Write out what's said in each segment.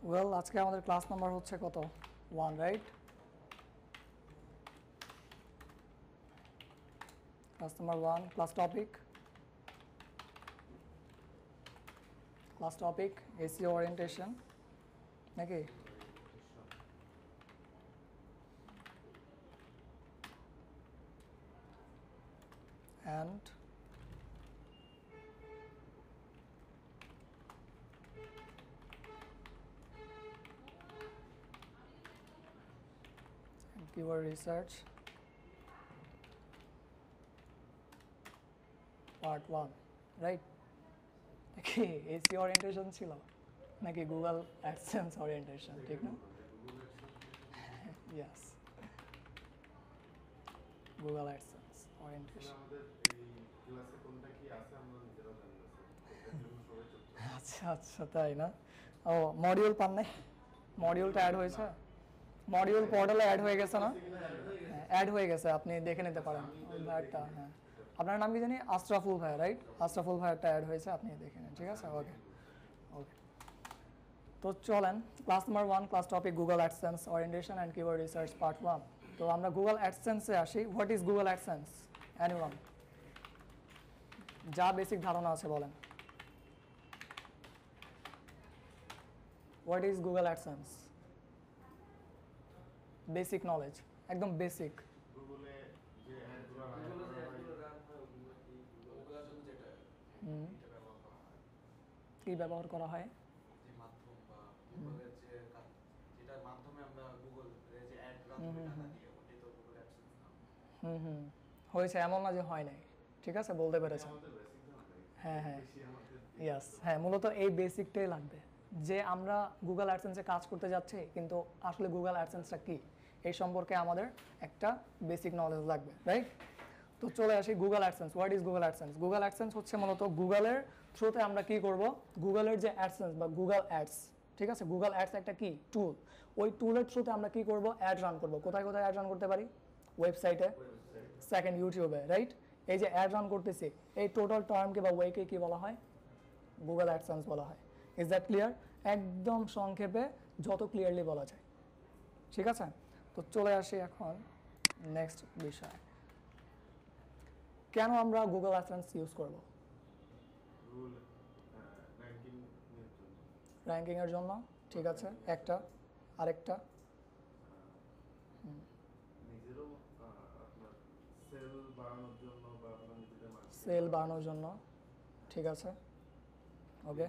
Well আজকে আমাদের class number হচ্ছে কত 1 right class number 1 class topic SEO orientation নাকি and keyword research part 1 right নাকি এসইও ওরিয়েন্টেশন ছিল নাকি গুগল অ্যাডসেন্স ওরিয়েন্টেশন ঠিক না yes গুগল অ্যাডসেন্স ওরিয়েন্টেশন আচ্ছা আচ্ছা তাই না ও মডিউল পান নাই মডিউলটা অ্যাড হয়েছে মডিউল পোর্টালে অ্যাড হয়ে গেছে না অ্যাড হয়ে গেছে আপনি দেখে নিতে পারেন ভাইটা হ্যাঁ আপনার নাম কি জানি আশরাফুল ভাই রাইট আশরাফুল ভাইটা অ্যাড হয়েছে আপনি দেখে নিন ঠিক আছে ওকে ওকে তো চলেন class number 1 class topic Google AdSense orientation and keyword research part 1 তো আমরা গুগল অ্যাডসেন্সে আসি what is Google AdSense anyone যা বেসিক ধারণা আছে বলেন what is Google AdSense basic knowledge একদম বেসিক গুগলে যে অ্যাডগুলো রান হয় ওগুলোর জন্য যেটা এটা ব্যবহার করা হয় কি ব্যবহার করা হয় যে মাধ্যম বা গুগলের যে যেটার মাধ্যমে আমরা গুগল যে অ্যাড রান করি টাকা দিয়ে ওটাই তো গুগল অ্যাডসেন্স নাম হয়েছে এমন না যে হয় নাই ঠিক আছে বলতে পেরেছেন হ্যাঁ হ্যাঁ ইয়াস হ্যাঁ মূলত এই বেসিকটাই লাগবে যে আমরা গুগল অ্যাডসেন্সে কাজ করতে যাচ্ছি কিন্তু আসলে গুগল অ্যাডসেন্সটা কি এই সম্পর্কে আমাদের একটা বেসিক নলেজ লাগবে রাইট তো চলে আসি Google AdSense what is Google AdSense Google AdSense হচ্ছে মূলত গুগলের থ্রুতে আমরা কি করব গুগলের যে অ্যাডসেন্স বা গুগল অ্যাডস ঠিক আছে গুগল অ্যাডস একটা কি টুল ওই টুলের থ্রুতে আমরা কি করব অ্যাড রান করব কোথায় কোথায় অ্যাড রান করতে পারি ওয়েবসাইটে সেকেন্ড ইউটিউবে রাইট এই যে অ্যাড রান করতেছি এই টোটাল টার্মকে বা ওয়েকে কি বলা হয় গুগল অ্যাডসেন্স বলা হয় ইজ দ্যাট ক্লিয়ার একদম সংক্ষেপে যত ক্লিয়ারলি বলা যায় ঠিক আছে তো চলে আসি এখন নেক্সট বিষয় কেন আমরা গুগল অ্যাডসেন্স ইউজ করব র্যাঙ্কিং এর জন্য ঠিক আছে একটা আরেকটা নিজেরও আপনার সেল বাড়ানোর জন্য বা আপনার নিজেদের মার্কেটিং সেল বাড়ানোর জন্য ঠিক আছে ওকে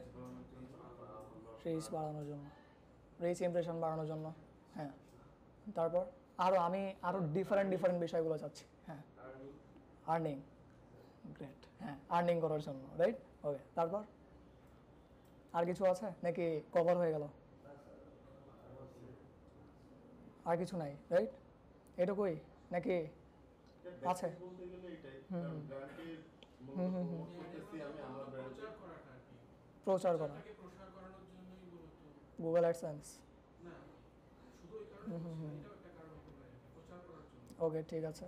রিচ বাড়ানোর জন্য রিচ ইমপ্রেশন বাড়ানোর জন্য হ্যাঁ তারপর আমি আরও ডিফারেন্ট বিষয়গুলো চাচ্ছি হ্যাঁ আর্নিং গ্রেট হ্যাঁ আর্নিং করার জন্য রাইট ওকে তারপর আর কিছু আছে নাকি কভার হয়ে গেল আর কিছু নাই রাইট এটুকুই নাকি আছে প্রচার করা গুগল অ্যাডসেন্স ওকে ঠিক আছে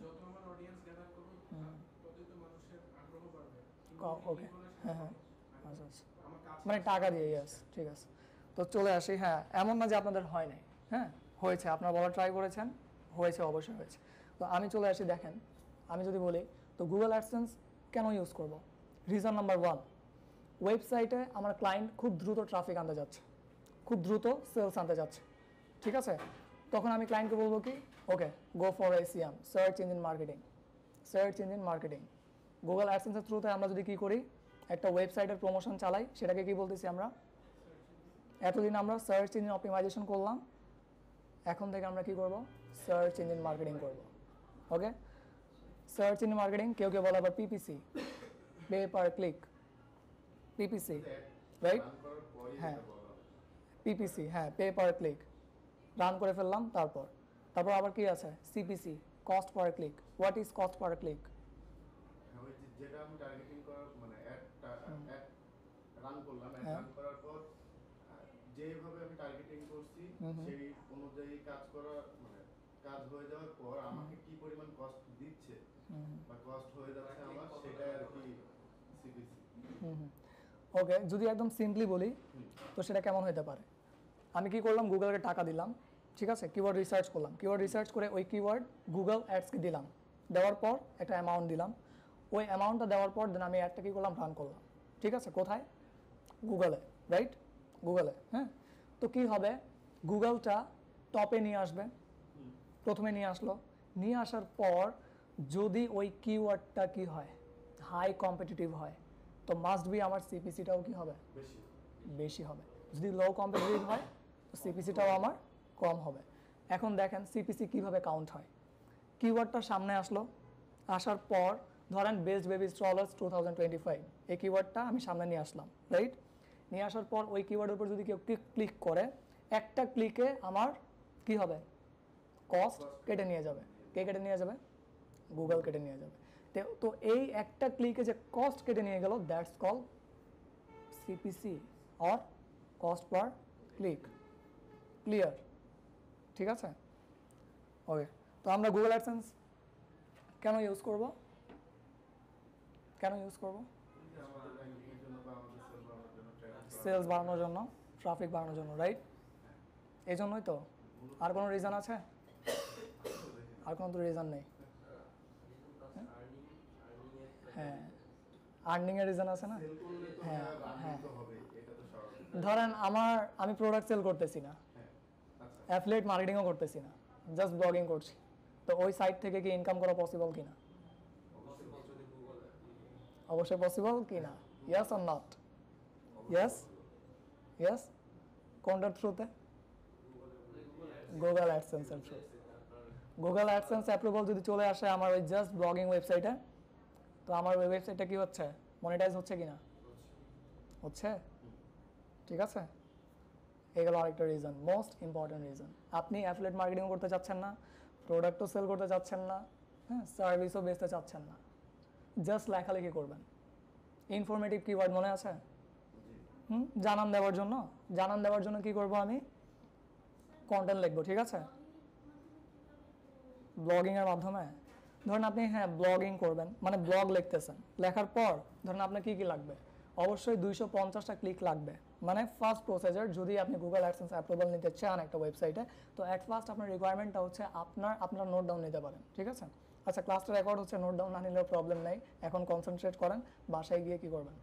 ওকে হ্যাঁ হ্যাঁ আচ্ছা আচ্ছা মানে টাকা দিয়ে ইয়েস ঠিক আছে তো চলে আসি হ্যাঁ এমন না যে আপনাদের হয় নাই হ্যাঁ হয়েছে আপনারা বলা ট্রাই করেছেন হয়েছে অবশ্যই হয়েছে তো আমি চলে আসি দেখেন আমি যদি বলি তো গুগল অ্যাডসেন্স কেন ইউজ করব রিজন নাম্বার 1 ওয়েবসাইটে আমার ক্লায়েন্ট খুব দ্রুত ট্রাফিক আনতে যাচ্ছে খুব দ্রুত সেলস আনতে যাচ্ছে ঠিক আছে তখন আমি ক্লায়েন্টকে বলবো কি okay go for SEM search engine marketing Google অ্যাডসেন্সের থ্রুতে আমরা যদি কি করি একটা ওয়েবসাইটের প্রমোশন চালাই সেটাকে কি বলতেছি আমরা এতদিন আমরা সার্চ ইঞ্জিন অপটিমাইজেশন করলাম এখন থেকে আমরা কি করব সার্চ ইঞ্জিন মার্কেটিং করব ওকে সার্চ ইঞ্জিন মার্কেটিং কেউ বলে আবার PPC pay per click PPC right হ্যাঁ পিপিসি হ্যাঁ পে পার ক্লিক রান করে ফেললাম তারপর আবার কি আছে CPC cost per click what is cost per click যেটা আমি টার্গেটিং করার মানে অ্যাড রান করলাম অ্যাড রান করার পর যেভাবে আমি টার্গেটিং করছি সেই অনুযায়ী কাজ করা মানে কাজ হয়ে যাওয়ার পর আমাকে কি পরিমাণ কস্ট দিচ্ছে বা কস্ট হয়ে যাচ্ছে আমার সেটা আর কি সিপিসি ওকে যদি একদম সিম্পলি বলি তো সেটা কেমন হতে পারে আমি কি করলাম, গুগলকে টাকা দিলাম, ঠিক আছে, কিওয়ার্ড রিসার্চ করলাম, কিওয়ার্ড রিসার্চ করে ওই কিওয়ার্ড গুগল অ্যাডসকে দিলাম, দেওয়ার পর একটা অ্যামাউন্ট দিলাম, ওই অ্যামাউন্টটা দেওয়ার পর দেন আমি অ্যাডটা কী করলাম, রান করলাম, ঠিক আছে, কোথায়, গুগলে, রাইট, গুগলে, হ্যাঁ। তো কি হবে, গুগলটা টপে নিয়ে আসবে, প্রথমে নিয়ে আসলো, নিয়ে আসার পর যদি ওই কিওয়ার্ডটা কি হয়, হাই কম্পিটিটিভ হয়, তো মাস্ট বি আমার সিপিসিটাও কি হবে, বেশি বেশি হবে। যদি লো কম্পিটিটিভ হয় তো সিপিসিটাও আমার কম হবে। এখন দেখেন সিপিসি কিভাবে কাউন্ট হয়, কিওয়ার্ডটা সামনে আসলো, আসার পর ধরেন বেস্ট বেবি স্ট্রলার্স 2025 এই কিওয়ার্ডটা আমি সামনে নিয়ে আসলাম, রাইট, নিয়ে আসার পর ওই কিওয়ার্ডের উপর যদি কেউ ক্লিক করে, একটা ক্লিকে আমার কি হবে, কস্ট কেটে নিয়ে যাবে, কে কেটে নিয়ে যাবে, গুগল কেটে নিয়ে যাবে। তো এই একটা ক্লিকে যে কস্ট কেটে নিয়ে গেল, that's call CPC or cost per click. Clear, ঠিক আছে, ওকে। তো আমরা গুগল অ্যাডসেন্স কেন ইউজ করব, কেন ইউজ করব, আমাদের র্যাঙ্কিংয়ের জন্য বা আমাদের সেল বাড়ানোর জন্য, ট্র্যাফিক সেলস বাড়ানোর জন্য, ট্রাফিক বাড়ানোর জন্য, রাইট, এই জন্যই তো। আর কোনো রিজন আছে, আর কোনো তো রিজন নেই, হ্যাঁ, আর্নিংয়ের রিজন আছে না, সেল করলে তো হ্যাঁ, রানিং তো হবে, এটা তো স্বাভাবিক। ধরেন আমি প্রোডাক্ট সেল করতেছি না, হ্যাঁ, আচ্ছা, অ্যাফিলিয়েট মার্কেটিংও করতেছি না, জাস্ট ব্লগিং করছি, তো ওই সাইট থেকে কি ইনকাম করা পসিবল কিনা, অবশ্যই পসিবল কিনা, yes or not, yes, yes, কোনটার থ্রুতে, গুগল অ্যাডসেন্সের থ্রু। গুগল অ্যাডসেন্স অ্যাপ্রুভাল যদি চলে আসে আমার ওই জাস্ট ব্লগিং ওয়েবসাইটে, তো আমার ওই ওয়েবসাইটটা কি হচ্ছে, মনিটাইজ হচ্ছে কিনা, হচ্ছে, ঠিক আছে। এগুলো আরেকটা রিজন, মোস্ট ইম্পর্টেন্ট রিজন। আপনি অ্যাফিলিয়েট মার্কেটিং করতে চাচ্ছেন না, প্রোডাক্টও সেল করতে চাচ্ছেন না, হ্যাঁ, সার্ভিসও বেচতে চাচ্ছেন না, জাস্ট লেখালেখি করবেন। ইনফরমেটিভ কিওয়ার্ড মনে আছে, জানান দেওয়ার জন্য, জানান দেওয়ার জন্য কি করব আমি, কন্টেন্ট লিখবো, ঠিক আছে, ব্লগিংয়ের মাধ্যমে। ধরেন আপনি, হ্যাঁ, ব্লগিং করবেন, মানে ব্লগ লিখতেছেন, লেখার পর ধরেন আপনার কি কি লাগবে, অবশ্যই 250টা ক্লিক লাগবে, মানে ফার্স্ট প্রসেসর। যদি আপনি গুগল অ্যাডসেন্স অ্যাপ্রুভাল নিতে চান একটা ওয়েবসাইটে, তো অ্যাট ফার্স্ট আপনার রিকোয়ারমেন্টটা হচ্ছে আপনার নোট ডাউন নিতে পারেন, ঠিক আছে। আচ্ছা, ক্লাসটা রেকর্ড হচ্ছে, নোট ডাউন না নিলেও প্রবলেম নেই, এখন কনসেন্ট্রেট করেন, বাসায় গিয়ে কি করবেন,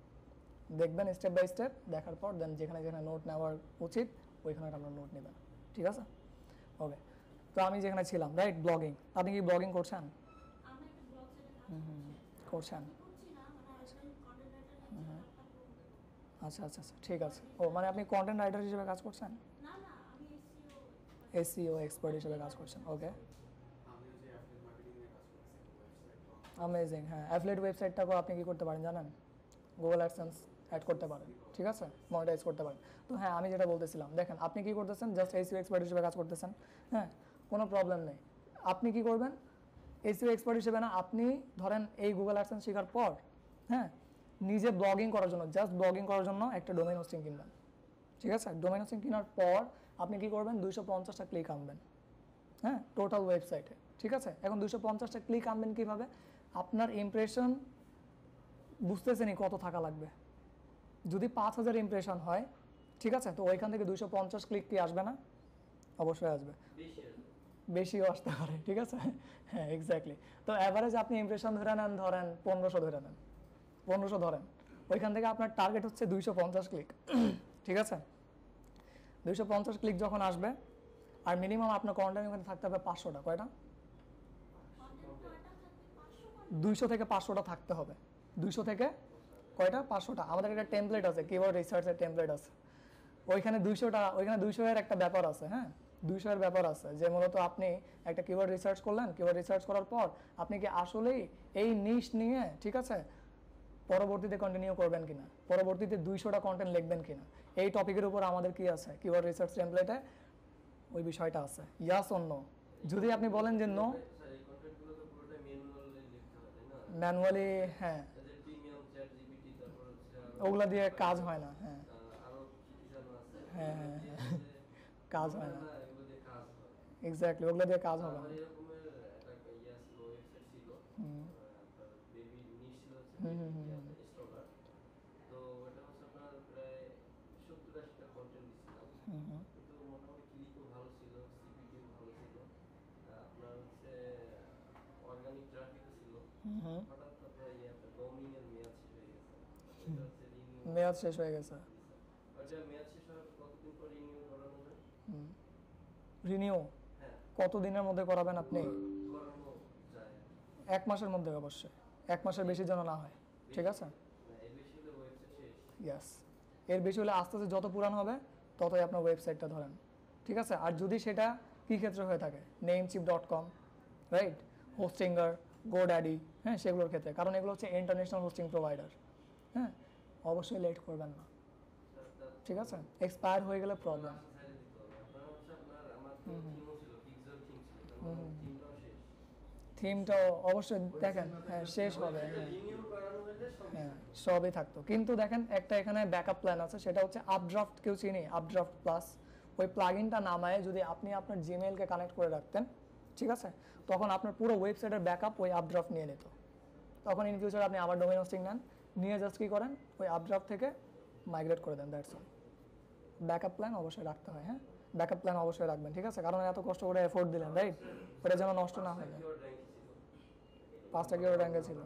দেখবেন স্টেপ বাই স্টেপ, দেখার পর দেন যেখানে যেখানে নোট নেওয়ার উচিত ওইখানে আপনার নোট নেবেন, ঠিক আছে, ওকে। তো আমি যেখানে ছিলাম, রাইট, ব্লগিং, আপনি কি ব্লগিং করছেন, করছেন, আচ্ছা আচ্ছা আচ্ছা, ঠিক আছে। ও মানে আপনি কন্টেন্ট রাইটার হিসেবে কাজ করছেন, এসইও এক্সপার্ট হিসেবে কাজ করছেন, ওকে, অ্যামেজিং। হ্যাঁ, অ্যাফিলিয়েট ওয়েবসাইটটাকেও আপনি কি করতে পারেন জানেন, গুগল অ্যাডসেন্স অ্যাড করতে পারেন, ঠিক আছে, মনিটাইজ করতে পারেন। তো হ্যাঁ, আমি যেটা বলতেছিলাম, দেখেন আপনি কি করতেছেন, জাস্ট এসইও এক্সপার্ট হিসেবে কাজ করতেছেন, হ্যাঁ, কোনো প্রবলেম নেই। আপনি কি করবেন, এসইও এক্সপার্ট হিসেবে না, আপনি ধরেন এই গুগল অ্যাডসেন্স শেখার পর, হ্যাঁ, নিজে ব্লগিং করার জন্য, জাস্ট ব্লগিং করার জন্য একটা ডোমেইন হোস্টিং কিনবেন, ঠিক আছে। ডোমেইন হোস্টিং কেনার পর আপনি কি করবেন, 250টা ক্লিক আনবেন, হ্যাঁ, টোটাল ওয়েবসাইটে, ঠিক আছে। এখন 250টা ক্লিক আনবেন কিভাবে, আপনার ইমপ্রেশন বুঝতেছেনই কত থাকা লাগবে, যদি 5000 ইমপ্রেশন হয়, ঠিক আছে, তো ওইখান থেকে 250 ক্লিক কি আসবে না, অবশ্যই আসবে, বেশিও আসতে পারে, ঠিক আছে, হ্যাঁ, এক্স্যাক্টলি। তো অ্যাভারেজ আপনি ইমপ্রেশন ধরে নেন, ধরেন 1500 ধরে নেন, 1500 ধরেন, ওইখান থেকে আপনার টার্গেট হচ্ছে 250 ক্লিক, ঠিক আছে। 250 ক্লিক যখন আসবে, আর মিনিমাম আপনার কন্টেন্ট ওখানে থাকতে হবে 500টা, কয়টা, 200 থেকে 500টা থাকতে হবে, 200 থেকে কয়টা, 500টা। আমাদের একটা টেমপ্লেট আছে, কিওয়ার্ড রিসার্চের টেমপ্লেট আছে, ওইখানে 200টা, ওইখানে 200 এর একটা ব্যাপার আছে, হ্যাঁ, 200 এর ব্যাপার আছে, যে মূলত আপনি একটা কিওয়ার্ড রিসার্চ করলেন, কিওয়ার্ড রিসার্চ করার পর আপনি কি আসলেই এই নিশ নিয়ে, ঠিক আছে, পরবর্তীতে কন্টিনিউ করবেন কিনা, পরবর্তীতে 200টা কন্টেন্ট লিখবেন কিনা, এই টপিকের উপর আমাদের কি আছে, কিওয়ার্ড রিসার্চ টেমপ্লেটে ওই বিষয়টা আছে, ইয়াস অর নো। যদি আপনি বলেন যে নো, ম্যানুয়ালি, হ্যাঁ, ওগুলা দিয়ে কাজ হয় না, হ্যাঁ, হ্যাঁ, হ্যাঁ, হ্যাঁ, কাজ হয় না, এক্স্যাক্টলি, ওগুলা দিয়ে কাজ হবে না। হঠাৎ তারপরে ডোমিনের মেয়াদ শেষ হয়ে গেছে। এটা হচ্ছে renew মেয়াদ শেষ হয়ে গেছে। ওইটা মেয়াদ শেষ হওয়ার কতদিন পর রিনিউ করানো যায়? রিনিউ হ্যাঁ, কত দিনের মধ্যে করাবেন আপনি? করানো যায়। 1 মাসের মধ্যে অবশ্যই, 1 মাসের বেশি যেন না হয়, ঠিক আছে? না, এর বেশি হলে ওয়েবসাইট শেষ। ইয়াস, এর বেশি হলে আস্তে আস্তে যত পুরান হবে ততই আপনার ওয়েবসাইটটা ধরেন, ঠিক আছে? আর যদি সেটা কী ক্ষেত্রে হয়ে থাকে, namecheap.com, রাইট, হোস্টিঙ্গার, গোড্যাডি, হ্যাঁ, সেগুলোর ক্ষেত্রে, কারণ এগুলো হচ্ছে ইন্টারন্যাশনাল হোস্টিং প্রোভাইডার, হ্যাঁ, অবশ্যই লেট করবেন না, ঠিক আছে? এক্সপায়ার হয়ে গেলে প্রবলেম। ছাইড়ে দিতে হবে। আপনার হচ্ছে আমার তো থিমও ছিল, পিক্সেল থিম ছিল। তার মানে থিমটাও শেষ। থিমটাও অবশ্যই দেখেন, হ্যাঁ, শেষ হবে, হ্যাঁ, রিনিউ করানো হলে সব হ্যাঁ, সবই থাকতো, কিন্তু দেখেন একটা এখানে ব্যাকআপ প্ল্যান আছে, সেটা হচ্ছে আপড্রাফট। কেউ চিনি আপড্রাফট প্লাস? ওই প্লাগইনটা নামায় যদি আপনি আপনার জিমেইলকে কানেক্ট করে রাখতেন, ঠিক আছে, তখন আপনার পুরো ওয়েবসাইটের ব্যাকআপ ওই আপড্রাফট নিয়ে নিত। তখন ইন ফিউচার আপনি আবার ডোমেইন হোস্টিং নেন, নিয়ে জাস্ট কী করেন, ওই আপড্রাফট থেকে মাইগ্রেট করে দেন, দ্যাটস অল। ব্যাকআপ প্ল্যান অবশ্যই রাখতে হয়, হ্যাঁ, ব্যাকআপ প্ল্যান অবশ্যই রাখবেন, ঠিক আছে? কারণ এত কষ্ট করে এফোর্ট দিলেন, রাইট, ওটা যেন নষ্ট না হয়ে যায়। কিওয়ার্ড র্যাঙ্ক ছিল। 5টা কিওয়ার্ড র্যাঙ্কে ছিল।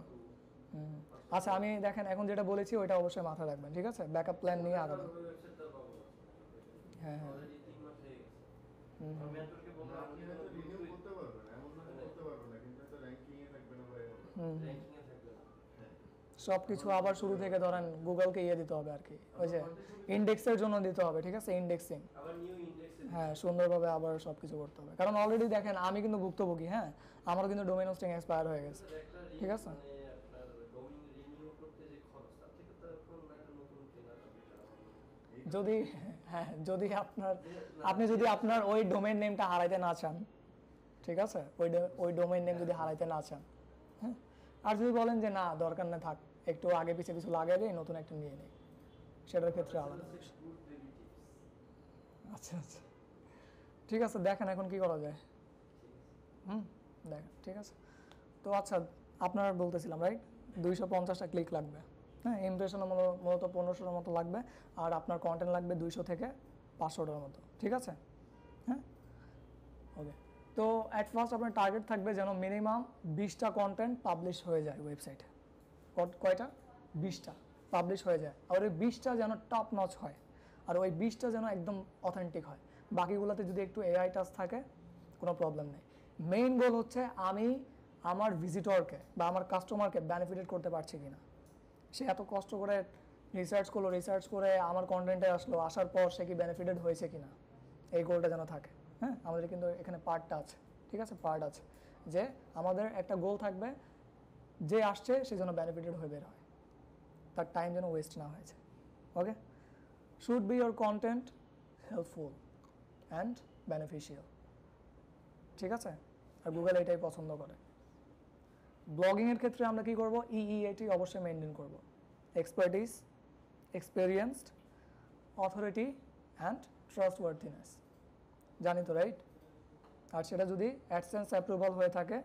আচ্ছা, আমি দেখেন এখন যেটা বলেছি ওইটা অবশ্যই মাথায় রাখবেন, ঠিক আছে? ব্যাকআপ প্ল্যান নিয়ে আগাবেন। ওয়েবসাইটটা পাবো। হ্যাঁ, হ্যাঁ, অলরেডি 3 মাস হয়ে গেছে। আমি মেন্টরকে বললাম আপনি হয়তো রিনিউ করতে পারবেন, এমন না যে করতে পারবেন না, কিন্তু হয়তো র্যাঙ্কিং এ থাকবে না বা এমন না। র্যাঙ্কিং এ থাকবে না। হ্যাঁ, সব কিছু আবার শুরু থেকে ধরেন গুগলকে ইয়ে দিতে হবে আর কি, ওই যে ইন্ডেক্সের জন্য দিতে হবে, ঠিক আছে? ইন্ডেক্সিং, আবার নিউ ইনডেক্সে হ্যাঁ, সুন্দরভাবে আবার সব কিছু করতে হবে, কারণ অলরেডি দেখেন আমি কিন্তু ভুক্তভোগী, হ্যাঁ, আমারও কিন্তু ডোমেইন হোস্টিং এক্সপায়ার হয়ে গেছে, একটা ঠিক আছে? মানে আপনার ডোমেইন রিনিউ করতে যে খরচ, তার থেকে তো এখন একটা নতুন কেনাটা বেটার। যদি, হ্যাঁ, যদি আপনি যদি আপনার ওই ডোমেইন নেমটা হারাইতে না চান, ঠিক আছে, ওই ডোমেইন নেম যদি হারাইতে না চান, হ্যাঁ, আর যদি বলেন যে না দরকার না, থাক, একটু আগে পিছিয়ে কিছু লাগাই দিই, নতুন একটা নিয়ে নিই, সেটার ক্ষেত্রে আলাদা বিষয়। Good baby tips. আচ্ছা, আচ্ছা, ঠিক আছে, দেখেন এখন কি করা যায়। দেখেন, ঠিক আছে। তো আচ্ছা, আপনার বলতেছিলাম, রাইট, 250টা ক্লিক লাগবে, হ্যাঁ, ইমপ্রেশনের মূলত 1500টার মতো লাগবে, আর আপনার কন্টেন্ট লাগবে 200 থেকে 500টার মতো, ঠিক আছে? হ্যাঁ, ওকে। তো অ্যাট ফার্স্ট আপনার টার্গেট থাকবে যেন মিনিমাম 20টা কন্টেন্ট পাবলিশ হয়ে যায় ওয়েবসাইটে। কয়টা? 20টা পাবলিশ হয়ে যায়, আর ওই 20টা যেন টপ নচ হয়, আর ওই 20টা যেন একদম অথেন্টিক হয়। বাকিগুলোতে যদি একটু এআই টাচ থাকে কোনো প্রবলেম নেই। মেইন গোল হচ্ছে আমি আমার ভিজিটরকে বা আমার কাস্টমারকে বেনিফিটেড করতে পারছি কিনা। সে এত কষ্ট করে রিসার্চ করলো, রিসার্চ করে আমার কন্টেন্টে আসলো, আসার পর সে কি বেনিফিটেড হয়েছে কিনা, এই গোলটা যেন থাকে। হ্যাঁ, আমাদের কিন্তু এখানে পার্টটা আছে, ঠিক আছে, পার্ট আছে যে আমাদের একটা গোল থাকবে, যে আসছে সে যেন বেনিফিটেড হয়ে বের হয়, তার টাইম যেন ওয়েস্ট না হয়েছে। Okay, should be your content helpful and beneficial, ঠিক আছে? আর গুগল এটাই পছন্দ করে। ব্লগিংয়ের ক্ষেত্রে আমরা কী করবো, EEAT অবশ্যই মেনটেন করব। এক্সপার্টিস, এক্সপেরিয়েন্সড, অথরিটি অ্যান্ড ট্রাস্টওয়ার্থিনেস, জানি তো, রাইট? আর সেটা যদি অ্যাডসেন্স অ্যাপ্রুভাল হয়ে থাকে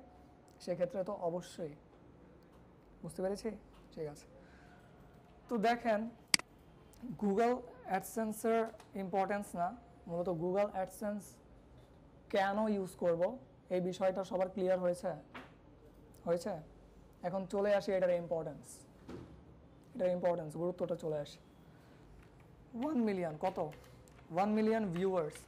সেক্ষেত্রে তো অবশ্যই, বুঝতে পেরেছি, ঠিক আছে। তো দেখেন, গুগল অ্যাডসেন্সের ইম্পর্টেন্স না, মূলত গুগল অ্যাডসেন্স কেন ইউজ করব এই বিষয়টা সবার ক্লিয়ার হয়েছে? এখন চলে আসি এটার ইম্পর্টেন্স, গুরুত্বটা চলে আসে। 1 মিলিয়ন, কত? 1 মিলিয়ন ভিউয়ার্স,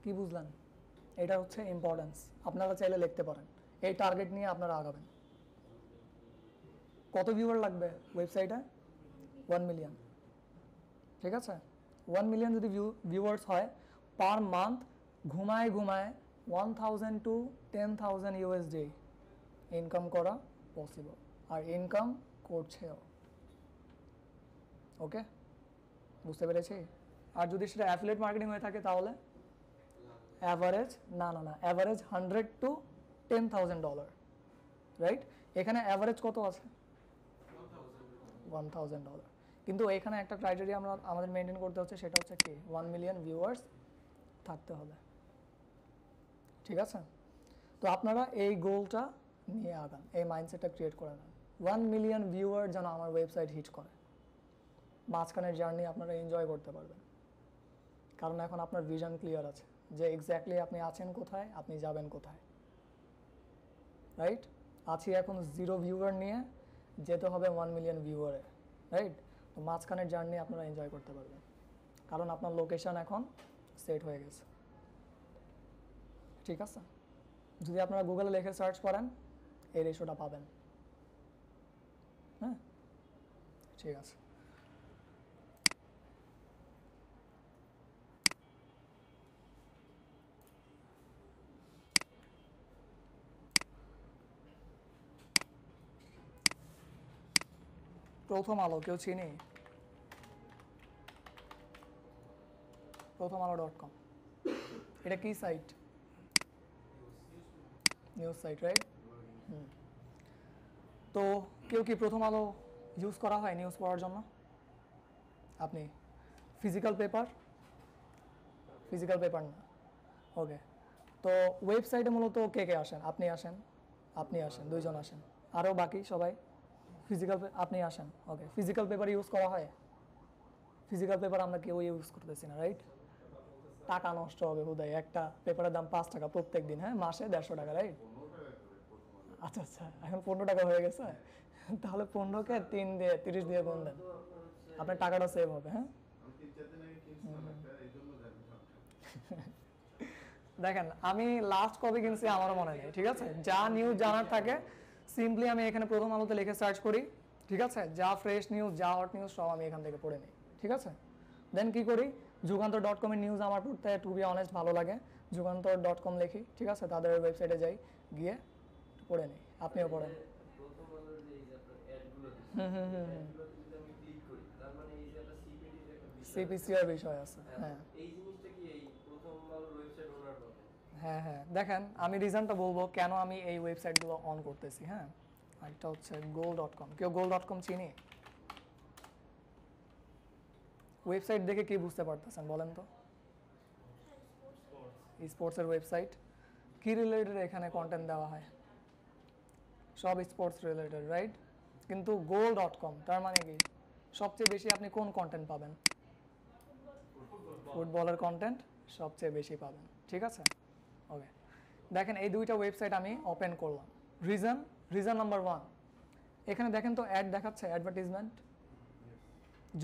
কি বুঝলেন? এটা হচ্ছে ইম্পর্টেন্স। আপনারা চাইলে লিখতে পারেন, এই টার্গেট নিয়ে আপনারা আগাবেন। কত ভিউয়ার লাগবে ওয়েবসাইটে? 1 মিলিয়ন, ঠিক আছে? 1 মিলিয়ন যদি ভিউয়ার্স হয়, পার মান্থ ঘুমায় 1000 to 10,000 USD ইনকাম করা পসিবল, আর ইনকাম করছেও। ওকে, বুঝতে পেরেছি? আর যদি সেটা অ্যাফিলিয়েট মার্কেটিং হয়ে থাকে তাহলে অ্যাভারেজ, না, অ্যাভারেজ $100 to $10,000 রাইট? এখানে অ্যাভারেজ কত আছে? $1000। কিন্তু এখানে একটা ক্রাইটেরিয়া আমাদের মেনটেন করতে হচ্ছে, সেটা হচ্ছে কি 1 মিলিয়ন ভিউয়ার্স থাকতে হবে, ঠিক আছে? তো আপনারা এই গোলটা নিয়ে আগান, এই মাইন্ডসেটটা ক্রিয়েট করে নেন। 1 মিলিয়ন ভিউয়ার যেন আমার ওয়েবসাইট হিট করে, মাঝখানের জার্নি আপনারা এনজয় করতে পারবেন, কারণ এখন আপনার ভিশন ক্লিয়ার আছে যে এক্স্যাক্টলি আপনি আছেন কোথায়, আপনি যাবেন কোথায়, রাইট? আছি এখন 0 ভিউয়ার নিয়ে, যেতে হবে 1 মিলিয়ন ভিউয়ারে, রাইট? তো মাঝখানের জার্নি আপনারা এনজয় করতে পারবেন, কারণ আপনার লোকেশন এখন সেট হয়ে গেছে, ঠিক আছে? যদি আপনারা গুগলে লিখে সার্চ করেন এই রেশিওটা পাবেন, হ্যাঁ, ঠিক আছে। প্রথম আলো কেউ চিনি? প্রথম আলো.com, এটা কি সাইট? News site, right? তো কেউ কি প্রথম আলো ইউজ করা হয় নিউজ পড়ার জন্য? আপনি ফিজিক্যাল পেপার না, ওকে। তো ওয়েবসাইটে মূলত কে কে আসেন? আপনি আসেন, দুইজন আসেন, আরও বাকি সবাই ফিজিক্যাল, আপনি আসেন, ওকে। ফিজিক্যাল পেপার ইউজ করা হয়? ফিজিক্যাল পেপার আমরা কেউ ইউজ করতেছি না, রাইট? টাকা নষ্ট হবে হুদাই, একটা পেপারের দাম 5 টাকা প্রত্যেক দিন, হ্যাঁ, মাসে 150 টাকা, রাইট? আচ্ছা আচ্ছা, এখন 15 টাকা হয়ে গেছে, তাহলে 15কে 3 দিয়ে 30 দিয়ে গুণ দেন, আপনার টাকাটা সেভ হবে, হ্যাঁ। দেখেন আমি লাস্ট কবে কিনছি আমারও মনে নেই, ঠিক আছে? যা নিউজ জানার থাকে সিম্পলি আমি এখানে প্রথম আলোতে লিখে সার্চ করি, ঠিক আছে? যা ফ্রেশ নিউজ, যা হট নিউজ সব আমি এখান থেকে পড়ে নিই, ঠিক আছে? দেন কি করি, যুগান্তর.com এর নিউজ আমার পড়তে টু বি অনেস্ট ভালো লাগে, যুগান্তর.com লিখি, ঠিক আছে? তাদের ওয়েবসাইটে যাই, গিয়ে পড়ে নিই, আপনিও পড়েন। প্রথম আলোর যে এই যে আপনার অ্যাডগুলো দিচ্ছে, অ্যাডগুলোতে যদি আমি ক্লিক করি, তার মানে এই যে একটা সিপিডি এর একটা বিষয় সিপিসিআর বিষয় আছে, হ্যাঁ। এই জিনিসটা কি এই প্রথম আলোর ওয়েবসাইট ওনার বলে? হ্যাঁ হ্যাঁ, দেখেন আমি রিজনটা বলবো কেন আমি এই ওয়েবসাইটগুলো অন করতেছি, হ্যাঁ। একটা হচ্ছে goal.com, কেউ goal.com চিনি? ওয়েবসাইট দেখে কি বুঝতে পারতেছেন বলেন তো? স্পোর্টসের ওয়েবসাইট। কি রিলেটেড এখানে কন্টেন্ট দেওয়া হয়? সব স্পোর্টস রিলেটেড, রাইট? কিন্তু goal.com তার মানে কি সবচেয়ে বেশি আপনি কোন কন্টেন্ট পাবেন? ফুটবলের কন্টেন্ট সবচেয়ে বেশি পাবেন, ঠিক আছে? ওকে, দেখেন এই দুইটা ওয়েবসাইট আমি ওপেন করলাম। রিজন নাম্বার 1, এখানে দেখেন তো অ্যাড দেখাচ্ছে, অ্যাডভার্টাইজমেন্ট।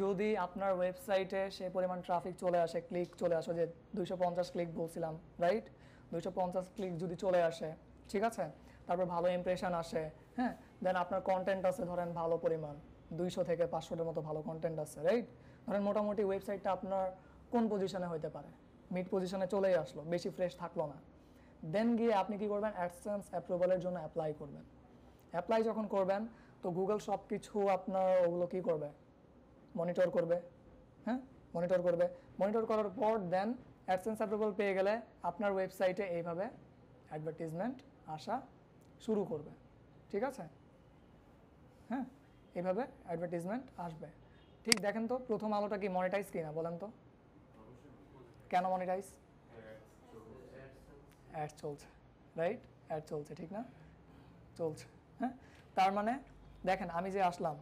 যদি আপনার ওয়েবসাইটে সে পরিমাণ ট্রাফিক চলে আসে, ক্লিক চলে আসে, যে 250 ক্লিক বলছিলাম, রাইট? 250 ক্লিক যদি চলে আসে, ঠিক আছে? তারপর ভালো ইমপ্রেশন আসে, হ্যাঁ, দেন আপনার কন্টেন্ট আছে ধরেন ভালো পরিমাণ 200 থেকে 500টার মতো ভালো কন্টেন্ট আছে, রাইট? ধরেন মোটামুটি ওয়েবসাইটটা আপনার কোন পজিশনে হইতে পারে? মিড পজিশনে চলেই আসলো, বেশি ফ্রেশ থাকলো না। দেন গিয়ে আপনি কি করবেন? অ্যাডসেন্স অ্যাপ্রুভালের জন্য অ্যাপ্লাই করবেন। অ্যাপ্লাই যখন করবেন তো গুগল সব কিছু আপনার ওগুলো কি করবে? মনিটর করবে, হ্যাঁ, মনিটর করার পর দেন অ্যাডসেন্স অ্যাপ্রুভাল পেয়ে গেলে আপনার ওয়েবসাইটে এইভাবে অ্যাডভার্টিজমেন্ট আসা শুরু করবে, ঠিক আছে? হ্যাঁ, এইভাবে অ্যাডভার্টিজমেন্ট আসবে। ঠিক দেখেন তো প্রথম আলোটা কি মনিটাইজ কিনা বলেন তো? কেন মনিটাইজ? অ্যাড চলছে, রাইট? অ্যাড চলছে, ঠিক না? চলছে, হ্যাঁ। তার মানে দেখেন আমি যে আসলাম,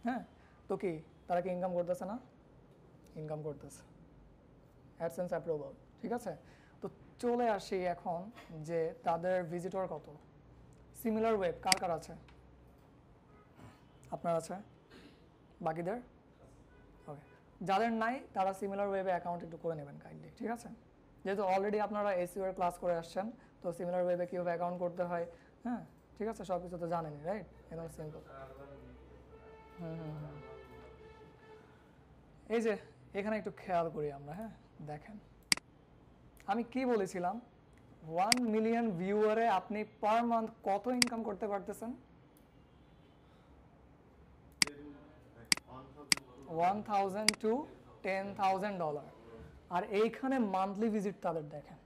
হ্যাঁ, তো কি তারা কি ইনকাম করতেছে না? ইনকাম করতেছে, অ্যাডসেন্স অ্যাপ্রুভাল, ঠিক আছে? তো চলে আসি এখন যে তাদের ভিজিটর কত। সিমিলার ওয়েব কার কার আছে? আপনার আছে, বাকিদের? ওকে, যাদের নাই তারা সিমিলার ওয়েবে অ্যাকাউন্ট একটু করে নেবেন কাইন্ডলি, ঠিক আছে? যেহেতু অলরেডি আপনারা এসইও এর ক্লাস করে আসছেন, তো সিমিলার ওয়েবে কীভাবে অ্যাকাউন্ট করতে হয়, হ্যাঁ, ঠিক আছে, সব কিছু তো জানেনি, রাইট? একদম সিম্পল। এই যে এখানে একটু খেয়াল করি আমরা, হ্যাঁ, দেখেন আমি কি বলেছিলাম, 1 মিলিয়ন ভিউয়ারে আপনি পার মান্থ কত ইনকাম করতে পারতেছেন? $1,000 to $10,000। আর এইখানে মান্থলি ভিজিট তাদের দেখেন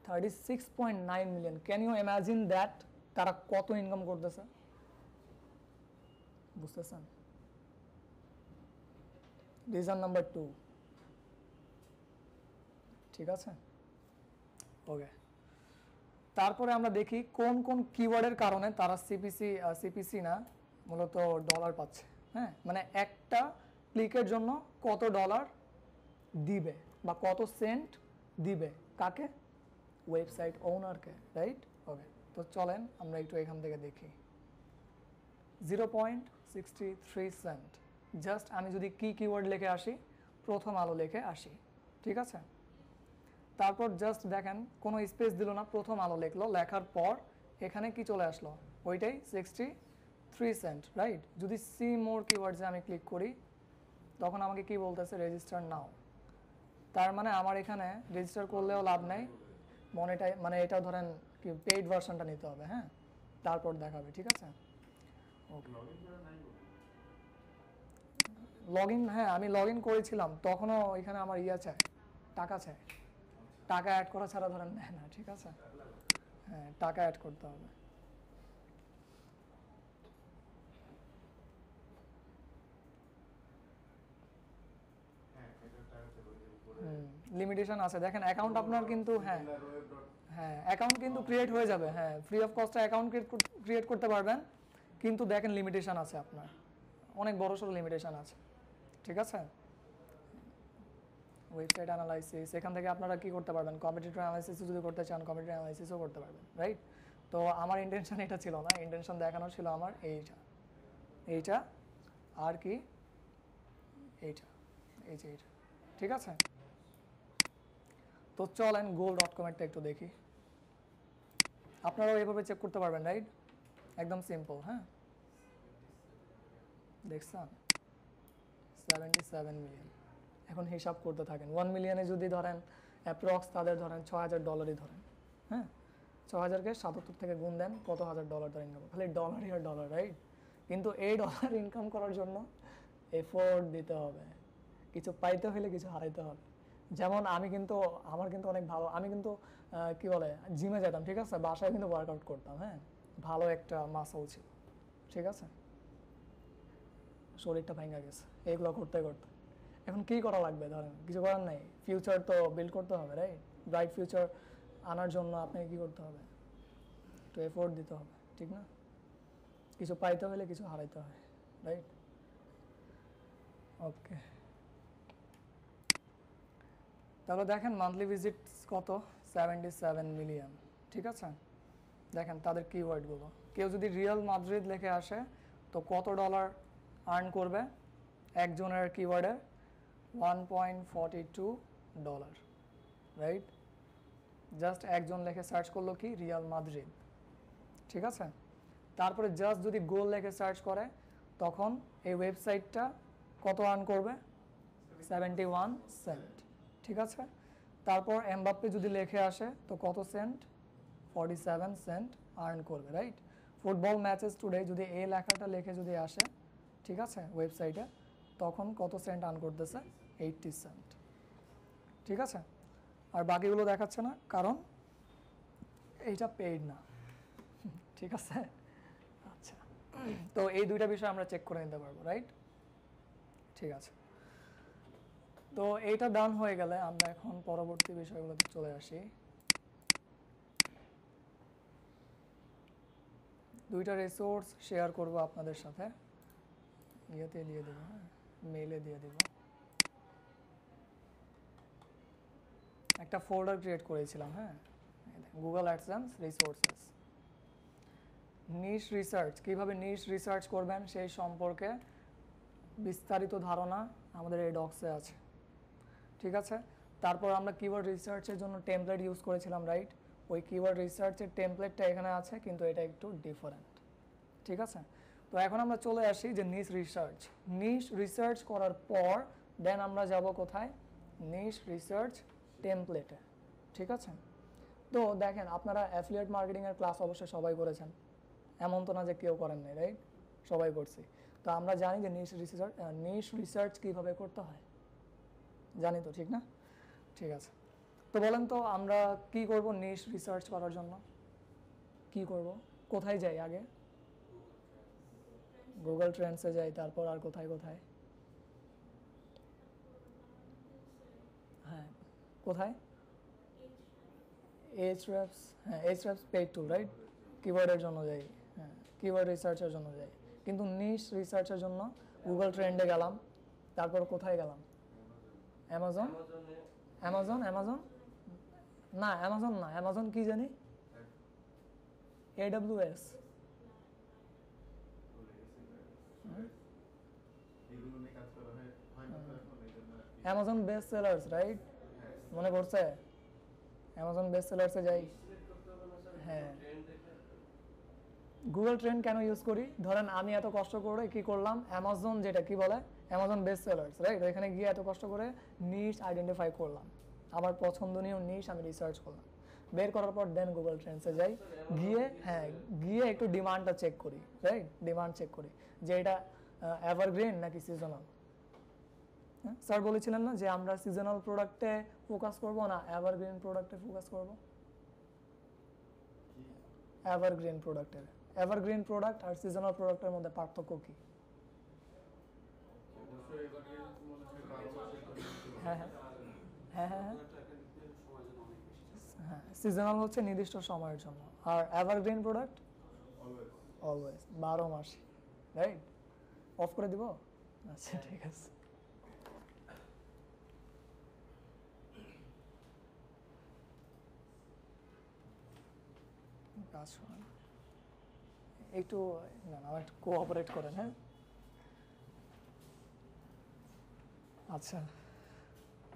36.9 million. Can you imagine that? তারা কত ইনকাম করতেছে বুঝতেছেন? রিজন নাম্বার 2, ঠিক আছে? ওকে, তারপরে আমরা দেখি কোন কোন কিওয়ার্ডের কারণে তারা সিপিসি না মূলত ডলার পাচ্ছে। হ্যাঁ, মানে একটা ক্লিকের জন্য কত ডলার দিবে বা কত সেন্ট দিবে কাকে? Website ওনারকে, right? ওকে, তো চলেন আমরা একটু এখান থেকে দেখি। 0.63 সেন্ট জাস্ট আমি যদি কিওয়ার্ড লিখে আসি, প্রথম আলো লিখে আসি, ঠিক আছে? তারপর জাস্ট দেখেন কোনো স্পেস দিল না, প্রথম আলো লিখলো, লেখার পর এখানে কি চলে আসলো? ওইটাই 63 সেন্ট, রাইট? যদি সি মোর কিওয়ার্ডসে আমি ক্লিক করি তখন আমাকে কি বলতেছে? রেজিস্টার নাও। তার মানে আমার এখানে রেজিস্টার করলেও লাভ নেই, মানে এটা ধরেন কি পেইড ভার্সনটা নিতে হবে, হ্যাঁ, তারপর দেখাবে, ঠিক আছে? লগ ইন, হ্যাঁ আমি লগ ইন করেছিলাম, তখনও এখানে আমার চায়, টাকা চায়, টাকা অ্যাড করা ছাড়া ধরেন নেয় না, ঠিক আছে? হ্যাঁ, টাকা অ্যাড করতে হবে। লিমিটেশন আছে দেখেন, অ্যাকাউন্ট আপনার কিন্তু হ্যাঁ অ্যাকাউন্ট কিন্তু ক্রিয়েট হয়ে যাবে, হ্যাঁ ফ্রি অফ কস্টে অ্যাকাউন্ট ক্রিয়েট করতে পারবেন, কিন্তু দেখেন লিমিটেশন আছে আপনার, অনেক বড় সড়ো লিমিটেশন আছে, ঠিক আছে? ওয়েবসাইট অ্যানালাইসিস, এখান থেকে আপনারা কি করতে পারবেন? কম্পিটিটর অ্যানালাইসিস যদি করতে চান কম্পিটিটর অ্যানালাইসিসও করতে পারবেন, রাইট? তো আমার ইন্টেনশন এটা ছিল না, ইন্টেনশন দেখানো ছিল আমার এইটা আর কি এইটা, ঠিক আছে? তো চলেন goal.com-এরটা একটু দেখি, আপনারাও এভাবে চেক করতে পারবেন, রাইট? একদম সিম্পল, হ্যাঁ দেখছেন 77 মিলিয়ন। এখন হিসাব করতে থাকেন, 1 মিলিয়নে যদি ধরেন অ্যাপ্রক্স তাদের ধরেন $6,000 ধরেন, হ্যাঁ 6,000-কে 77 থেকে গুণ দেন, কত হাজার ডলার তার ইনকাম, খালি ডলারই আর ডলার, রাইট? কিন্তু এই ডলার ইনকাম করার জন্য এফোর্ট দিতে হবে, কিছু পাইতে হলে কিছু হারাইতে হবে। যেমন আমার কিন্তু অনেক ভালো, আমি কিন্তু কি বলে জিমে যেতাম, ঠিক আছে? বাসায় কিন্তু ওয়ার্কআউট করতাম, হ্যাঁ ভালো একটা মাসল ছিল, ঠিক আছে? শরীরটা ভেঙে গেছে এইগুলো করতে করতে। এখন কি করা লাগবে? ধরেন কিছু করার নাই, ফিউচার তো বিল্ড করতে হবে, রাইট? ব্রাইট ফিউচার আনার জন্য আপনাকে কি করতে হবে? একটু এফোর্ট দিতে হবে, ঠিক না? কিছু পাইতে হলে কিছু হারাইতে হয়, রাইট? ওকে, তাহলে দেখেন মান্থলি ভিজিটস কত? 77 মিলিয়ন, ঠিক আছে? দেখেন তাদের কিওয়ার্ডগুলো, কেউ যদি রিয়াল মাদ্রিদ লিখে আসে তো কত ডলার আর্ন করবে একজনের কিওয়ার্ডে? $1.42, রাইট? জাস্ট একজন লিখে সার্চ করলো কি রিয়াল মাদ্রিদ, ঠিক আছে? তারপরে জাস্ট যদি গোল লিখে সার্চ করে তখন এই ওয়েবসাইটটা কত আর্ন করবে? 71 সেন্ট, ঠিক আছে? তারপর এমবাপ্পে যদি লিখে আসে তো কত সেন্ট? 47 সেন্ট আর্ন করবে, রাইট? ফুটবল ম্যাচেস টুডে যদি এই লেখাটা লিখে যদি আসে, ঠিক আছে, ওয়েবসাইটে, তখন কত সেন্ট আর্ন করতেছে? 80 সেন্ট, ঠিক আছে? আর বাকিগুলো দেখাচ্ছে না কারণ এইটা পেইড না, ঠিক আছে? আচ্ছা, তো এই দুইটা বিষয় আমরা চেক করে নিতে পারবো, রাইট? ঠিক আছে, তো এইটা ডান হয়ে গেলে আমরা এখন পরবর্তী বিষয়গুলোতে চলে আসি। দুইটা রিসোর্স শেয়ার করব আপনাদের সাথে, ইয়েতে দিয়ে দেবো, হ্যাঁ মেইলে দিয়ে দেব। একটা ফোল্ডার ক্রিয়েট করেছিলাম, হ্যাঁ গুগল অ্যাডসেন্স রিসোর্সেস, নিশ রিসার্চ, কিভাবে নিশ রিসার্চ করবেন সেই সম্পর্কে বিস্তারিত ধারণা আমাদের এই ডক্সে আছে, ঠিক আছে? তারপর আমরা কিওয়ার্ড রিসার্চের জন্য টেমপ্লেট ইউজ করেছিলাম, রাইট? ওই কিওয়ার্ড রিসার্চের টেমপ্লেটটা এখানে আছে, কিন্তু এটা একটু ডিফারেন্ট, ঠিক আছে? তো এখন আমরা চলে আসি যে নিশ রিসার্চ করার পর দেন আমরা যাব কোথায়? নিশ রিসার্চ টেমপ্লেটে, ঠিক আছে? তো দেখেন আপনারা অ্যাফিলিয়েট মার্কেটিংয়ের ক্লাস অবশ্যই সবাই করেছেন, এমন তো না যে কেউ করেন নাই, রাইট? সবাই করছি। তো আমরা জানি যে নিশ রিসার্চ কীভাবে করতে হয়, জানি তো, ঠিক না? ঠিক আছে, তো বলেন তো আমরা কি করব নিশ রিসার্চ করার জন্য? কি করব? কোথায় যাই আগে? গুগল ট্রেন্ডসে যাই, তারপর আর কোথায় কোথায়? হ্যাঁ, কোথায়? Ahrefs, হ্যাঁ Ahrefs পেইড টুল, রাইট? কিওয়ার্ডের জন্য যাই, হ্যাঁ কিওয়ার্ড রিসার্চের জন্য যাই, কিন্তু নিশ রিসার্চের জন্য গুগল ট্রেন্ডে গেলাম, তারপর কোথায় গেলাম? অ্যামাজন, অ্যামাজনে অ্যামাজন, অ্যামাজন না, অ্যামাজন না, অ্যামাজন কি জানি, AWS, বলে গেছি এগুলো নিয়ে কাজ করা হয় না তো এখন, এই জন্য আর কি। Amazon best sellers, right? হ্যাঁ, মনে পড়ছে? অ্যামাজন বেস্ট সেলার্সে যাই। সিলেক্ট করতে হবে না স্যার, হ্যাঁ। ট্রেন্ড দেখে গুগল ট্রেন্ড কেন ইউজ করি? ধরেন আমি এত কষ্ট করে কি করলাম, অ্যামাজন যেটা কি বলে, অ্যামাজন বেস্ট সেলার্স, রাইট? ওইখানে গিয়ে এত কষ্ট করে নিশ আইডেন্টিফাই করলাম, আমার পছন্দনীয় নিশ আমি রিসার্চ করলাম, বের করার পর দেন গুগল ট্রেন্ডসে যাই, গিয়ে হ্যাঁ গিয়ে একটু ডিমান্ডটা চেক করি, রাইট? ডিমান্ড চেক করি যে এটা এভারগ্রিন নাকি সিজনাল। হ্যাঁ, স্যার বলেছিলেন না যে আমরা সিজনাল প্রোডাক্টে ফোকাস করব না এভারগ্রিন প্রোডাক্টে ফোকাস করব? কি এভারগ্রিন প্রোডাক্টের, এভারগ্রিন প্রোডাক্ট আর সিজনাল প্রোডাক্টের মধ্যে পার্থক্য কি? অবশ্যই এবারে মনে হয় 12 মাসের জন্য হ্যাঁ হ্যাঁ হ্যাঁ হ্যাঁ হ্যাঁ হ্যাঁ, সিজনাল হচ্ছে নির্দিষ্ট সময়ের জন্য, আর এভারগ্রিন প্রোডাক্ট অলওয়েজ। অলওয়েজ 12 মাস, রাইট? অফ করে দিব? আচ্ছা ঠিক আছে। কাজ শোনেন একটু, না না আমার একটু কোঅপারেট করেন, হ্যাঁ আচ্ছা।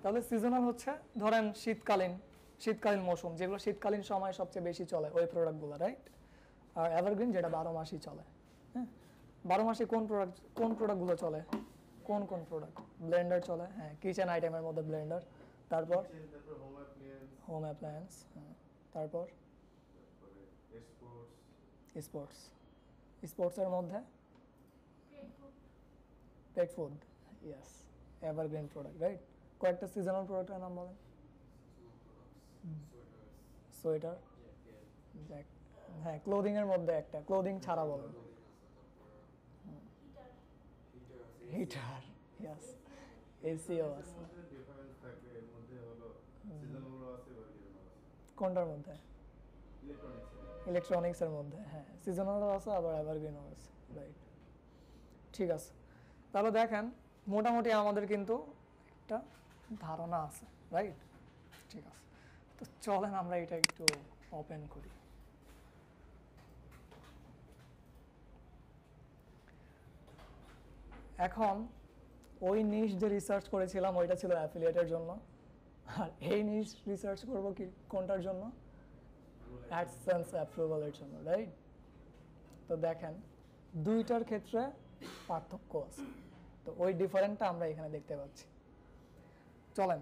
তাহলে সিজনাল হচ্ছে ধরেন শীতকালীন মৌসুম, যেগুলো শীতকালীন সময় সবচেয়ে বেশি চলে ওই প্রোডাক্টগুলো, রাইট? আর এভারগ্রিন যেটা 12 মাসই চলে। হ্যাঁ, 12 মাসে কোন প্রোডাক্টগুলো চলে? কোন প্রোডাক্ট? ব্লেন্ডার চলে, হ্যাঁ কিচেন আইটেমের মধ্যে ব্লেন্ডার, তারপর তারপর হোম অ্যাপ্লিয়েন্স, হোম অ্যাপ্লায়েন্স, হ্যাঁ তারপর তারপরে স্পোর্টস, স্পোর্টসের মধ্যে pet food, yes evergreen product, right? কয়েকটা সিজনাল প্রোডাক্টের নাম বলেন। সোয়েটার, জ্যাক, হ্যাঁ ক্লোদিং এর মধ্যে একটা, ক্লোদিং ছাড়া বলেন। হিটার, ইয়েস এসিও আছে। ডিফারেন্স থাকে এর মধ্যে হলো সিজনালও আছে এভারগ্রিনও আছে। কোনটার মধ্যে? ইলেকট্রনিক্স ইলেকট্রনিক্সের মধ্যে, হ্যাঁ সিজনালও আছে আবার এভারগ্রিনও আছে, রাইট? ঠিক আছে, তাহলে দেখেন মোটামুটি আমাদের কিন্তু একটা ধারণা আছে, রাইট? ঠিক আছে, তো চলেন আমরা এটা একটু ওপেন করি। এখন ওই নিশ যে রিসার্চ করেছিলাম ওইটা ছিল অ্যাফিলিয়েটের জন্য, আর এই নিশ রিসার্চ করব কি কোনটার জন্য? অ্যাডসেন্স অ্যাপ্রুভালের জন্য, রাইট? তো দেখেন দুইটার ক্ষেত্রে পার্থক্য আছে, তো ওই ডিফারেন্টটা আমরা এখানে দেখতে পাচ্ছি। চলেন,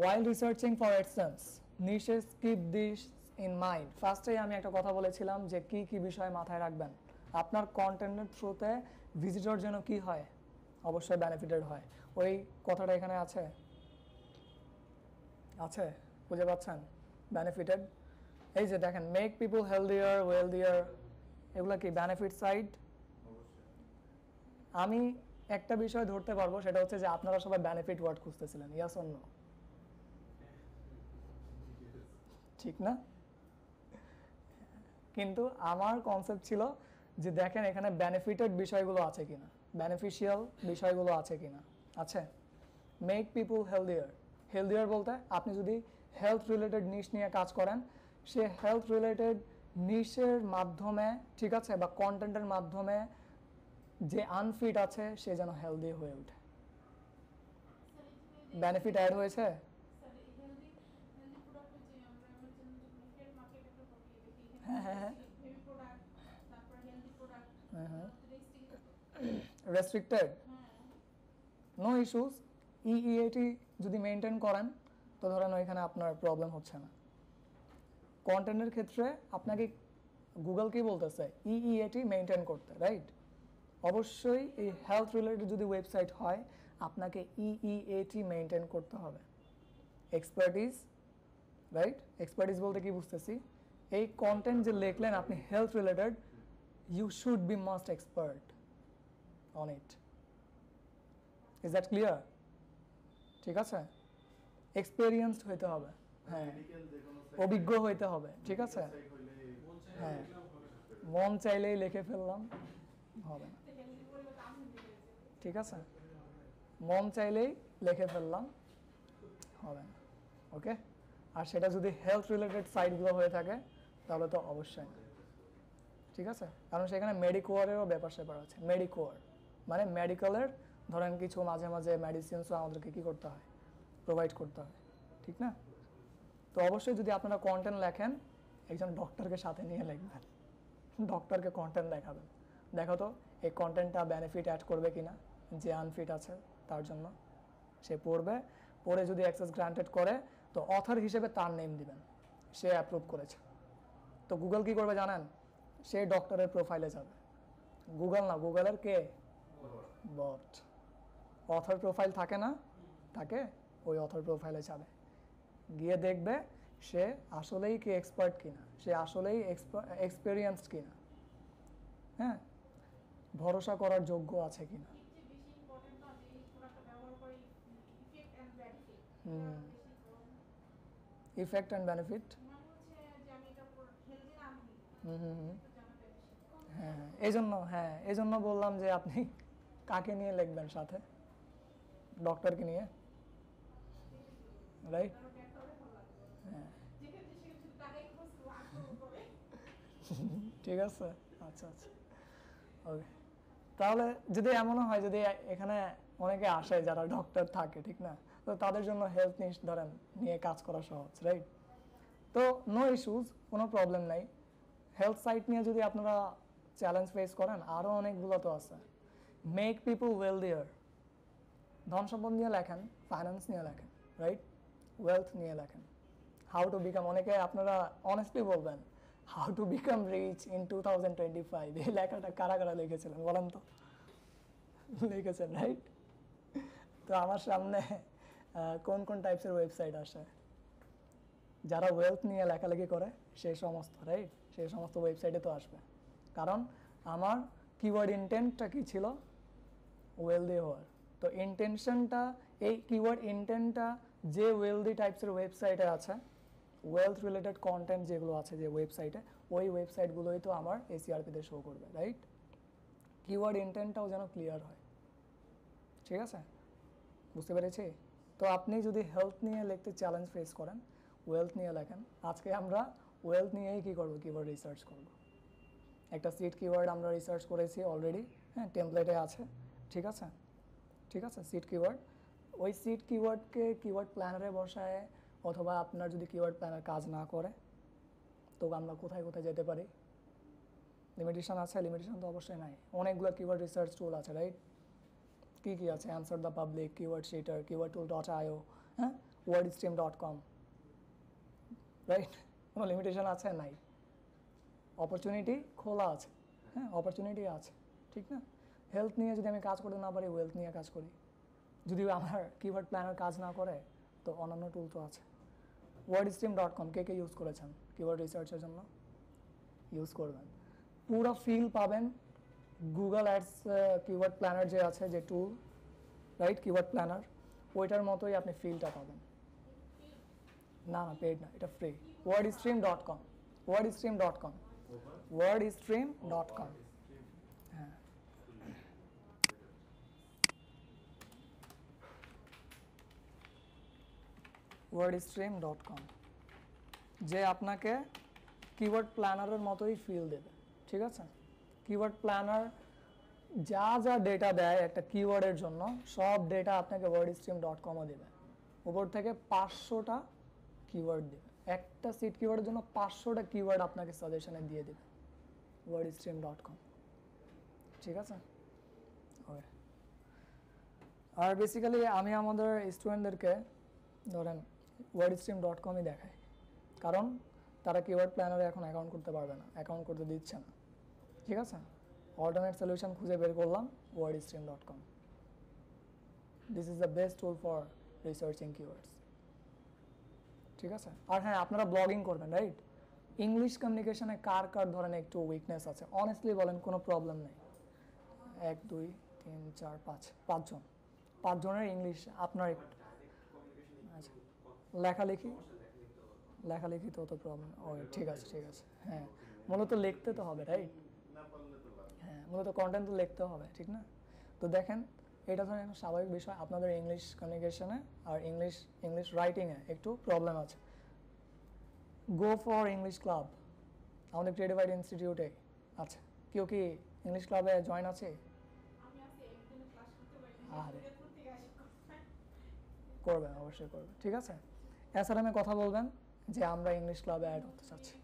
while researching for AdSense, niches keep this in mind. ফার্স্টেই আমি একটা কথা বলেছিলাম যে কি কি বিষয় মাথায় রাখবেন। আপনার কন্টেন্টের থ্রুতে ভিজিটর যেন কি হয়, অবশ্যই বেনিফিটেড হয়। ওই কথাটা এখানে আছে, আছে বুঝে পাচ্ছেন? বেনিফিটেড, এই যে দেখেন মেক পিপল হেলদিয়ার, ওয়েলদিয়ার, এগুলো কি বেনিফিট সাইড? অবশ্যই। আমি একটা বিষয় ধরতে পারবো, সেটা হচ্ছে যে আপনারা সবাই বেনিফিট ওয়ার্ড খুঁজতেছিলেন, ইয়াস অর নো? ঠিক না? কিন্তু আমার কনসেপ্ট ছিল যে দেখেন এখানে বেনিফিটেড বিষয়গুলো আছে কিনা, বেনিফিশিয়াল বিষয়গুলো আছে কিনা। আছে, মেক পিপল হেলদিয়ার বলতে আপনি যদি হেলথ রিলেটেড নিশ নিয়ে কাজ করেন, সে হেলথ রিলেটেড নিশের মাধ্যমে, ঠিক আছে, বা কন্টেন্টের মাধ্যমে যে আনফিট আছে সে যেন হেলদি হয়ে ওঠে। বেনিফিট অ্যাড হয়েছে? হ্যাঁ হ্যাঁ হ্যাঁ রেস্ট্রিক্টেড, নো ইস্যুস, ইইএটি যদি মেনটেন করেন তো ধরেন ওইখানে আপনার প্রবলেম হচ্ছে না। কন্টেন্টের ক্ষেত্রে আপনাকে গুগল কি বলতেছে? ইইএটি মেনটেন করতে, রাইট? অবশ্যই এই হেলথ রিলেটেড যদি ওয়েবসাইট হয় আপনাকে ইইএটি মেনটেন করতে হবে। Expertise, right? এক্সপার্টিস বলতে কি বুঝতেছি? এই কন্টেন্ট যে লিখলেন আপনি health related, you should be must expert on it. Is that clear? ঠিক আছে, এক্সপেরিয়েন্সড হইতে হবে, হ্যাঁ, মেডিকেল যে কোনো অভিজ্ঞ হইতে হবে, ঠিক আছে, সাইট হইলে হ্যাঁ, মন চাইলেই লিখে ফেললাম হবে না, ঠিক আছে, মন চাইলেই লিখে ফেললাম হবে না, ওকে। আর সেটা যদি হেলথ রিলেটেড সাইটগুলো হয়ে থাকে তাহলে তো অবশ্যই না, ঠিক আছে, কারণ সেখানে মেডিকোয়ারেরও ব্যাপার স্যাপার আছে। মেডিকোয়ার মানে মেডিকেলের ধরেন কিছু মাঝে মাঝে মেডিসিনসও আমাদেরকে কী করতে হয়, প্রোভাইড করতে হয়, ঠিক না? তো অবশ্যই যদি আপনারা কন্টেন্ট লেখেন একজন ডক্টরকে সাথে নিয়ে লিখবেন, ডক্টরকে কন্টেন্ট দেখাবেন, দেখো তো এই কন্টেন্টটা বেনিফিট অ্যাড করবে কিনা, যে আনফিট আছে তার জন্য সে পড়বে, পড়ে যদি অ্যাক্সেস গ্রান্টেড করে তো অথর হিসেবে তার নেম দিবেন, সে অ্যাপ্রুভ করেছে। তো গুগল কি করবে জানেন, সে ডক্টরের প্রোফাইলে যাবে, গুগল না, গুগলের কে, বট, অথর প্রোফাইল থাকে না, থাকে, ওই অথর প্রোফাইলে যাবে, গিয়ে দেখবে সে আসলেই কি এক্সপার্ট কিনা, সে আসলেই এক্সপেরিয়েন্সড কিনা, হ্যাঁ, ভরসা করার যোগ্য আছে কিনা। ইফেক্ট অ্যান্ড বেনিফিট, হ্যাঁ, এই জন্য বললাম যে আপনি কাকে নিয়ে লিখবেন সাথে, ডক্টরকে নিয়ে, রাইট? হ্যাঁ, ঠিক আছে, আচ্ছা আচ্ছা, ওকে। তাহলে যদি এমনও হয়, যদি এখানে অনেকে আসে যারা ডক্টর থাকে, ঠিক না, তো তাদের জন্য হেলথ নিউজ ধরেন নিয়ে কাজ করা সহজ, রাইট? তো নো ইস্যুস, কোনো প্রবলেম নাই। হেলথ সাইট নিয়ে যদি আপনারা চ্যালেঞ্জ ফেস করেন, আরও অনেকগুলো তো আছে। মেক পিপল ওয়েলদিয়ার, ধন সম্পদ নিয়ে লেখেন, ফাইন্যান্স নিয়ে লেখেন, রাইট, ওয়েলথ নিয়ে লেখেন, হাউ টু বিকাম, অনেকে আপনারা অনেস্টলি বলবেন how to become rich in 2025, এই লেখাটা কারা কারা লিখেছিলেন বলেন তো? লিখেছেন, রাইট? তো আমার সামনে কোন কোন টাইপসের ওয়েবসাইট আসে, যারা ওয়েলথ নিয়ে লেখালেখি করে সেই সমস্ত, রাইট, সেই সমস্ত ওয়েবসাইটে তো আসবে, কারণ আমার কিওয়ার্ড ইন্টেন্টটা কী ছিল, ওয়েলদি হওয়ার। তো ইন্টেনশনটা, এই কিওয়ার্ড ইন্টেন্টটা যে ওয়েলদি টাইপসের ওয়েবসাইটে আছে, ওয়েলথ রিলেটেড কন্টেন্ট যেগুলো আছে যে ওয়েবসাইটে, ওই ওয়েবসাইটগুলোই তো আমার এসিআরপিতে শো করবে, রাইট? কিওয়ার্ড ইন্টেন্টটাও যেন ক্লিয়ার হয়, ঠিক আছে, বুঝতে পেরেছি? তো আপনি যদি হেলথ নিয়ে লিখতে চ্যালেঞ্জ ফেস করেন, ওয়েলথ নিয়ে লেখেন। আজকে আমরা ওয়েলথ নিয়েই কী করবো, কিওয়ার্ড রিসার্চ করব। একটা সিট কিওয়ার্ড আমরা রিসার্চ করেছি অলরেডি, হ্যাঁ, টেমপ্লেটে আছে, ঠিক আছে, ঠিক আছে, সিট কিওয়ার্ড। ওই সিট কিওয়ার্ডকে কিওয়ার্ড প্ল্যানারে বসায়, অথবা আপনার যদি কিওয়ার্ড প্ল্যানার কাজ না করে, তো আমরা কোথায় কোথায় যেতে পারি? লিমিটেশন আছে? লিমিটেশন তো অবশ্যই নাই, অনেকগুলো কিওয়ার্ড রিসার্চ টুল আছে, রাইট? কী কী আছে? Answer the public, keyword sheeter, keywordtool.io, হ্যাঁ, wordstream.com, রাইট? কোনো লিমিটেশন আছে? নাই। অপরচুনিটি খোলা আছে, হ্যাঁ, অপরচুনিটি আছে, ঠিক না? হেলথ নিয়ে যদি আমি কাজ করতে না পারি, ওয়েলথ নিয়ে কাজ করি। যদি আমার কিওয়ার্ড প্ল্যানার কাজ না করে, তো অন্যান্য টুল তো আছে। wordstream.com কে কে ইউজ করেছেন কিওয়ার্ড রিসার্চের জন্য? ইউজ করবেন, পুরো ফিল পাবেন। গুগল অ্যাডস কিওয়ার্ড প্ল্যানার যে আছে, যে টুল, রাইট, কিওয়ার্ড প্ল্যানার, ওইটার মতোই আপনি ফিলটা পাবেন। না না, পেড না, এটা ফ্রি। wordstream.com, wordstream.com, wordstream.com, হ্যাঁ। wordstream.com, যে আপনাকে কিওয়ার্ড প্ল্যানারের মতোই ফিল দেবে, ঠিক আছে? কিওয়ার্ড প্ল্যানার যা যা ডেটা দেয় একটা কিওয়ার্ডের জন্য, সব ডেটা আপনাকে wordstream.com-ও দেবে। উপর থেকে 500টা কিওয়ার্ড দেবে, একটা সিট কিওয়ার্ডের জন্য 500টা কিওয়ার্ড আপনাকে সাজেশনে দিয়ে দেবে wordstream.com, ঠিক আছে? ওকে। আর বেসিক্যালি আমি আমাদের স্টুডেন্টদেরকে ধরেন wordstream.com-ই দেখাই, কারণ তারা কিওয়ার্ড প্ল্যানারে এখন অ্যাকাউন্ট করতে পারবে না, অ্যাকাউন্ট করতে দিচ্ছে না, ঠিক আছে? অল্টারনেট সলিউশন খুঁজে বের করলাম, wordstream.com, this is the best tool for researching keywords, ঠিক আছে? আর হ্যাঁ, আপনারা ব্লগিং করবেন, রাইট? ইংলিশ কমিউনিকেশনে কার কার ধরনের একটু উইকনেস আছে অনেস্টলি বলেন, কোনো প্রবলেম নেই। 1 2 3 4 5 5জন, 5 জনের ইংলিশ আপনার আচ্ছা লেখালেখি লেখালেখি তো প্রবলেম ও ঠিক আছে ঠিক আছে। হ্যাঁ মূলত লিখতে তো হবে রাইট, না পারলে তো লাভ। হ্যাঁ মূলত কন্টেন্ট তো লিখতে হবে ঠিক না। তো দেখেন এটা ধরেন একটা স্বাভাবিক বিষয়, আপনাদের ইংলিশ কমিউনিকেশনে আর ইংলিশ রাইটিংয়ে একটু প্রবলেম আছে। গো ফর ইংলিশ ক্লাব, আমাদের ক্রিয়েটিভ আইড ইনস্টিটিউটে আছে। কেউ কি ইংলিশ ক্লাবে জয়েন আছে? আরে করবেন, অবশ্যই করবেন, ঠিক আছে। এছাড়া কথা বলবেন যে আমরা ইংলিশ ক্লাবে অ্যাড হতে চাচ্ছি।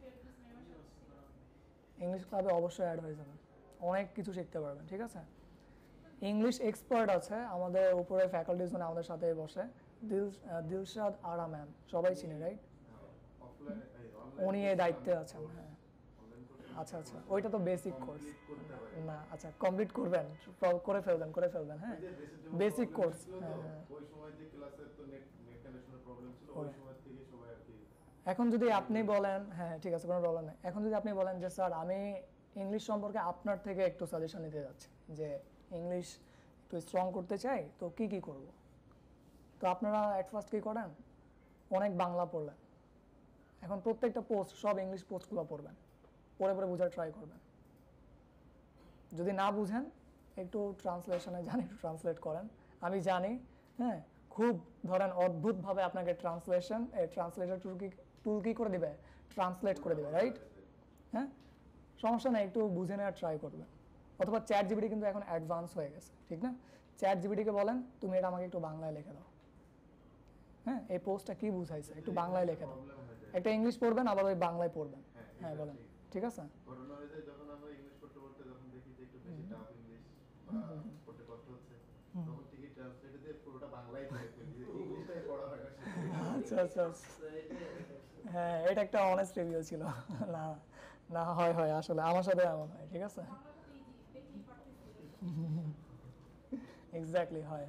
ইংলিশ ক্লাবে অবশ্যই অ্যাড হয়ে যাবেন, অনেক কিছু শিখতে পারবেন, ঠিক আছে। ইংলিশ এক্সপার্ট আছে আমাদের উপরে ফ্যাকাল্টিজ, মানে আমাদের সাথে বসে দিলশাদ আরা ম্যাম, সবাই চিনি রাইট, অফলাইন উনি এই দায়িত্বে আছেন। হ্যাঁ আচ্ছা আচ্ছা, ওইটা তো বেসিক কোর্স না, আচ্ছা কমপ্লিট করবেন, করে ফেলবেন হ্যাঁ, বেসিক কোর্স। হ্যাঁ হ্যাঁ ওই সময় যে ক্লাসে তো নেট কানেকশনের প্রবলেম ছিল, ওই সময় থেকে সবাই আর কি। এখন যদি আপনি বলেন, হ্যাঁ ঠিক আছে কোনো প্রবলেম নেই, এখন যদি আপনি বলেন যে স্যার আমি ইংলিশ সম্পর্কে আপনার থেকে একটু সাজেশন নিতে যাচ্ছি, যে ইংলিশ একটু স্ট্রং করতে চাই, তো কি কি করব, তো আপনারা অ্যাট ফার্স্ট কী করেন, অনেক বাংলা পড়লেন। এখন প্রত্যেকটা পোস্ট, সব ইংলিশ পোস্টগুলো পড়বেন, পড়ে পড়ে বোঝার ট্রাই করবেন। যদি না বুঝেন একটু ট্রান্সলেশনে জানি, একটু ট্রান্সলেট করেন। আমি জানি হ্যাঁ, খুব ধরেন অদ্ভুতভাবে আপনাকে ট্রান্সলেটর টুল কি করে দিবে, ট্রান্সলেট করে দিবে রাইট। হ্যাঁ সমস্যা নেই, একটু বুঝে নেওয়ার ট্রাই করবেন। অথবা চ্যাট জিপিটি কিন্তু এখন অ্যাডভান্স হয়ে গেছে, ঠিক না। চ্যাট জিপিটিকে বলেন তুমি এটা আমাকে একটু বাংলায় লিখে দাও, হ্যাঁ এই পোস্টটা কি বুঝাইছে একটু বাংলায় লিখে দাও। একটা ইংলিশ পড়বেন আবার ওই বাংলায় পড়বেন, হ্যাঁ বলেন, ঠিক আছে। ঘটনা হয়ে যায় যখন আমরা ইংলিশ পড়তে যখন দেখি যে একটু বেশি টাফ ইংলিশ পড়তে কষ্ট হচ্ছে, তখন ঠিকই ট্রান্সলেটে দিয়ে পুরোটা বাংলায় করে ফেলি, ইংলিশটাই পড়া হয় না। আচ্ছা আচ্ছা হ্যাঁ, এটা একটা অনেস্ট রিভিউ ছিল। না না হয় হয় আসলে আমার সাথে এমন হয়, ঠিক আছে। এক্স্যাক্টলি হয়,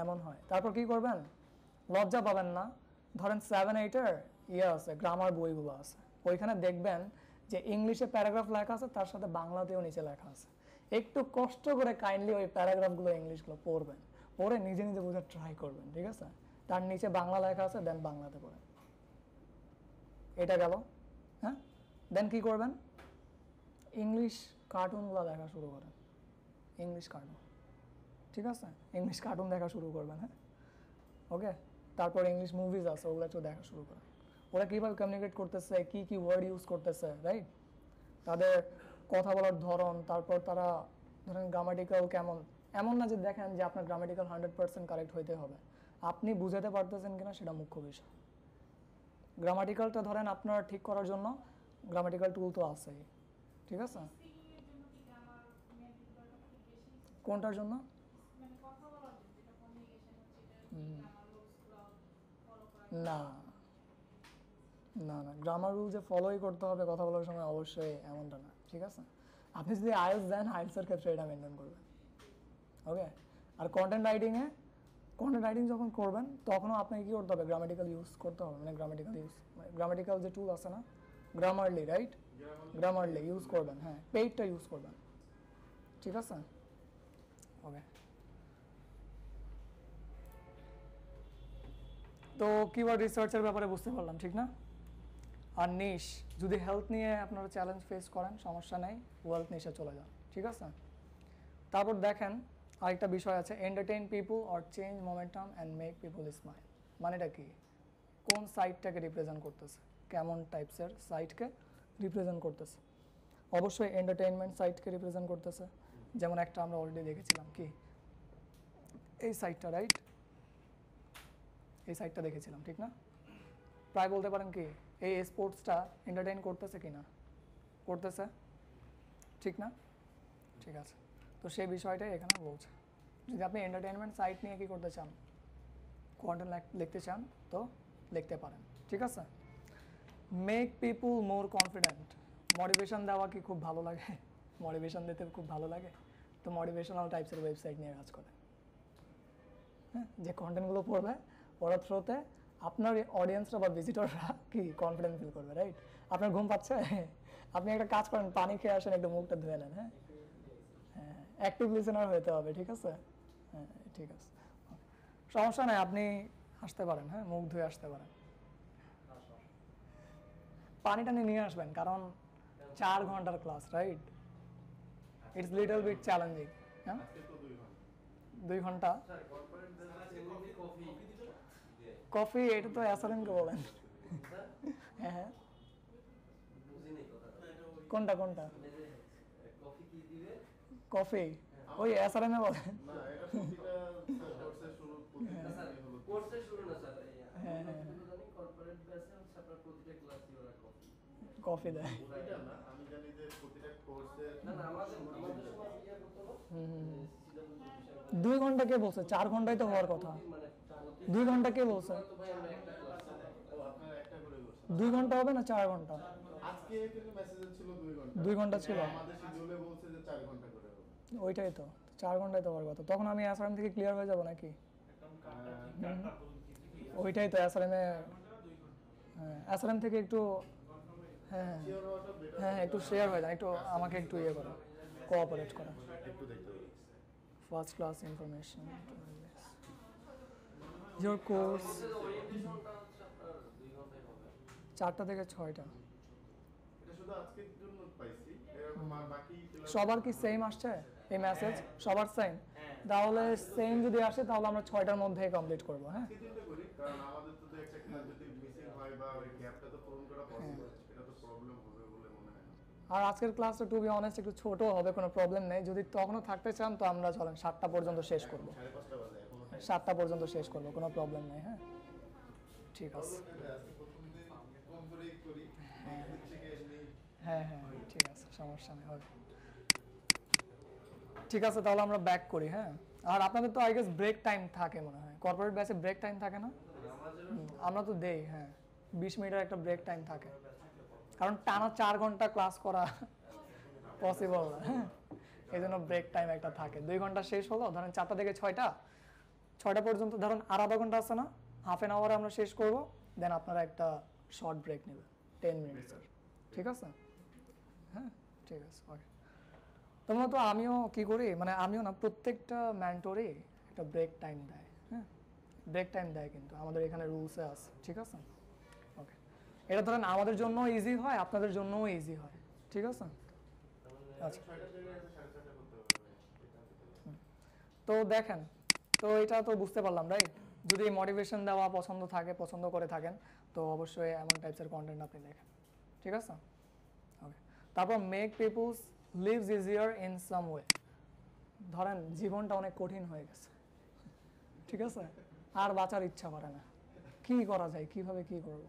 এমন হয়। তারপর কি করবেন, লজ্জা পাবেন না। ধরেন 7-8-এর ইয়ে আছে, গ্রামার বইগুলো আছে, ওইখানে দেখবেন যে ইংলিশে প্যারাগ্রাফ লেখা আছে, তার সাথে বাংলাতেও নিচে লেখা আছে। একটু কষ্ট করে কাইন্ডলি ওই প্যারাগ্রাফগুলো ইংলিশগুলো পড়বেন, পড়ে নিজে নিজে বোঝার ট্রাই করবেন, ঠিক আছে। তার নিচে বাংলা লেখা আছে, দেন বাংলাতে পড়েন। এটা গেল, হ্যাঁ। দেন কি করবেন, ইংলিশ কার্টুনগুলো দেখা শুরু করেন, ইংলিশ কার্টুন, ঠিক আছে। ইংলিশ কার্টুন দেখা শুরু করবেন, হ্যাঁ ওকে। তারপর ইংলিশ মুভিজ আছে, ওগুলো একটু দেখা শুরু করেন। ওরা কীভাবে কমিউনিকেট করতেছে, কি কি ওয়ার্ড ইউজ করতেছে রাইট, তাদের কথা বলার ধরন, তারপর তারা ধরেন গ্রামাটিক্যাল কেমন, এমন না যে দেখেন যে আপনার গ্রামাটিক্যাল 100% কারেক্ট হইতে হবে, আপনি বুঝাতে পারতেছেন কিনা সেটা মুখ্য বিষয়। গ্রামাটিক্যালটা ধরেন আপনার ঠিক করার জন্য গ্রামাটিক্যাল টুল তো আছেই, ঠিক আছে। কোনটার জন্য, না না না গ্রামার রুল যে ফলোই করতে হবে কথা বলার সময়, অবশ্যই এমনটা না, ঠিক আছে। আপনি যদি আইএলটিএস দেন, আইএলটিএসের ক্ষেত্রে এটা মেনটেন করবেন, ওকে। আর কন্টেন্ট রাইটিং যখন করবেন, তখনও আপনাকে কী করতে হবে, গ্রামাটিক্যাল ইউজ করতে হবে, মানে গ্রামাটিক্যাল যে টুল আছে না, গ্রামারলি রাইট, গ্রামারলি ইউজ করবেন, হ্যাঁ পেইডটা ইউজ করবেন, ঠিক আছে, ওকে। তো কিওয়ার্ড রিসার্চের ব্যাপারে বুঝতে পারলাম, ঠিক না। আর নিশ, যদি হেলথ নিয়ে আপনারা চ্যালেঞ্জ ফেস করেন সমস্যা নেই, ওয়েলথ নিশে চলে যান, ঠিক আছে। তারপর দেখেন আরেকটা বিষয় আছে, entertain people or change momentum and make people smile. মানেটা কি, কোন সাইটটাকে রিপ্রেজেন্ট করতেছে, কেমন টাইপসের সাইটকে রিপ্রেজেন্ট করতেছে। অবশ্যই এন্টারটেইনমেন্ট সাইটকে রিপ্রেজেন্ট করতেছে, যেমন একটা আমরা অলরেডি দেখেছিলাম কি, এই সাইটটা রাইট, এই সাইটটা দেখেছিলাম, ঠিক না। প্রায় বলতে পারেন কি এই স্পোর্টসটা এন্টারটেইন করতেছে কি না, করতেছে, ঠিক না, ঠিক আছে। তো সেই বিষয়টাই এখানে বলছে, যদি আপনি এন্টারটেইনমেন্ট সাইট নিয়ে কি করতে চান, কন্টেন্ট লিখতে চান, তো লিখতে পারেন, ঠিক আছে। মেক পিপুল মোর কনফিডেন্ট, মোটিভেশন দেওয়া কি খুব ভালো লাগে, মোটিভেশন দিতে খুব ভালো লাগে, তো মোটিভেশনাল টাইপসের ওয়েবসাইট নিয়ে কাজ করে, হ্যাঁ। যে কন্টেন্টগুলো পড়বে, পড়ার থ্রুতে আপনার অডিয়েন্সরা বা ভিজিটররা কি কনফিডেন্ট ফিল করবে রাইট। আপনার ঘুম পাচ্ছে? আপনি একটা কাজ করেন, পানি খেয়ে আসেন, একটু মুখটা ধুয়ে নেন। হ্যাঁ, হ্যাঁ, অ্যাক্টিভ লিসেনার হতে হবে, ঠিক আছে? হ্যাঁ, ঠিক আছে, সমস্যা নাই, আপনি আসতে পারেন। হ্যাঁ, মুখ ধুয়ে আসতে পারেন। পানিটা নিয়ে আসবেন, কারণ 4 ঘন্টার class, right? It's little bit challenging. হ্যাঁ, আজকে তো 2 ঘন্টা। 2 ঘন্টা স্যার কর্পোরেট বেসে এমনি কফি কফি, এটা তো অ্যাসারেনকে বলেন। স্যার হ্যাঁ, হ্যাঁ, বুঝিনি কথাটা। কোনটা কোনটা? এই যে কফি কি দিবে? কফি ওই অ্যাসারেনে বলেন। না, এটা প্রতিটা কোর্সের শুরু না স্যার, হলো কোর্সের শুরু না স্যার। হ্যাঁ, হ্যাঁ, আমি জানি কর্পোরেট বেসে হচ্ছে আপনার প্রতিটা ক্লাসই ওরা কফি। কফি দেয়। এটা না, আমি জানি যে প্রতিটা কোর্সের না না, আমাদের সময় ইয়া করতে হবে। CW 2 ঘন্টা কে বলছে? 4 ঘন্টাই তো হওয়ার কথা। মানে 2 ঘন্টা কে বলছে? তো ভাই আমরা একটা ক্লাস ও আপনারা একটা করে করছেন। 2 ঘন্টা হবে না 4 ঘন্টা? আজকে কিন্তু মেসেজে ছিল 2 ঘন্টা। 2 ঘন্টা ছিল। আমাদের শিডিউলে বলছে যে 4 ঘন্টা করে হবে। ওইটাই তো, 4 ঘন্টায় তো হওয়ার কথা। তখন আমি অ্যাসারেন থেকে ক্লিয়ার হয়ে যাব নাকি? ওইটাই তো অ্যাসারেনে, হ্যাঁ, অ্যাসারেন থেকে একটু, হ্যাঁ শিওর হওয়াটা বেটার। হ্যাঁ, একটু শেয়ার হয়ে যায়, একটু আমাকে একটু ইয়ে করা, কোঅপারেট করা। একটু দেখতে হবে। First class information, your course ওরিয়েন্টেশনটা হচ্ছে আপনার 2 ঘন্টায় হবে। 4টা থেকে 6টা। এটা শুধু আজকের জন্য পাইছি। এরকম আর বাকি ক্লাস সবার কি সেম আসছে এই মেসেজ? সবার সেম? তাহলে সেম যদি আসে তাহলে আমরা 6টার মধ্যে কমপ্লিট করব। হ্যাঁ, চিন্তা করি, কারণ আমাদের তো একটা ক্লাস যদি মিসিং হয় বা ওই গ্যাপটা তো পূরণ করা পসিবল, এটা তো প্রবলেম হবে বলে মনে হয় না। আর আজকের ক্লাসটা টু বি অনেস্ট একটু ছোট হবে, কোনো প্রবলেম নেই। যদি তখনও থাকতে চান তো আমরা চলেন 7টা পর্যন্ত শেষ করব। 5:30 বাজে এখনো টাইম 7টা পর্যন্ত শেষ করব, কোনো প্রবলেম নেই। হ্যাঁ, ঠিক আছে। আজকে প্রথম দিন কম করেই করি। দিন থেকে এমনি হ্যাঁ হ্যাঁ, ঠিক আছে, সমস্যা নেই, হবে। ঠিক আছে, তাহলে আমরা ব্যাক করি। হ্যাঁ, আর আপনাদের তো আই গেস ব্রেক টাইম থাকে মনে হয়, কর্পোরেট ব্যাচে ব্রেক টাইম থাকে না? আমরা তো দেই, হ্যাঁ, 20 মিনিটের একটা ব্রেক টাইম থাকে, কারণ টানা 4 ঘন্টা ক্লাস করা পসিবল না। হ্যাঁ, এই জন্য ব্রেক টাইম একটা থাকে। 2 ঘন্টা শেষ হলো, ধরেন 4টা থেকে 6টা পর্যন্ত, ধরুন আর আধা ঘন্টা আছে না, হাফ এন আওয়ারে আমরা শেষ করব। দেন আপনারা একটা শর্ট ব্রেক নেবেন 10 মিনিটসের, ঠিক আছে? হ্যাঁ, ঠিক আছে, ওকে। তোমরা তো, আমিও কি করি, মানে আমিও না, প্রত্যেকটা ম্যান্টরে একটা ব্রেক টাইম দেয়। হ্যাঁ, ব্রেক টাইম দেয়, কিন্তু আমাদের এখানে রুলসে আছে, ঠিক আছে? ওকে, এটা ধরেন আমাদের জন্য ইজি হয়, আপনাদের জন্যও ইজি হয়, ঠিক আছে? আচ্ছা, 6টার জায়গায় 6:30 করতে হবে ভাই। তো দেখেন, তো এটা তো বুঝতে পারলাম, রাইট? যদি মোটিভেশন দেওয়া পছন্দ করে থাকেন, তো অবশ্যই এমন টাইপসের কন্টেন্ট আপনি দেখেন, ঠিক আছে? ওকে, তারপর make people's lives easier in some way. ধরেন জীবনটা অনেক কঠিন হয়ে গেছে, ঠিক আছে? আর বাঁচার ইচ্ছা করে না, কি করা যায়, কিভাবে কি করব,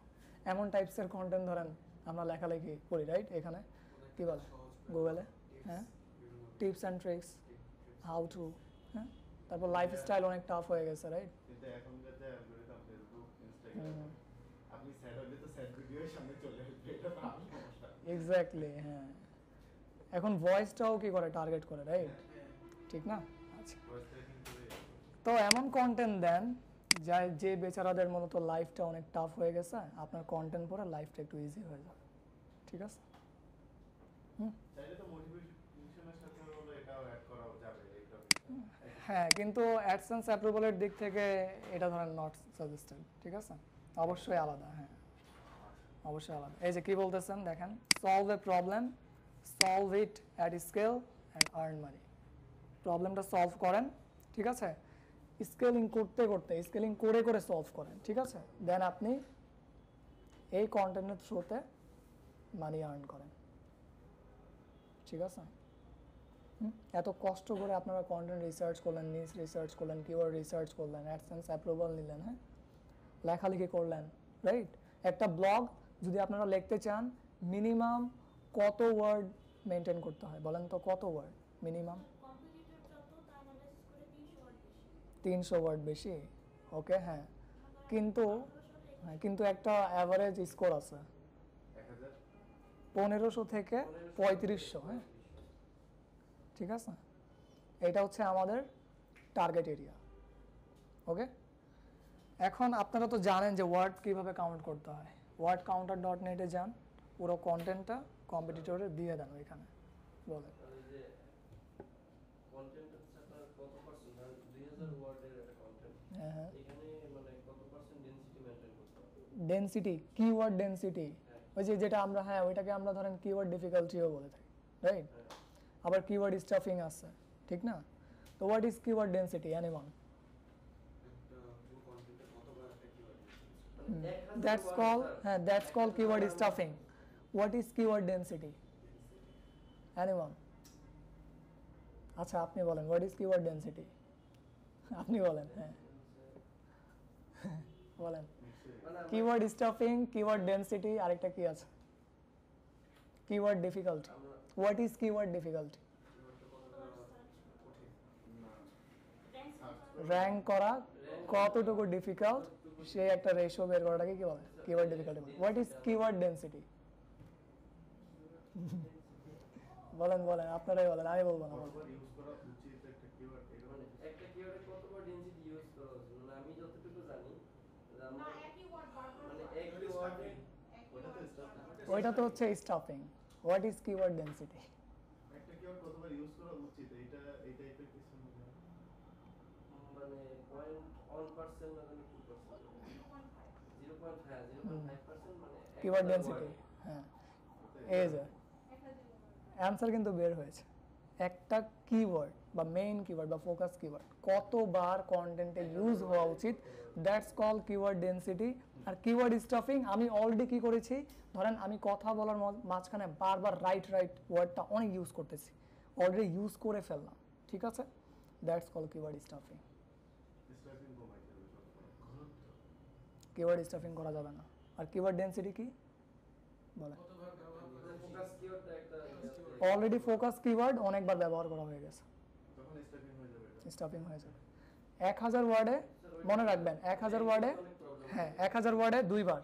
এমন টাইপসের কন্টেন্ট ধরেন আমরা লেখালেখি করি, রাইট? এখানে কি বলে গুগলে, হ্যাঁ, tips and tricks, how to, হ্যাঁ, তারপর লাইফস্টাইল অনেক টাফ হয়ে গেছে, রাইট? কিন্তু এখনকার যে অ্যালগরিদম ফেসবুক, ইনস্টাগ্রাম, আপনি স্যাড হলে তো স্যাড ভিডিওর সামনে চলে আসবে, এটা তো আমার সমস্যা। এক্স্যাক্টলি, হ্যাঁ, এখন ভয়েসটাও কি করে, টার্গেট করে, রাইট? ঠিক না? আচ্ছা, ভয়েস ট্র্যাকিং করে তো এমন কন্টেন্ট দেন যে বেচারাদের মূলত লাইফটা অনেক টাফ হয়ে গেছে, আপনার কন্টেন্ট পড়ে লাইফটা একটু ইজি হয়ে যাবে, ঠিক আছে? চাইলে তো মোটিভেশনের সাথে হলো এটাও অ্যাড করা যাবে এই হ্যাঁ, কিন্তু অ্যাডসেন্স অ্যাপ্রুভালের দিক থেকে এটা ধরেন নট সাজেস্টেড, ঠিক আছে? অবশ্যই আলাদা, হ্যাঁ, অবশ্যই আলাদা। এই যে কি বলতেছেন দেখেন, solve a problem, solve it at scale and earn money. প্রবলেমটা সলভ করেন, ঠিক আছে? স্কেলিং স্কেলিং করে সলভ করেন, ঠিক আছে? দেন আপনি এই কন্টেন্টের থ্রুতে মানি আর্ন করেন, ঠিক আছে? এত কষ্ট করে আপনারা কন্টেন্ট রিসার্চ করলেন, নিচ রিসার্চ করলেন, কিওয়ার্ড রিসার্চ করলেন, অ্যাডসেন্স অ্যাপ্রুভাল নিলেন, হ্যাঁ, লেখালেখি করলেন, রাইট? একটা ব্লগ যদি আপনারা লিখতে চান, মিনিমাম কত ওয়ার্ড মেনটেন করতে হয় বলেন তো? কত ওয়ার্ড মিনিমাম? 300 ওয়ার্ড বেশি, ওকে, হ্যাঁ, কিন্তু একটা অ্যাভারেজ স্কোর আছে 1000 1500 থেকে 3500, হ্যাঁ, ঠিক আছে? এটা হচ্ছে আমাদের টার্গেট এরিয়া, ওকে? এখন আপনারা তো জানেন যে ওয়ার্ড কিভাবে কাউন্ট করতে হয়। ওয়ার্ড কাউন্টার .net-এ যান, পুরো কন্টেন্টটা কম্পিটিটরে দিয়ে দেন ওইখানে বলেন। আর এই যে কন্টেন্ট হচ্ছে আপনার কত পার্সেন্ট, 2000 ওয়ার্ডের একটা কন্টেন্ট, হ্যাঁ হ্যাঁ এখানে মানে কত পার্সেন্ট ডেনসিটি মেইনটেইন করতে হবে? ডেনসিটি, কিওয়ার্ড ডেনসিটি, হ্যাঁ। ওই যে যেটা আমরা হ্যাঁ ওইটাকে আমরা ধরেন কিওয়ার্ড ডিফিকাল্টিও বলে থাকি, রাইট? হ্যাঁ। আবার কিওয়ার্ড স্টাফিং আছে, ঠিক না? তো what is keyword density, anyone? মানে 1000 দ্যাটস ওয়ার্ড কল, স্যার, হ্যাঁ that's call 1000 keyword word stuffing. What is keyword density, anyone? আচ্ছা আপনি বলেন, হোয়াট ইজ কিওয়ার্ড ডেনসিটি? আপনি বলেন, হ্যাঁ বলেন। মানে আমরা- কিওয়ার্ড স্টাফিং, কিওয়ার্ড ডেনসিটি, আরেকটা কি আছে? Keyword difficulty. আমরা what is keyword difficulty? Rank করা কতটুকু ডিফিকাল্ট সেই একটা রেশিও বের করাটাকে কি বলে? কিওয়ার্ড ডিফিকাল্টি বলে। What is keyword density? বলেন বলেন, আপনারাই বলেন, আমি বলবো না। কতবার ইউজ করা উচিত একটা কিওয়ার্ড, এরকম মানে একটা কিওয়ার্ডে কতবার ডেনসিটি ইউজ করা উচিত, মানে আমি যতটুকু জানি যে আমরা মানে একই ওয়ার্ডে ওটা তো স্টাফ। ওইটা তো হচ্ছে stuffing. What is keyword density? একটা কিওয়ার্ড কতবার ইউজ করা উচিত, এইটা এই টাইপের কিছু মনে হয়। মানে 0.1% না জানি 2%, 0.5% মানে কিওয়ার্ড 1000 ডেনসিটি, ওয়ার্ড। হ্যাঁ এই যে অ্যান্সার কিন্তু বের হয়েছে। একটা কিওয়ার্ড বা মেইন কিওয়ার্ড বা ফোকাস কিওয়ার্ড কতবার কন্টেন্টে ইউজ হওয়া উচিত, দ্যাটস কল কিওয়ার্ড ডেনসিটি। আর কিওয়ার্ড স্টাফিং আমি অলরেডি কি করেছি, ধরেন আমি কথা বলার মাঝখানে বারবার রাইট ওয়ার্ডটা অনেক ইউজ করতেছি, অলরেডি ইউজ করে ফেললাম, ঠিক আছে? That's call keyword stuffing. Stuffing কমাইতে হবে সবসময়। কিওয়ার্ড স্টাফিং করা যাবে না। আর কিওয়ার্ড ডেনসিটি কি বলে? ফোকাস কিওয়ার্ডটা একটা অলরেডি ফোকাস কিওয়ার্ড অনেকবার ব্যবহার করা হয়ে গেছে, তখন স্টাফিং হয়ে যাবে এটা। স্টাফিং হয়ে যাবে। 1000 ওয়ার্ডে মনে রাখবেন, 1000 ওয়ার্ডে, হ্যাঁ 1000 ওয়ার্ডে 2 বার,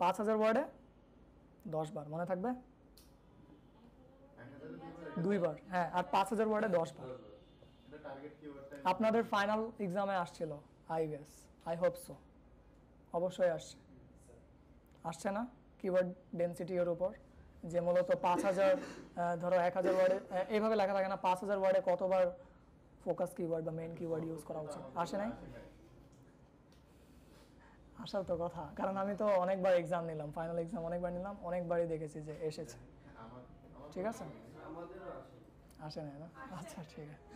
5000 ওয়ার্ডে 10 বার, মনে থাকবে? 2 বার, হ্যাঁ, আর 5000 ওয়ার্ডে 10 বার। এটা টার্গেট কিওয়ার্ডটা আপনাদের ফাইনাল এক্সামে আসছিল, I guess, I hope so, অবশ্যই আসছে, আসছে না? কিওয়ার্ড ডেনসিটি এর উপর যে মূলত 5000, ধরো 1000 ওয়ার্ডে এইভাবে লেখা থাকে না, 5000 ওয়ার্ডে কতবার ফোকাস কিওয়ার্ড বা মেইন কিওয়ার্ড ইউজ করা উচিত, আসে নাই? আসার তো কথা, কারণ আমি তো অনেকবার এক্সাম নিলাম, ফাইনাল এক্সাম অনেকবার নিলাম, অনেকবারই দেখেছি যে এসেছে, আমার ঠিক আছে? আমাদেরও আসে। আসে নাই না? আচ্ছা ঠিক আছে।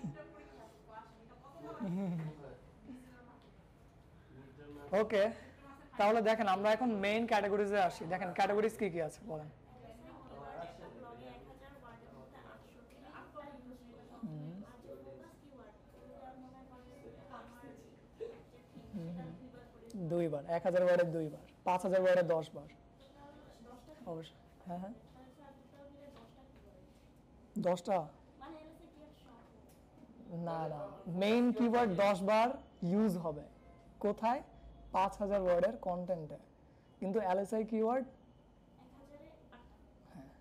ওকে, তাহলে দেখেন আমরা এখন মেইন ক্যাটাগরিজে আসি। দেখেন ক্যাটাগরিজ কি কি আছে বলেন। দুইবার, 1000 ওয়ার্ডে 2 বার, 5000 ওয়ার্ডে 10 বার, অবশ্যই। হ্যাঁ হ্যাঁ, 10টা না না, মেইন কিওয়ার্ড 10 বার ইউজ হবে কোথায়? 5000 ওয়ার্ডের কন্টেন্টে, কিন্তু এলএসআই কিওয়ার্ড, হ্যাঁ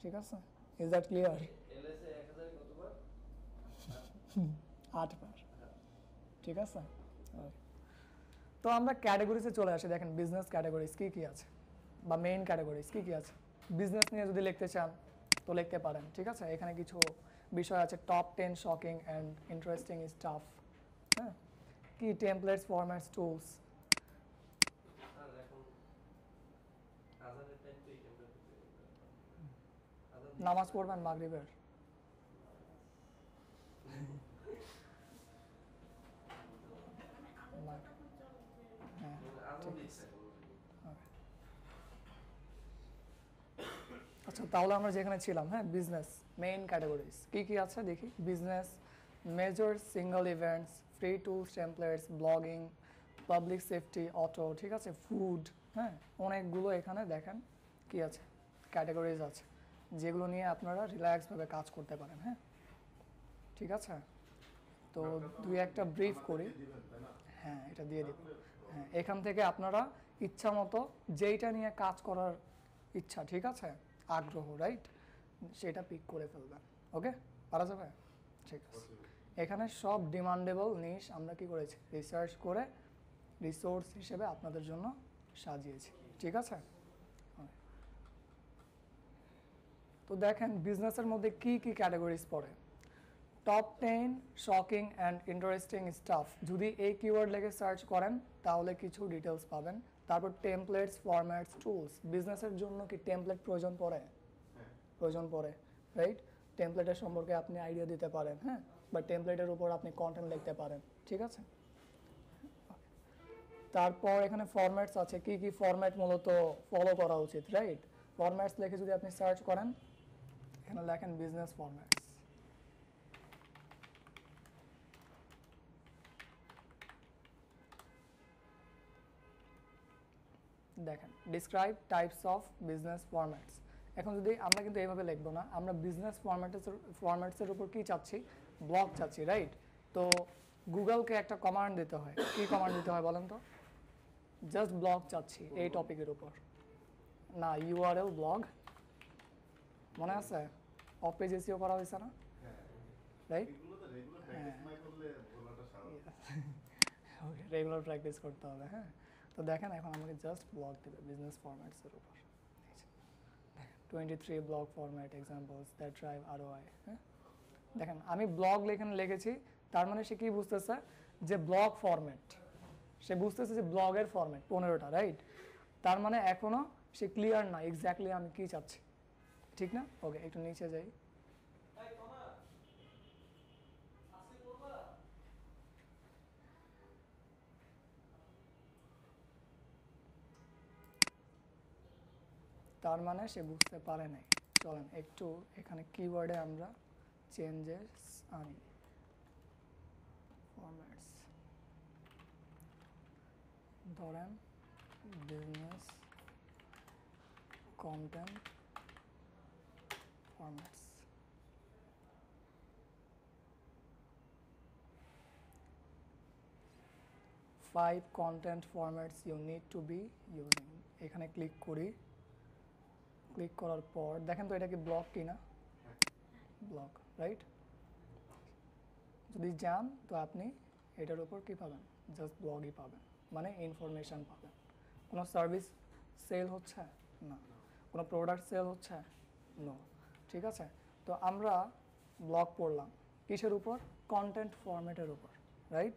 ঠিক আছে, ইজ দ্যাট ক্লিয়ার? এলএসএ 1000 কতবার? 8 বার, ঠিক আছে? Okay. তো আমরা ক্যাটাগরিজে চলে আসি। দেখেন বিজনেস ক্যাটাগরিজ কি কি আছে বা মেইন ক্যাটাগরিজ কি কি আছে। বিজনেস নিয়ে যদি লিখতে চান তো লিখতে পারেন, ঠিক আছে? এখানে কিছু বিষয় আছে, top 10 shocking and interesting staff, হ্যাঁ, কি টেমপ্লেটস, ফরম্যাটস, টুলস। আর এখন আজানের টাইম তো এই টাইমটা আজান নামাজ পড়বেন মাগরিবের, হ্যাঁ আজান দিচ্ছে। আচ্ছা, তাহলে আমরা যেখানে ছিলাম, হ্যাঁ, বিজনেস মেইন ক্যাটাগরিজ কি কি আছে দেখি। Business, major single events, free tools, templates, blogging, public safety, auto, ঠিক আছে, ফুড, হ্যাঁ, অনেকগুলো এখানে দেখেন কি আছে, ক্যাটাগরিজ আছে যেগুলো নিয়ে আপনারা রিল্যাক্সভাবে কাজ করতে পারেন, হ্যাঁ ঠিক আছে? তো দুই একটা ব্রিফ করি, দিবেন তাই না? হ্যাঁ এটা দিয়ে দিব। হ্যাঁ, এখান থেকে আপনারা ইচ্ছা মতো যেইটা নিয়ে কাজ করার ইচ্ছা, ঠিক আছে, আগ্রহ, রাইট, সেটা পিক করে ফেলবেন। ওকে, পারা যাবে? ঠিক আছে। এখানে সব ডিমান্ডেবল নিশ আমরা কি করেছি, রিসার্চ করে রিসোর্স হিসেবে আপনাদের জন্য সাজিয়েছি, ঠিক আছে? তো দেখেন বিজনেসের মধ্যে কি কি ক্যাটাগরিজ পড়ে। Top 10 shocking and interesting staff, যদি এই কিওয়ার্ড লেগে সার্চ করেন তাহলে কিছু ডিটেলস পাবেন। তারপর টেমপ্লেটস, ফরম্যাটস, টুলস, বিজনেসের জন্য কি টেমপ্লেট প্রয়োজন পড়ে? প্রয়োজন পড়ে, রাইট? টেমপ্লেটের সম্পর্কে আপনি আইডিয়া দিতে পারেন, হ্যাঁ, বা টেমপ্লেটের উপর আপনি কন্টেন্ট লিখতে পারেন, ঠিক আছে। তারপর এখানে ফরম্যাটস আছে, কি কি ফরম্যাট মূলত ফলো করা উচিত, রাইট? ফরম্যাটস লিখে যদি আপনি সার্চ করেন, এখানে লেখেন বিজনেস ফরম্যাটস, দেখেন describe types of business formats. এখন যদি আমরা কিন্তু এইভাবে লিখবো না, আমরা বিজনেস ফরম্যাটসের উপর কি চাচ্ছি? ব্লগ চাচ্ছি, রাইট? তো গুগলকে একটা কমান্ড দিতে হয়, কি কমান্ড দিতে হয় বলেন তো? জাস্ট ব্লগ চাচ্ছি এই টপিকের উপর, না ইউআরএল ব্লগ, মনে আছে? অফ পেজ এসিও করা হয়েছে না, রাইট? এগুলো তো রেগুলার প্র্যাকটিস না করলে বলাটা স্বাভাবিক। ওকে, রেগুলার প্র্যাকটিস করতে হবে, হ্যাঁ। তো দেখেন এখন আমাকে জাস্ট ব্লগ দেবে বিজনেস ফরম্যাটসের উপর, 23 blog format examples that drive ROI, হ্যাঁ। দেখেন আমি ব্লগ লিখেছি, তার মানে সে কি বুঝতেছে? যে ব্লগ ফরম্যাট, সে বুঝতেছে যে ব্লগের ফরম্যাট 15টা, রাইট? তার মানে এখনো সে ক্লিয়ার না এক্স্যাক্টলি আমি কি চাচ্ছি, ঠিক না? ওকে, একটু নিচে যাই। তার মানে সে বুঝতে পারে নাই। চলেন একটু এখানে কিওয়ার্ডে আমরা চেঞ্জেস আনি। ফরম্যাটস, ধরেন business content formats, five content formats you need to be using. এখানে ক্লিক করি, ক্লিক করার পর দেখেন তো এটা কি ব্লগ কি না? Blog, right? যদি যান তো আপনি এটার উপর কি পাবেন? জাস্ট ব্লগই পাবেন, মানে ইনফরমেশন পাবেন। কোনো সার্ভিস সেল হচ্ছে না, কোনো প্রোডাক্ট সেল হচ্ছে নো, ঠিক আছে। তো আমরা ব্লগ পড়লাম কিসের উপর? কন্টেন্ট ফরম্যাটের উপর, রাইট?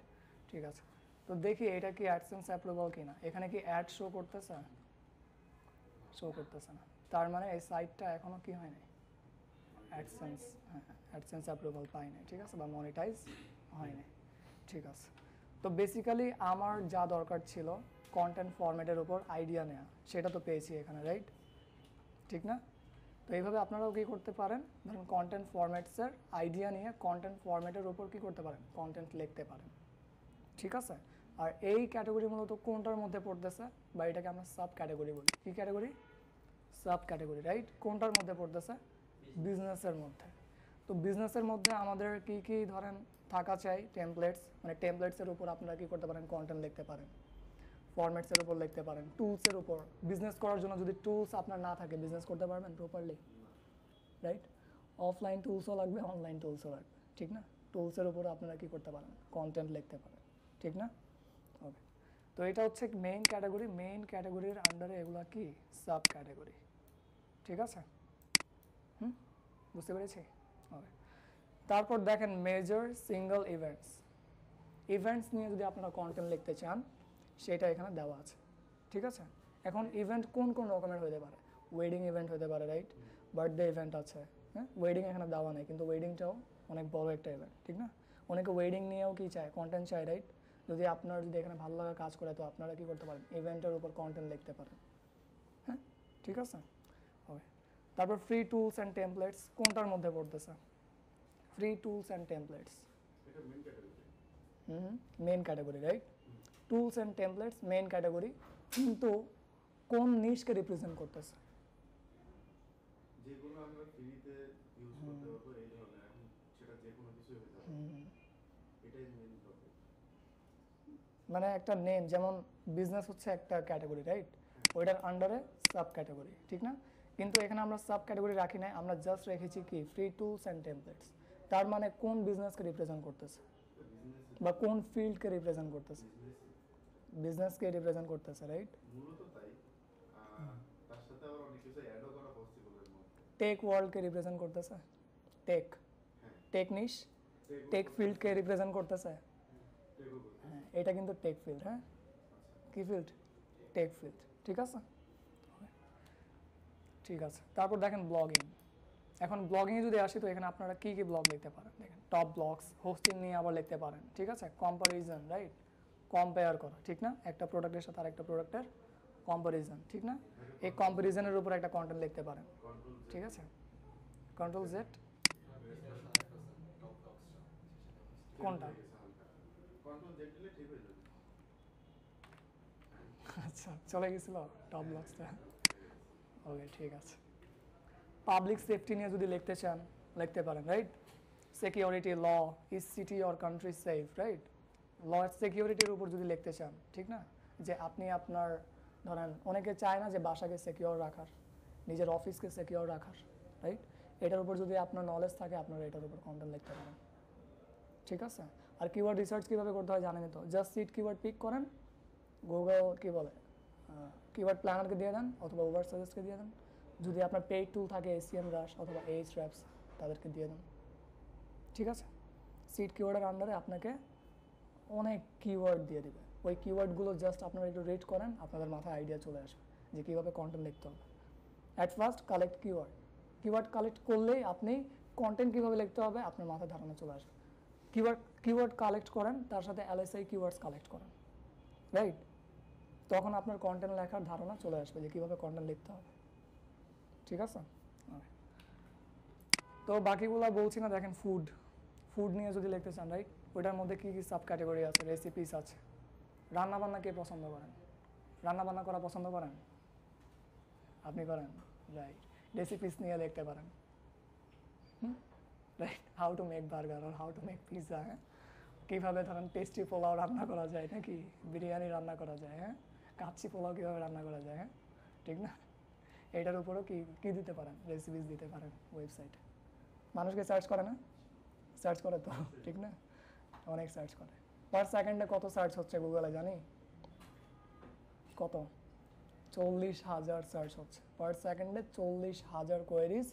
ঠিক আছে, তো দেখি এটা কি অ্যাডসেন্স অ্যাপ্রুভাল কিনা। এখানে কি অ্যাড শো করতেছে? শো করতেছে না, তার মানে এই সাইটটা এখনো কি হয় নাই? অ্যাডসেন্স, হ্যাঁ, অ্যাডসেন্স অ্যাপ্রুভাল পাই নাই, ঠিক আছে, বা মনিটাইজ হয় নাই, ঠিক আছে। তো বেসিক্যালি আমার যা দরকার ছিল কন্টেন্ট ফরম্যাটের উপর আইডিয়া নেওয়া, সেটা তো পেয়েছি এখানে, রাইট? ঠিক না? তো এইভাবে আপনারাও কি করতে পারেন, ধরুন কন্টেন্ট ফরম্যাটসের আইডিয়া নিয়ে কন্টেন্ট ফরম্যাটের উপর কি করতে পারেন? কন্টেন্ট লিখতে পারেন, ঠিক আছে। আর এই ক্যাটাগরি মূলত কোনটার মধ্যে পড়তেছে, বা এটাকে আমরা সাব ক্যাটাগরি বলি। কি ক্যাটাগরি? Sub category, right? কোনটার মধ্যে পড়তেছে? বিজনেসের মধ্যে। তো বিজনেসের মধ্যে আমাদের কি কি ধরেন থাকা চাই? টেমপ্লেটস, মানে টেমপ্লেটসের উপর আপনারা কি করতে পারেন? কন্টেন্ট লিখতে পারেন। ফরম্যাটসের উপর লিখতে পারেন। টুলসের উপর, বিজনেস করার জন্য যদি টুলস আপনার না থাকে বিজনেস করতে পারবেন প্রপারলি, রাইট? অফলাইন টুলসও লাগবে, অনলাইন টুলসও লাগবে, ঠিক না? টুলসের উপর আপনারা কি করতে পারেন? কন্টেন্ট লিখতে পারেন, ঠিক না? ওকে, তো এটা হচ্ছে মেইন ক্যাটাগরি। মেইন ক্যাটাগরির আন্ডারে এগুলো কি? সাব ক্যাটাগরি, ঠিক আছে? বুঝতে পেরেছি? ওকে, তারপর দেখেন মেজর সিঙ্গল ইভেন্টস। ইভেন্টস নিয়ে যদি আপনারা কন্টেন্ট লিখতে চান সেটা এখানে দেওয়া আছে, ঠিক আছে। এখন ইভেন্ট কোন কোন রকমের হতে পারে? ওয়েডিং ইভেন্ট হতে পারে, রাইট? বার্থডে ইভেন্ট আছে, হ্যাঁ। ওয়েডিং এখানে দেওয়া নেই, কিন্তু ওয়েডিংটাও অনেক বড় একটা ইভেন্ট, ঠিক না? অনেকে ওয়েডিং নিয়েও কি চায়? কন্টেন্ট চায়, রাইট? যদি আপনার যদি এখানে ভালো লাগা কাজ করে তো আপনারা কি করতে পারেন? ইভেন্টের উপর কন্টেন্ট লিখতে পারেন, হ্যাঁ, ঠিক আছে। ওকে, তারপর ফ্রি টুলস অ্যান্ড টেমপ্লেটস কোনটার মধ্যে পড়তেছে? ফ্রি টুলস অ্যান্ড টেমপ্লেটস, এটা main category. Main category, right? Tools and templates main category, কিন্তু কোন নিশকে রিপ্রেজেন্ট করতেছে? যেগুলো আমরা ফ্রিতে ইউজ করতে পারবো এই ধরনের, এখন সেটা যে কোনো কিছুই হতে পারে, এটাই মেইন টপিক। মানে একটা নেম, যেমন বিজনেস হচ্ছে একটা ক্যাটাগরি, রাইট? ওইটার আন্ডারে সাব ক্যাটাগরি, ঠিক না? কিন্তু এখানে আমরা সাব ক্যাটাগরি রাখি নাই, আমরা জাস্ট রেখেছি কি? Free tools and templates. তার মানে কোন বিজনেসকে রিপ্রেজেন্ট করতেছে, বা কোন ফিল্ডকে রিপ্রেজেন্ট করতেছে? বিজনেসকে রিপ্রেজেন্ট করতেছে, রাইট? মূলত তাই। তার সাথে আবার অনেক কিছু অ্যাডও করা পসিবল এর মধ্যে। টেক ওয়ার্ল্ডকে রিপ্রেজেন্ট করতেছে, টেক হ্যাঁ টেক নিশ, টেক টেক ফিল্ডকে রিপ্রেজেন্ট করতেছে। টেকও করতে হ্যাঁ, এটা কিন্তু টেক ফিল্ড। হ্যাঁ, কি ফিল্ড? Tech field. ঠিক আছে, ঠিক আছে। তারপর দেখেন ব্লগিং। এখন ব্লগিংয়ে যদি আসি তো এখানে আপনারা কি কি ব্লগ লিখতে পারেন দেখেন, টপ ব্লগস, হোস্টিং নিয়ে আবার লিখতে পারেন। ঠিক আছে, কম্পারিজন, রাইট, কম্পেয়ার করা, ঠিক না, একটা প্রোডাক্টের সাথে আরেকটা প্রোডাক্টের কম্পারিজন, ঠিক না, এই কম্পারিজনের উপর একটা কন্টেন্ট লিখতে পারেন। কন্ট্রোল ঠিক আছে, কন্ট্রোল জেড কোনটা? কন্ট্রোল জেড দিলে ঠিক হয়ে যাবে। আচ্ছা, চলে গেছিল টপ ব্লগসটা। ওকে, ঠিক আছে। পাবলিক সেফটি নিয়ে যদি লিখতে চান লিখতে পারেন, right, security, law, is city or country safe, right, law সিকিউরিটির উপর যদি লিখতে চান, ঠিক না, যে আপনি আপনার ধরেন অনেকে চায় না যে বাসাকে সিকিউর রাখার, নিজের অফিসকে সিকিউর রাখার, রাইট, এটার উপর যদি আপনার নলেজ থাকে আপনারা এটার উপর কন্টেন্ট লিখতে পারেন। ঠিক আছে, আর কিওয়ার্ড রিসার্চ কীভাবে করতে হয় জানেন তো, জাস্ট সিট কিওয়ার্ড পিক করেন, গুগল কি বলে কিওয়ার্ড প্ল্যানারকে দিয়ে দেন অথবা ওভার সাজেস্টকে দিয়ে দেন, যদি আপনার পেইড টুল থাকে এসিএম রাশ অথবা Ahrefs তাদেরকে দিয়ে দেন। ঠিক আছে, সিট কিওয়ার্ডের আন্ডারে আপনাকে অনেক কিওয়ার্ড দিয়ে দিবে, ওই কিওয়ার্ডগুলো জাস্ট আপনারা একটু রিড করেন, আপনাদের মাথায় আইডিয়া চলে আসবে যে কীভাবে কন্টেন্ট লিখতে হবে। At first collect keyword, keyword collect করলেই আপনি কন্টেন্ট কীভাবে লিখতে হবে আপনার মাথায় ধারণা চলে আসবে। কিওয়ার্ড কালেক্ট করেন, তার সাথে LSI কিওয়ার্ডস কালেক্ট করেন, রাইট, তখন আপনার কন্টেন্ট লেখার ধারণা চলে আসবে যে কীভাবে কন্টেন্ট লিখতে হবে। ঠিক আছে, তো বাকিগুলো বলছি না। দেখেন ফুড নিয়ে যদি লিখতে চান, রাইট, ওইটার মধ্যে কী কী সাব ক্যাটাগরি আছে, রেসিপিস আছে। রান্নাবান্না কে পছন্দ করেন? রান্নাবান্না করা পছন্দ করেন? আপনি করেন, রাইট, রেসিপিস নিয়ে লিখতে পারেন, right, how to make burger আর হাউ টু মেক পিৎজা। হ্যাঁ, কীভাবে ধরেন টেস্টি পোলাও রান্না করা যায়, নাকি বিরিয়ানি রান্না করা যায়, হ্যাঁ, কাচ্চি পোলাও কীভাবে রান্না করা যায়, হ্যাঁ, ঠিক না, এইটার উপরও কি দিতে পারেন, রেসিপিস দিতে পারেন ওয়েবসাইটে। মানুষকে সার্চ করে না? সার্চ করে তো, ঠিক না, অনেক সার্চ করে। পার সেকেন্ডে কত সার্চ হচ্ছে গুগলে জানি? কত? 40,000 সার্চ হচ্ছে পার সেকেন্ডে, 40,000 কোয়েরিজ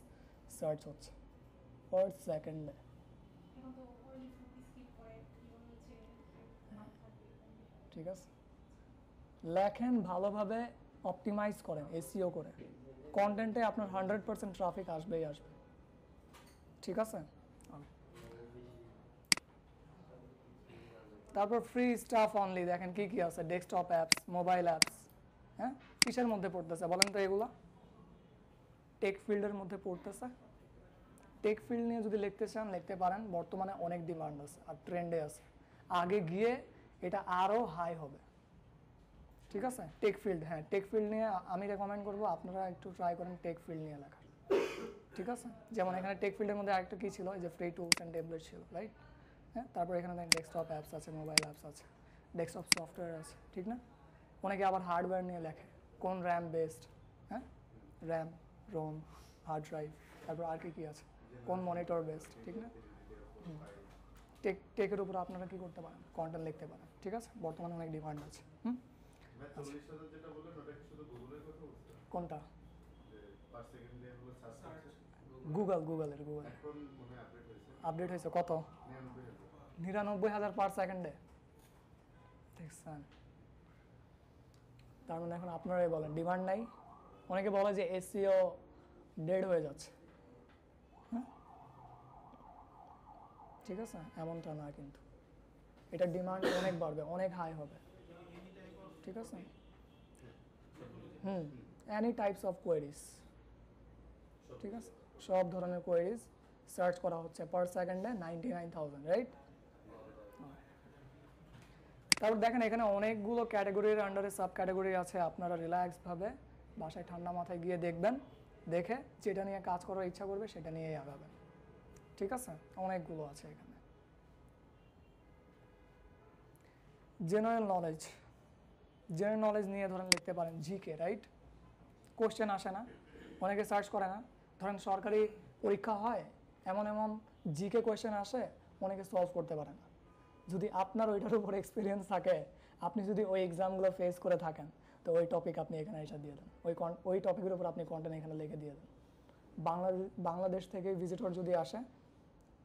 সার্চ হচ্ছে পার সেকেন্ডে। ঠিক আছে, লেখেন ভালোভাবে, অপটিমাইজ করেন, এসইও করে, কন্টেন্টে আপনার 100% ট্রাফিক আসবেই আসবে। ঠিক আছে, তারপর ফ্রি স্টাফ অনলি দেখেন কি কি আছে, ডেস্কটপ অ্যাপস, মোবাইল অ্যাপস। হ্যাঁ, কিসের মধ্যে পড়তেছে বলেন তো এগুলা? টেক ফিল্ডের মধ্যে পড়তেছে। টেক ফিল্ড নিয়ে যদি লিখতে চান লিখতে পারেন, বর্তমানে অনেক ডিমান্ড আছে আর ট্রেন্ডে আছে, আগে গিয়ে এটা আরও হাই হবে। ঠিক আছে, টেক ফিল্ড, হ্যাঁ, টেক ফিল্ড নিয়ে আমি রেকমেন্ড করবো আপনারা একটু ট্রাই করেন টেক ফিল্ড নিয়ে লেখার। ঠিক আছে, যেমন এখানে টেক ফিল্ডের মধ্যে আরেকটা কী ছিল, যে ফ্রি টুলস অ্যান্ড টেমপ্লেট ছিল, রাইট, হ্যাঁ, তারপর এখানে দেখেন ডেস্কটপ অ্যাপস আছে, মোবাইল অ্যাপস আছে, ডেস্কটপ সফটওয়্যার আছে, ঠিক না। অনেকে আবার হার্ডওয়্যার নিয়ে লেখে, কোন র্যাম বেসড, হ্যাঁ, র্যাম, রোম, হার্ড ড্রাইভ, তারপর আর কি আছে, কোন মনিটর বেসড, ঠিক না। টেকের উপর আপনারা কি করতে পারেন, কন্টেন্ট লিখতে পারেন। ঠিক আছে, বর্তমানে অনেক ডিমান্ড আছে। 40,000 যেটা বললেন ওটা কি শুধু গুগলের কথা বলছেন? কোনটা? যে পার সেকেন্ডে এগুলো সার্চ করছে গুগলের এখন মনে হয় আপডেট হয়েছে আপডেট হয়েছে কত? 99,000 পার সেকেন্ডে। দেখছেন, তার মানে এখন আপনারাই বলেন ডিমান্ড নাই। অনেকে বলে যে এসইও ডেড হয়ে যাচ্ছে, হ্যাঁ, ঠিক আছে, এমনটা না, কিন্তু এটার ডিমান্ড অনেক বাড়বে, অনেক হাই হবে। ঠিক আছে, এনি টাইপস অফ কোয়েরিজ, ঠিক আছে, সব ধরনের কোয়েরিজ সার্চ করা হচ্ছে পার সেকেন্ডে 99,000, রাইট। তারপর দেখেন এখানে অনেকগুলো ক্যাটাগরির আন্ডারে সাব ক্যাটাগরি আছে, আপনারা রিল্যাক্সভাবে বাসায় ঠান্ডা মাথায় গিয়ে দেখবেন, দেখে যেটা নিয়ে কাজ করার ইচ্ছা করবে সেটা নিয়েই আগাবেন। ঠিক আছে, অনেকগুলো আছে এখানে। জেনারেল নলেজ নিয়ে ধরেন লিখতে পারেন জিকে, রাইট, কোশ্চেন আসে না, অনেকে সার্চ করে না, ধরেন সরকারি পরীক্ষা হয়, এমন জিকে কোয়েশ্চেন আসে, অনেকে সলভ করতে পারে না। যদি আপনার ওইটার উপর এক্সপিরিয়েন্স থাকে, আপনি যদি ওই এক্সামগুলো ফেস করে থাকেন, তো ওই টপিক আপনি এখানে এসে দিয়ে দেন, ওই টপিকের উপর আপনি কন্টেন্ট এখানে লিখে দিয়ে দেন, বাংলাদেশ থেকে ভিজিটর যদি আসে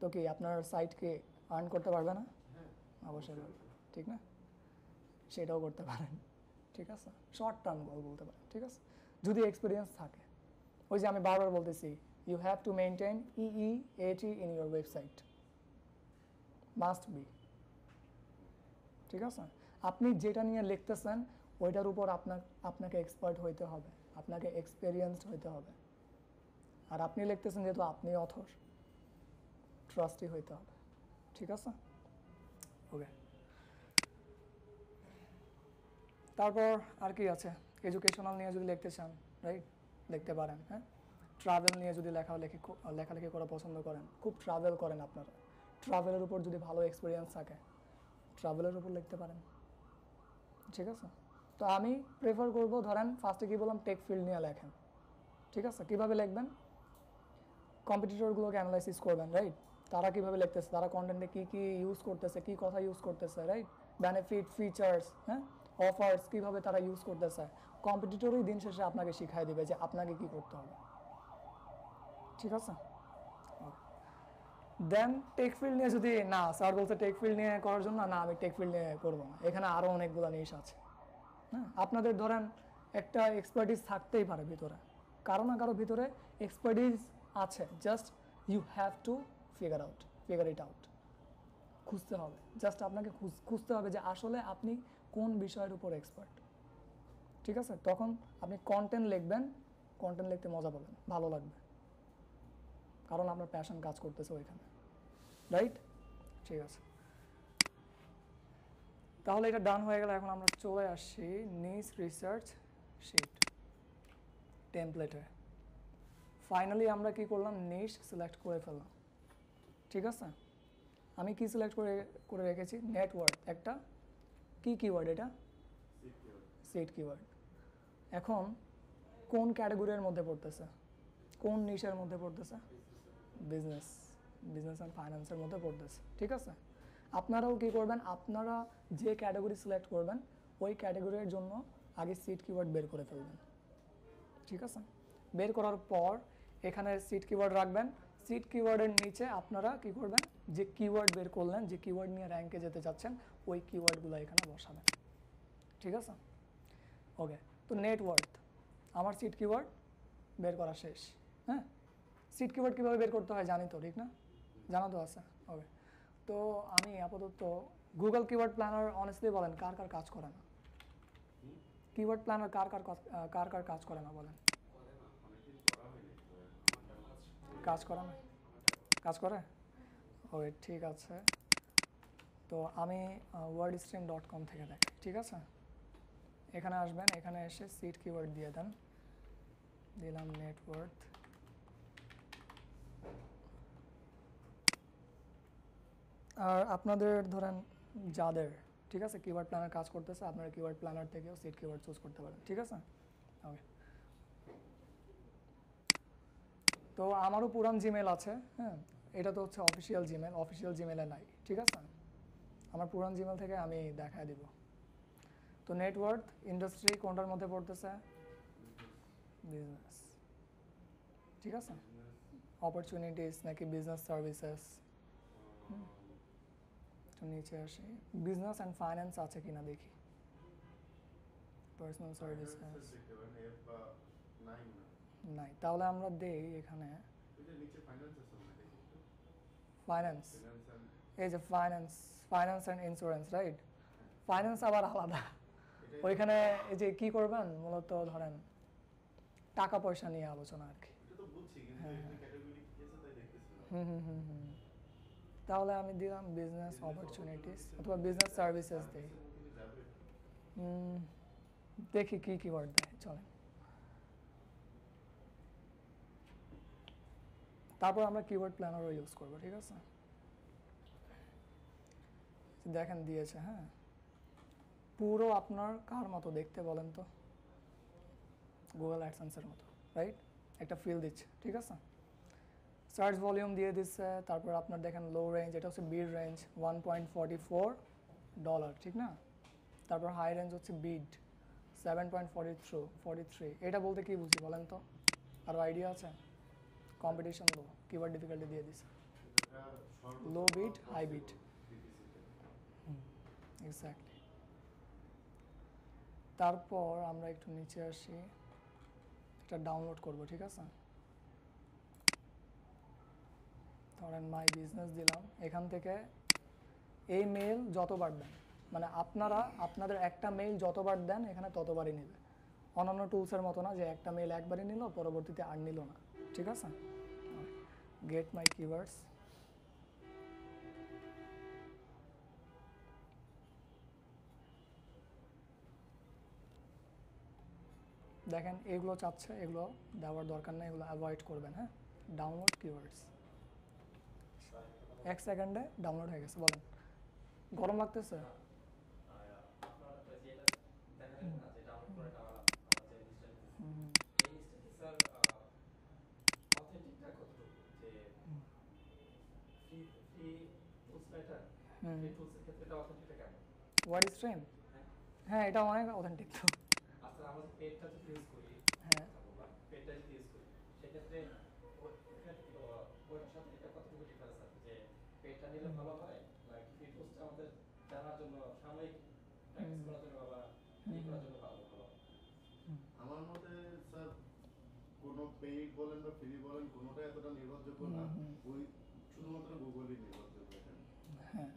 তো কি আপনার সাইটকে আর্ন করতে পারবে না? হ্যাঁ অবশ্যই পারবে, ঠিক না? সেটাও করতে পারেন, ঠিক আছে? শর্ট টার্ম গোল বলতে পারেন, ঠিক আছে, যদি এক্সপিরিয়েন্স থাকে। ওই যে আমি বারবার বলতেছি, you have to maintain EEAT in your website, must be, ঠিক আছে? আপনি যেটা নিয়ে লিখতেছেন ওইটার উপর আপনাকে এক্সপার্ট হইতে হবে, আপনাকে এক্সপেরিয়েন্সড হইতে হবে। আর আপনি লিখতেছেন যেহেতু আপনি অথর, ট্রাস্টি হইতে হবে, ঠিক আছে? ওকে, তারপর আর কি আছে? এডুকেশনাল নিয়ে যদি লিখতে চান, রাইট, লিখতে পারেন। হ্যাঁ, ট্রাভেল নিয়ে যদি লেখালেখি করা পছন্দ করেন, খুব ট্রাভেল করেন আপনারা, ট্রাভেলের উপর যদি ভালো এক্সপিরিয়েন্স থাকে, ট্রাভেলের উপর লিখতে পারেন, ঠিক আছে? তো আমি প্রেফার করব, ধরেন ফার্স্টে কি বললাম, টেক ফিল্ড নিয়ে লেখেন, ঠিক আছে? কীভাবে লিখবেন? কম্পিটিটরগুলোকে অ্যানালাইসিস করবেন, রাইট? তারা কীভাবে লিখতেছে, তারা কন্টেন্টে কী কী ইউজ করতেছে, কী কথা ইউজ করতেছে, রাইট? বেনিফিট, ফিচার্স, হ্যাঁ, অফার্স কীভাবে তারা ইউজ করতেছে। কম্পিটিটরই দিন শেষে আপনাকে শিখাই দেবে যে আপনাকে কী করতে হবে, ঠিক আছে? দেন টেক ফিল্ড নিয়ে যদি না, স্যার বলছে টেক ফিল্ড নিয়ে করার জন্য, না আমি টেক ফিল্ড নিয়ে করবো না, এখানে আরও অনেকগুলো নিশ আছে। হ্যাঁ, আপনাদের ধরেন একটা এক্সপার্টিস থাকতেই পারে ভিতরে, কারো না কারো ভিতরে এক্সপার্টিস আছে, just you have to figure it out, খুঁজতে হবে, জাস্ট আপনাকে খুঁজতে হবে যে আসলে আপনি কোন বিষয়ের উপর এক্সপার্ট, ঠিক আছে? তখন আপনি কন্টেন্ট লিখবেন, কন্টেন্ট লিখতে মজা পাবেন, ভালো লাগবে, কারণ আপনার প্যাশন কাজ করতেছে ওইখানে, রাইট? ঠিক আছে, তাহলে এটা ডান হয়ে গেলে এখন আমরা চলে আসছি নিশ রিসার্চ শিট টেমপ্লেটে। ফাইনালি আমরা কি করলাম, নিশ সিলেক্ট করে ফেললাম, ঠিক আছে? আমি কি সিলেক্ট করে রেখেছি, নেটওয়ার্ক, একটা কি কিওয়ার্ড, এটা সিট কিওয়ার্ড। এখন কোন ক্যাটাগরির মধ্যে পড়তেছে, কোন নিশের মধ্যে পড়তেছে? বিজনেস অ্যান্ড ফাইন্যান্সের মধ্যে পড়তেছে, ঠিক আছে? আপনারাও কি করবেন, আপনারা যে ক্যাটাগরি সিলেক্ট করবেন ওই ক্যাটাগরির জন্য আগে সিট কিওয়ার্ড বের করে ফেলবেন, ঠিক আছে? বের করার পর এখানে সিট কিওয়ার্ড রাখবেন, সিট কিওয়ার্ডের নিচে আপনারা কি করবেন, যে কিওয়ার্ড বের করলেন, যে কিওয়ার্ড নিয়ে র্যাঙ্কে যেতে চাচ্ছেন ওই কিওয়ার্ডগুলো এখানে বসাবেন, ঠিক আছে? ওকে, তো নেটওয়ার্থ আমার সিট কিওয়ার্ড বের করা শেষ। হ্যাঁ, সিট কিওয়ার্ড কীভাবে বের করতে হয় জানি তো, ঠিক না? জানা তো আছে। ওকে, তো আমি আপাতত গুগল কিওয়ার্ড প্ল্যানার, অনেস্টলি বলেন কার কার কাজ করে না? কিওয়ার্ড প্ল্যানার কার কার কাজ করে না বলেন? কাজ করে না? কাজ করে? ওকে, ঠিক আছে, তো আমি wordstream.com থেকে দেখি, ঠিক আছে? এখানে আসবেন, এখানে এসে সিট কিওয়ার্ড দিয়ে দেন, দিলাম নেটওয়ার্থ, আর আপনাদের ধরেন যাদের, ঠিক আছে, কিওয়ার্ড প্ল্যানার কাজ করতেছে, আপনারা কিওয়ার্ড প্ল্যানার থেকেও সিট কিওয়ার্ড চুজ করতে পারেন, ঠিক আছে? ওকে, তো আমারও পুরান জিমেল আছে, হ্যাঁ, এটা তো হচ্ছে অফিসিয়াল জিমেলে নাই, ঠিক আছে? আমার পুরান জিমেল থেকে আমি দেখায় দিব। তো নেটওয়ার্থ, ইন্ডাস্ট্রি কোনটার মধ্যে পড়তেছে? বিজনেস, ঠিক আছে? অপরচুনিটিস নাকি বিজনেস সার্ভিসেস? তো নিচে আসি, বিজনেস অ্যান্ড ফাইন্যান্স আছে কিনা দেখি, পার্সোনাল সার্ভিসেস নাই, তাহলে আমরা দেই এখানে ফাইন্যান্স, এই যে finance and insurance, right? Finance আবার আলাদা, ওইখানে এই যে কি করবেন, মূলত ধরেন টাকা পয়সা নিয়ে আলোচনা আর কি। তাহলে আমি দিলাম বিজনেস অপরচুনিটিস অথবা বিজনেস সার্ভিসেস দিই, দেখি কি কিওয়ার্ড দেয়, চলেন। তারপর আমরা কিওয়ার্ড প্ল্যানারও ইউজ করবো, ঠিক আছে? দেখেন দিয়েছে, হ্যাঁ, পুরো আপনার কার মতো দেখতে বলেন তো? গুগল অ্যাডসেন্সের মতো, রাইট? একটা ফিল দিচ্ছে, ঠিক আছে? সার্চ ভলিউম দিয়ে দিচ্ছে, তারপর আপনার দেখেন লো রেঞ্জ, এটা হচ্ছে বিড রেঞ্জ $1.44, ঠিক না? তারপর হাই রেঞ্জ হচ্ছে বিড 7.43, এটা বলতে কি বুঝি বলেন তো? আরও আইডিয়া আছে? কম্পিটিশন লো, কিওয়ার্ড ডিফিকাল্টি দিয়ে দিছে এটা সর্বোচ্চ লো বিট পাওয়া হাই বিট, possible PPC তে। এক্স্যাক্টলি। তারপর আমরা একটু নিচে আসি, এটা ডাউনলোড করব, ঠিক আছে? ধরেন মাই বিজনেস দিলাম, এখান থেকে এই মেল যতবার দেন, মানে আপনারা আপনাদের একটা মেইল যতবার দেন এখানে ততবারই নেবে। অন্যান্য টুলসের মতো না যে একটা মেইল একবারই নিল পরবর্তীতে আর নিল না, ঠিক আছে? গেট মাই কিওয়ার্ডস, দেখেন এগুলো চাচ্ছে, এগুলো দেওয়ার দরকার নেই, এগুলো অ্যাভয়েড করবেন। হ্যাঁ, ডাউনলোড কিওয়ার্ডস, 1 সেকেন্ডে ডাউনলোড হয়ে গেছে। বলেন, গরম লাগতেছে? আপনার যেটা দেখালেন না যে ডাউনলোড করে আমার যে লিস্টটা এই লিস্টে স্যার অথেন্টিকটা কতটুকু, যে ফ্রি ফ্রি টুলস এটা ফ্রি টুলসের ক্ষেত্রে এটা অথেন্টিকটা কেমন? ওয়ার্ড স্ট্রিম, হ্যাঁ এটা অনেক অথেন্টিক তো। আচ্ছা, আমরা যে পেজটা যদি ইউজ করি, হ্যাঁ, পেজটা যদি ইউজ করি সেক্ষেত্রে ওইটার সাথে এটা কতটুকু ডিফারেন্স আছে, যে পেজটা নিলে ভালো হয় নাকি ফ্রি টুলসটা আমাদের জানার জন্য সাময়িক প্র্যাকটিস করার জন্য বা ই করার জন্য ভালো ভালো? আমার মতে স্যার কোনো পেইড বলেন বা ফ্রি বলেন কোনোটাই এতটা নির্ভরযোগ্য না, ওই শুধুমাত্র গুগলই নির্ভরযোগ্য এখানে। হ্যাঁ,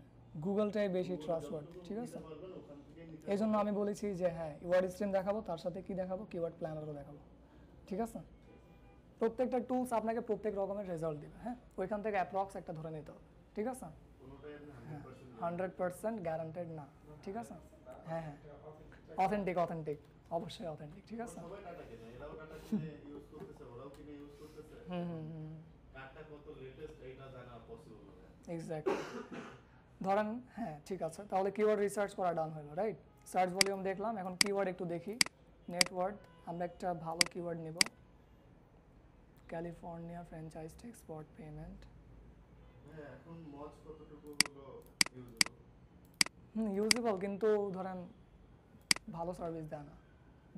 গুগলটাই বেশি ট্রাস্টওয়ার্ড, ঠিক আছে? নিতে পারবেন ওখান থেকে নিতে এই জন্য আমি বলেছি যে হ্যাঁ ওয়ার্ড স্ট্রিম দেখাবো, তার সাথে কি দেখাবো, কিওয়ার্ড প্ল্যানারও দেখাবো, ঠিক আছে? প্রত্যেকটা টুলস আপনাকে প্রত্যেক রকমের রেজাল্ট দিবে। হ্যাঁ, ওইখান থেকে অ্যাপ্রক্স একটা ধরে নিতে হবে, ঠিক আছে? কোনোটাই আপনি 100% গ্যারান্টেড না, ঠিক আছে? হ্যাঁ হ্যাঁ, অথেন্টিক অথেন্টিক, অবশ্যই অথেন্টিক, ঠিক আছে? সবাই টাটা কেনে, এরাও টাটা কিনে ইউজ করতেছে, ওরাও কিনে ইউজ করতেছে। কারটা কত লেটেস্ট এটা জানা পসিবল হবে। এক্স্যাক্টলি। ধরেন হ্যাঁ ঠিক আছে, তাহলে কিওয়ার্ড রিসার্চ করা ডান হলো, রাইট? সার্চ ভলিউম দেখলাম, এখন কিওয়ার্ড একটু দেখি। নেটওয়ার্ড, আমরা একটা ভালো কিওয়ার্ড নেব, ক্যালিফোর্নিয়া ফ্র্যাঞ্চাইজ এক্সপোর্ট পেমেন্ট। হ্যাঁ, এখন মজ কতটুকু হলো ইউজেবল? ইউজেবল, কিন্তু ধরেন ভালো সার্ভিস দেয় না,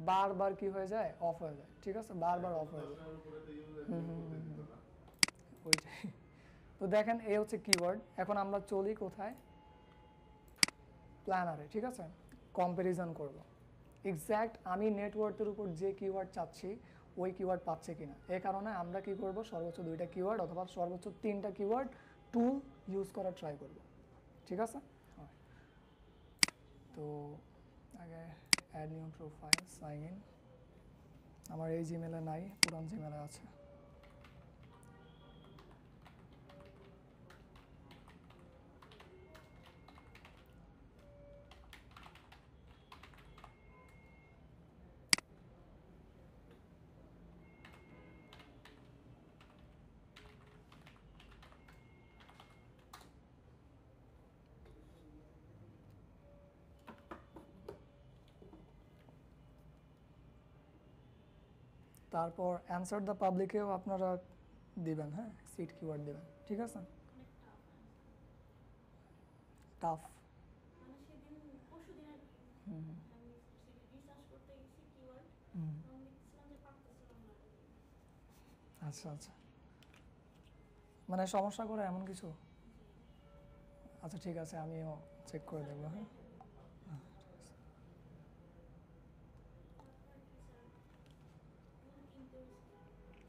বারবার কি হয়ে যায়, অফ হয়ে যায়, ঠিক আছে? বারবার অফ হয়ে যায়, দশটার উপরে তো ইউজ করতে দিত না। ওইটাই। তো দেখেন এই হচ্ছে কিওয়ার্ড। এখন আমরা চলি কোথায়, প্ল্যানারে, ঠিক আছে? কম্প্যারিজন করব এক্স্যাক্ট আমি নেটওয়ার্কের উপর যে কিওয়ার্ড চাচ্ছি ওই কিওয়ার্ড পাচ্ছে কিনা। এই কারণে আমরা কি করব, সর্বোচ্চ 2টা কিওয়ার্ড অথবা সর্বোচ্চ 3টা কিওয়ার্ড টুল ইউজ করার ট্রাই করব, ঠিক আছে? তো আগে add new profile, sign in, আমার এই জিমেলে নাই, পুরান জিমেলে আছে। তারপর অ্যানসার দ্য পাবলিকেও আপনারা দিবেন, হ্যাঁ সিট কিওয়ার্ড দিবেন, ঠিক আছে? টাফ, মানে সেদিন পরশুদিন আর কি আমি রিসার্চ করতে গেছি কিওয়ার্ড, আমি দেখছিলাম যে পারতেছিলাম না। আচ্ছা আচ্ছা, মানে সমস্যা করে এমন কিছু? আচ্ছা ঠিক আছে, আমিও চেক করে দেখবো। হ্যাঁ,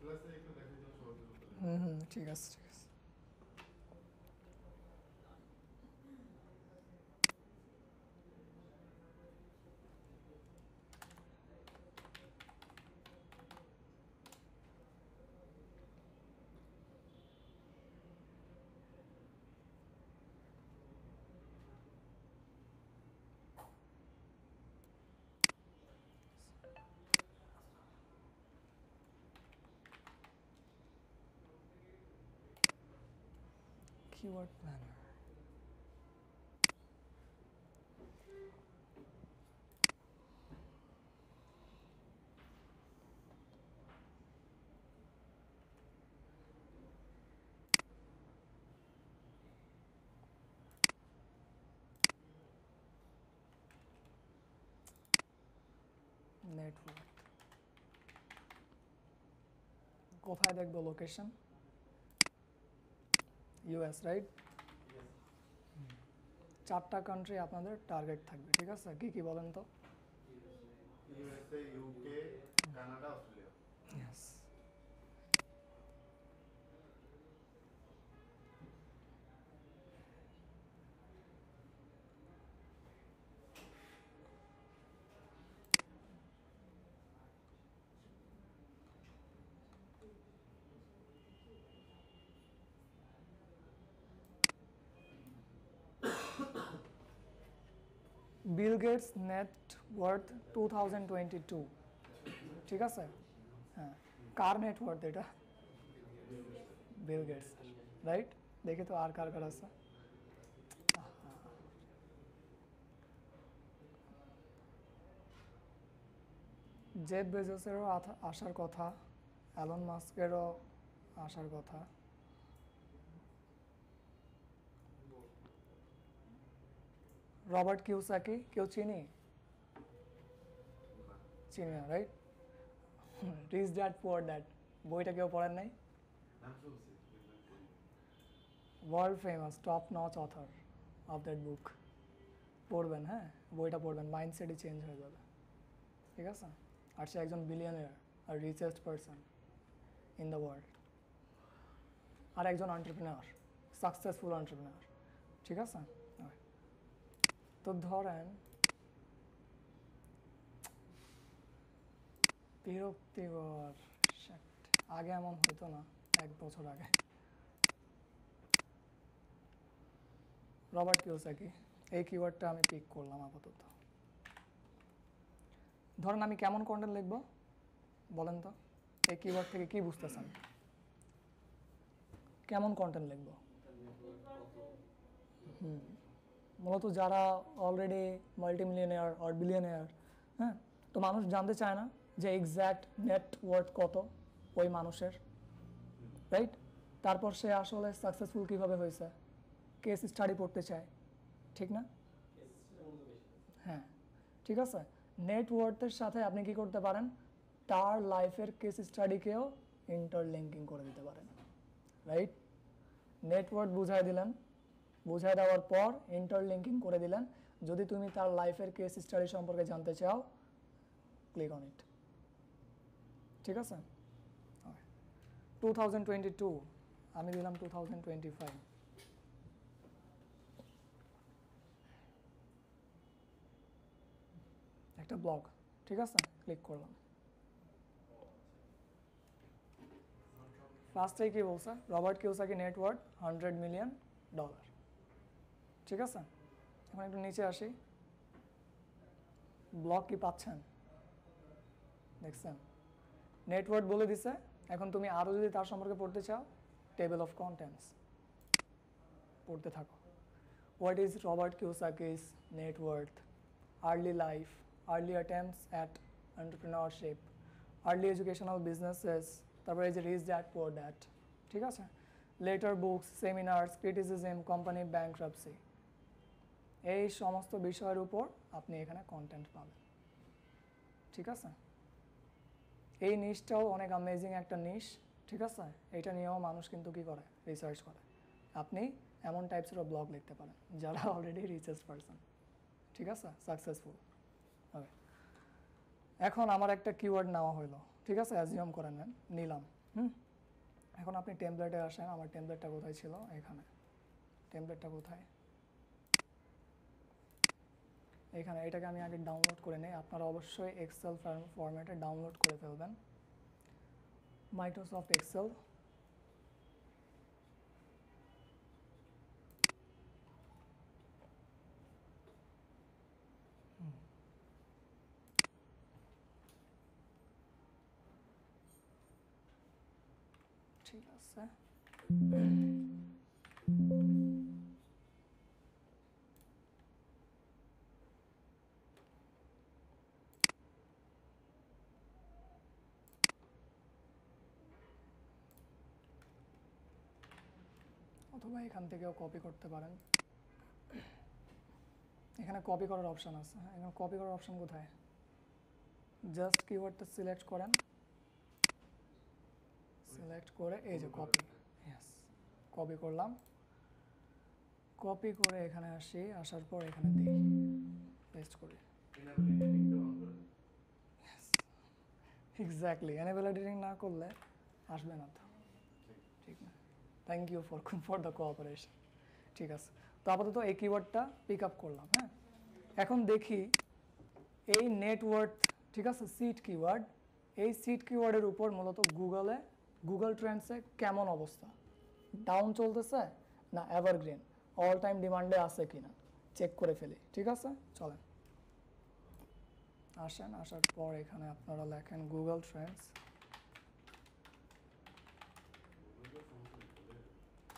ক্লাসে একটু দেখার জন্য সবাইকে বলতে হবে। ঠিক আছে ঠিক আছে। Keyword planner. Network. কোথায় দেখবো লোকেশন? US, right? চারটা কান্ট্রি আপনাদের টার্গেট থাকবে, ঠিক আছে? কি কি বলেন তো? USA, UK, Canada, Australia. Yes. Bill Gates net worth 2022, ঠিক আছে? হ্যাঁ, কার নেট ওয়ার্থ এটা? Bill Gates, right? দেখি তো আর কার কার আছে। জেফ বেজোসেরও আসার কথা, অ্যালন মাস্কেরও আসার কথা। রবার্ট কিওসাকি, কেউ চিনি? চিনি না, right? Rich dad poor dad, বইটা কেউ পড়েন নাই? World famous top notch author of that book. পড়বেন, হ্যাঁ, বইটা পড়বেন, মাইন্ডসেটই চেঞ্জ হয়ে যাবে, ঠিক আছে? আর সে একজন বিলিয়নিয়ার আর richest person in the world, আর একজন এন্টারপ্রেনার, সাকসেসফুল এন্টারপ্রেনার, ঠিক আছে? তো ধরেন বিরক্তিকর, shit, আগে এমন হতো না, 1 বছর আগে। রবার্ট কিওসাকি, এই কিওয়ার্ডটা আমি পিক করলাম আপাতত। ধরেন আমি কেমন কন্টেন্ট লিখবো বলেন তো? এই কিওয়ার্ড থেকে কি বুঝতেছেন? কেমন কন্টেন্ট লিখবো? মূলত যারা অলরেডি মাল্টিমিলিয়নিয়ার আর বিলিয়নিয়ার, হ্যাঁ, তো মানুষ জানতে চায় না যে এক্স্যাক্ট নেট ওয়ার্থ কত ওই মানুষের, রাইট? তারপর সে আসলে সাকসেসফুল কিভাবে হয়েছে কেস স্টাডি পড়তে চায়, ঠিক না? হ্যাঁ, ঠিক আছে। নেট ওয়ার্থের সাথে আপনি কি করতে পারেন? তার লাইফের কেস স্টাডিকেও ইন্টারলিঙ্কিং করে দিতে পারেন, রাইট? নেট ওয়ার্থ বুঝাই দিলেন, বুঝাই দেওয়ার পর ইন্টারলিঙ্কিং করে দিলেন। যদি তুমি তার লাইফের কেস স্টাডি সম্পর্কে জানতে চাও, ক্লিক অন ইট, ঠিক আছে? 2022, আমি দিলাম 2025। একটা ব্লগ, ঠিক আছে? ক্লিক করলাম। ফার্স্টেই কি বলছে? Robert Kiyosaki net worth $100 million, ঠিক আছে? এখন একটু নিচে আসি, ব্লগ কি পাচ্ছেন? দেখছেন? নেট ওয়ার্থ বলে দিছে। এখন তুমি আরও যদি তার সম্পর্কে পড়তে চাও, টেবল অফ কন্টেন্টস পড়তে থাকো। What is Robert Kiyosaki's net worth, early life, early attempts at entrepreneurship, early educational businesses, তারপরে এই যে রিচ ড্যাড পুয়ার ড্যাড, ঠিক আছে? Later books, seminars, criticism, company bankruptcy, এই সমস্ত বিষয়ের উপর আপনি এখানে কন্টেন্ট পাবেন, ঠিক আছে? এই নিশটাও অনেক অ্যামেজিং একটা নিশ, ঠিক আছে? এটা নিয়েও মানুষ কিন্তু কি করে? রিসার্চ করে। আপনি এমন টাইপসেরও ব্লগ লিখতে পারেন যারা অলরেডি রিচেস্ট পারসন, ঠিক আছে? সাকসেসফুল। ওকে, এখন আমার একটা কিওয়ার্ড নেওয়া হলো, ঠিক আছে? অ্যাজিউম করে নেন, নিলাম। এখন আপনি টেমপ্লেটে আসেন। আমার টেমপ্লেটটা কোথায় ছিল? এখানে। টেমপ্লেটটা কোথায়? এখানে। এটাকে আমি আগে ডাউনলোড করে নিই। আপনারা অবশ্যই এক্সেল ফরম্যাটে ডাউনলোড করে ফেলবেন, মাইক্রোসফট এক্সেল। ঠিক আছে, অথবা এখান থেকেও কপি করতে পারেন। এখানে কপি করার অপশান আছে। হ্যাঁ, এখানে কপি করার অপশান কোথায়? জাস্ট কিওয়ার্ডটা সিলেক্ট করেন, সিলেক্ট করে এই যে কপি, ইয়েস, কপি করলাম, কপি করে এখানে আসি, আসার পর এখানে দিই, পেস্ট করি। enable editing-টা on করে দিন। এক্স্যাক্টলি, এনেবল এডিটিং না করলে আসবে না তো, ঠিক না? Thank you for the cooperation. ঠিক আছে, তো আপাতত এই কিওয়ার্ডটা পিক আপ করলাম। হ্যাঁ, এখন দেখি এই নেটওয়ার্ক, ঠিক আছে, সিট কিওয়ার্ড, এই সিট কিওয়ার্ডের উপর মূলত গুগল ট্রেন্ডসে কেমন অবস্থা, ডাউন চলতেছে না এভারগ্রিন, অল টাইম ডিমান্ডে আছে কিনা চেক করে ফেলি। ঠিক আছে, চলেন আসেন, আসার পর এখানে আপনারা লেখেন গুগল ট্রেন্ডস,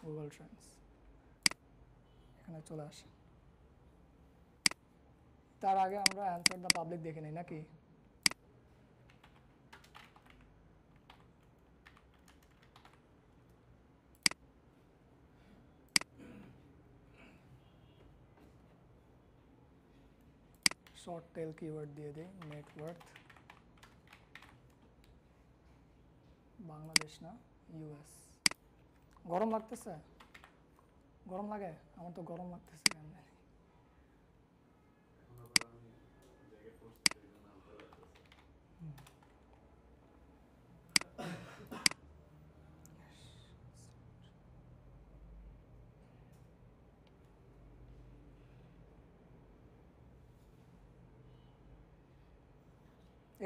গুগল ট্রেন্ডস, এখানে চলে আসেন। তার আগে আমরা অ্যানসার দ্য পাবলিক দেখে নিই নাকি? শর্ট টেল কিওয়ার্ড দিয়ে দিই, নেটওয়ার্থ, বাংলাদেশ না ইউএস। গরম লাগতেছে? গরম লাগে? আমার তো গরম লাগতেছে কেন জানি। এখন আবার আমি জ্যাকেট পরছি, এই জন্য হালকা লাগতেছে।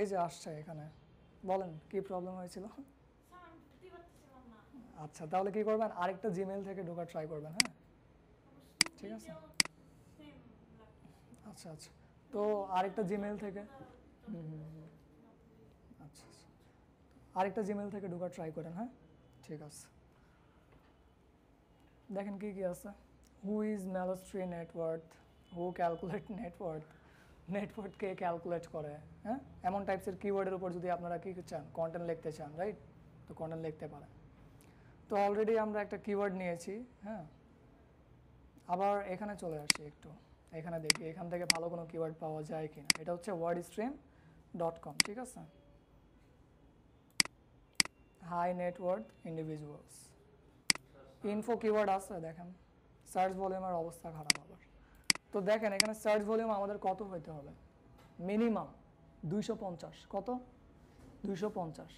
এই যে আসছে এখানে, বলেন কি প্রবলেম হয়েছিল? স্যার আমি ঢুকতে পারতেছিলাম না। আচ্ছা, তাহলে কি করবেন, আরেকটা জিমেইল থেকে ঢোকার ট্রাই করবেন। হ্যাঁ, ঠিক আছে। সেম লাগছে। আচ্ছা আচ্ছা, তো আরেকটা জিমেইল থেকে, আচ্ছা আচ্ছা, আরেকটা জিমেইল থেকে ঢোকার ট্রাই করেন। হ্যাঁ, ঠিক আছে। দেখেন কি কি আছে, হু ইজ ম্যালোস্ট্রি net worth, who calculate net worth, net worth কে ক্যালকুলেট করে। হ্যাঁ, এমন টাইপসের কিওয়ার্ডের উপর যদি আপনারা কি চান, কন্টেন্ট লিখতে চান, রাইট, তো কন্টেন্ট লিখতে পারেন। তো অলরেডি আমরা একটা কিওয়ার্ড নিয়েছি। হ্যাঁ, আবার এখানে চলে আসি একটু, এখানে দেখি এখান থেকে ভালো কোনো কিওয়ার্ড পাওয়া যায় কিনা। এটা হচ্ছে wordstream.com, ঠিক আছে। High net worth individuals, info keyword আছে, দেখেন সার্চ ভলিউমের অবস্থা খারাপ আবার। তো দেখেন এখানে সার্চ ভলিউম আমাদের কত হইতে হবে, মিনিমাম 250। কত? 250,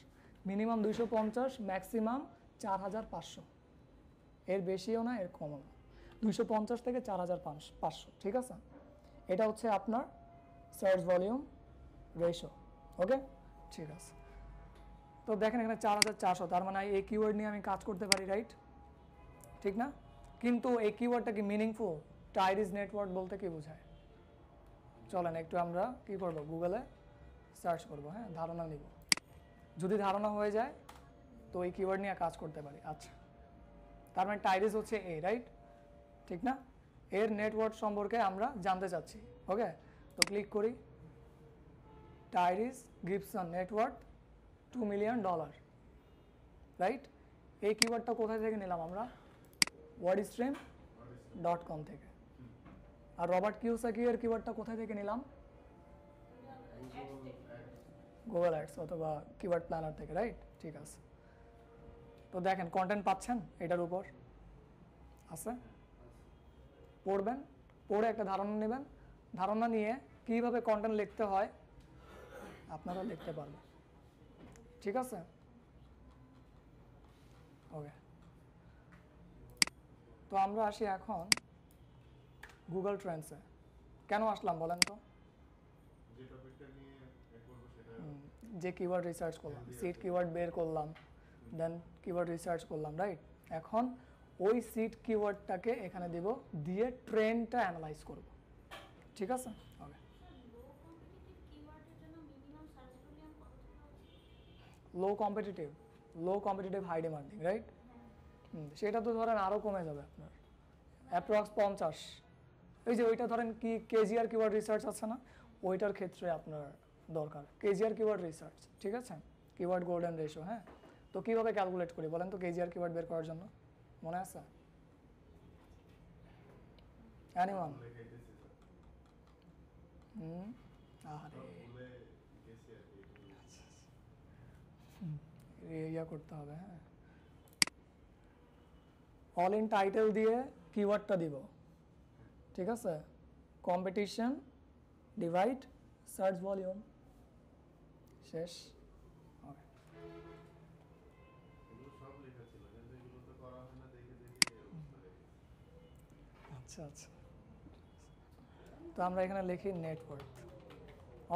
মিনিমাম 250, ম্যাক্সিমাম 4500, এর বেশিও না এর কমও না, 250 থেকে 4500। ঠিক আছে, এটা হচ্ছে আপনার সার্চ ভলিউম রেশো। ওকে, ঠিক আছে। তো দেখেন এখানে 4400, তার মানে এই কিওয়ার্ড নিয়ে আমি কাজ করতে পারি, রাইট, ঠিক না? কিন্তু এই কিওয়ার্ডটা কি মিনিংফুল? টাইরিজ নেটওয়ার্ক বলতে কি বোঝায়? চলেন একটু আমরা কি করব, গুগলে সার্চ করব। হ্যাঁ, ধারণা নিব, যদি ধারণা হয়ে যায় তো এই কিওয়ার্ড নিয়ে কাজ করতে পারি। আচ্ছা, তার মানে টাইরিজ হচ্ছে এ, রাইট, ঠিক না? এর নেটওয়ার্ক সম্পর্কে আমরা জানতে চাচ্ছি। ওকে, তো ক্লিক করি, টাইরিজ গিবসন নেটওয়ার্ক $2 মিলিয়ন, রাইট। এই কিওয়ার্ডটা কোথায় থেকে নিলাম আমরা? wordstream.com থেকে। আর রবার্ট কিওসাকি এর কিওয়ার্ডটা কোথায় থেকে নিলাম? গুগল অ্যাডস অথবা কিওয়ার্ড প্ল্যানার থেকে, রাইট, ঠিক আছে। তো দেখেন কন্টেন্ট পাচ্ছেন এটার উপর আছে, পড়বেন, পড়ে একটা ধারণা নেবেন, ধারণা নিয়ে কিভাবে কন্টেন্ট লিখতে হয় আপনারা লিখতে পারবেন। ঠিক আছে, ওকে। তো আমরা আসি এখন গুগল ট্রেন্ডসে। কেন আসলাম বলেন তো? যে টপিকটা নিয়ে করবো সেটা যে কিওয়ার্ড রিসার্চ করলাম, সিট কিওয়ার্ড বের করলাম, দেন কিওয়ার্ড রিসার্চ করলাম, রাইট। এখন ওই সিট কিওয়ার্ডটাকে এখানে দেব, দিয়ে ট্রেন্ডটা অ্যানালাইজ করব। ঠিক আছে, ওকে। লো কম্পিটিটিভ কিওয়ার্ডের জন্য মিনিমাম সার্চ ভলিউম কত থাকা উচিত? লো কম্পিটিটিভ হাই ডিমান্ডিং, রাইট। সেটা তো ধরেন আরও কমে যাবে আপনার, অ্যাপ্রক্স 50। এই যে ওইটা ধরেন কি কেজিআর কিওয়ার্ড রিসার্চ আছে না, ওইটার ক্ষেত্রে আপনার দরকার কেজিআর কিওয়ার্ড রিসার্চ। ঠিক আছে, কিওয়ার্ড গোল্ডেন রেশিও। হ্যাঁ, তো কীভাবে ক্যালকুলেট করি বলেন তো কেজিআর কিওয়ার্ড বের করার জন্য? মনে আছে অ্যানিওয়ান? লেখাইতেছি স্যার, আরে ভুলে গেছি আর কি। ইয়া করতে হবে। হ্যাঁ, অল ইন টাইটেল দিয়ে কিওয়ার্ডটা দিব, ঠিক আছে, কম্পিটিশন ডিভাইড সার্চ ভলিউম, শেষ। Okay. এগুলো সব লেখা ছিল কিন্তু এগুলো তো করা হয় না দেখে দেখে এই অবস্থা হয়ে গেছে। আচ্ছা আচ্ছা, তো আমরা এখানে লিখি নেটওয়ার্ক,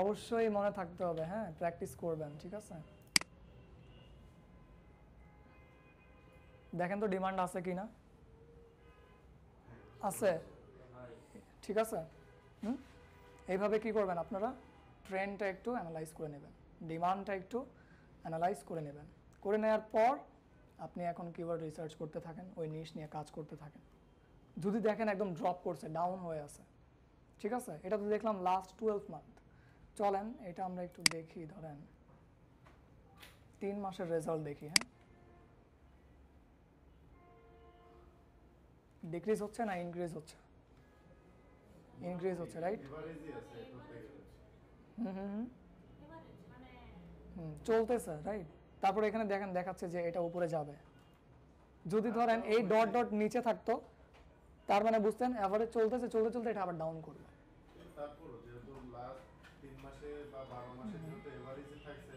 অবশ্যই মনে থাকতে হবে, হ্যাঁ, প্র্যাকটিস করবেন, ঠিক আছে। দেখেন তো ডিমান্ড আছে কি না, আছে, ঠিক আছে। এইভাবে কি করবেন আপনারা, ট্রেন্ডটা একটু অ্যানালাইজ করে নেবেন, ডিমান্ডটা একটু অ্যানালাইজ করে নেবেন, করে নেওয়ার পর আপনি এখন কিওয়ার্ড রিসার্চ করতে থাকেন, ওই নিশ নিয়ে কাজ করতে থাকেন। যদি দেখেন একদম ড্রপ করছে, ডাউন হয়ে আছে, ঠিক আছে, এটা তো দেখলাম লাস্ট 12 মান্থ, চলেন এটা আমরা একটু দেখি, ধরেন 3 মাসের রেজাল্ট দেখি, হ্যাঁ, ডিক্রিজ হচ্ছে না ইনক্রিজ হচ্ছে, ইনক্রিজ হচ্ছে, রাইট, এভারেজই আছে করতে গেলে। এভারেজ মানে চলতেছে, রাইট। তারপরে এখানে দেখেন দেখাচ্ছে যে এটা উপরে যাবে, যদি ধরেন এই ডট ডট নিচে থাকতো তার মানে বুঝতেন এভারেজ চলতেছে, চলতে চলতে এটা আবার ডাউন করবে। তারপরও যেহেতু লাস্ট 3 মাসে বা 12 মাসে যেহেতু এভারেজে থাকছে,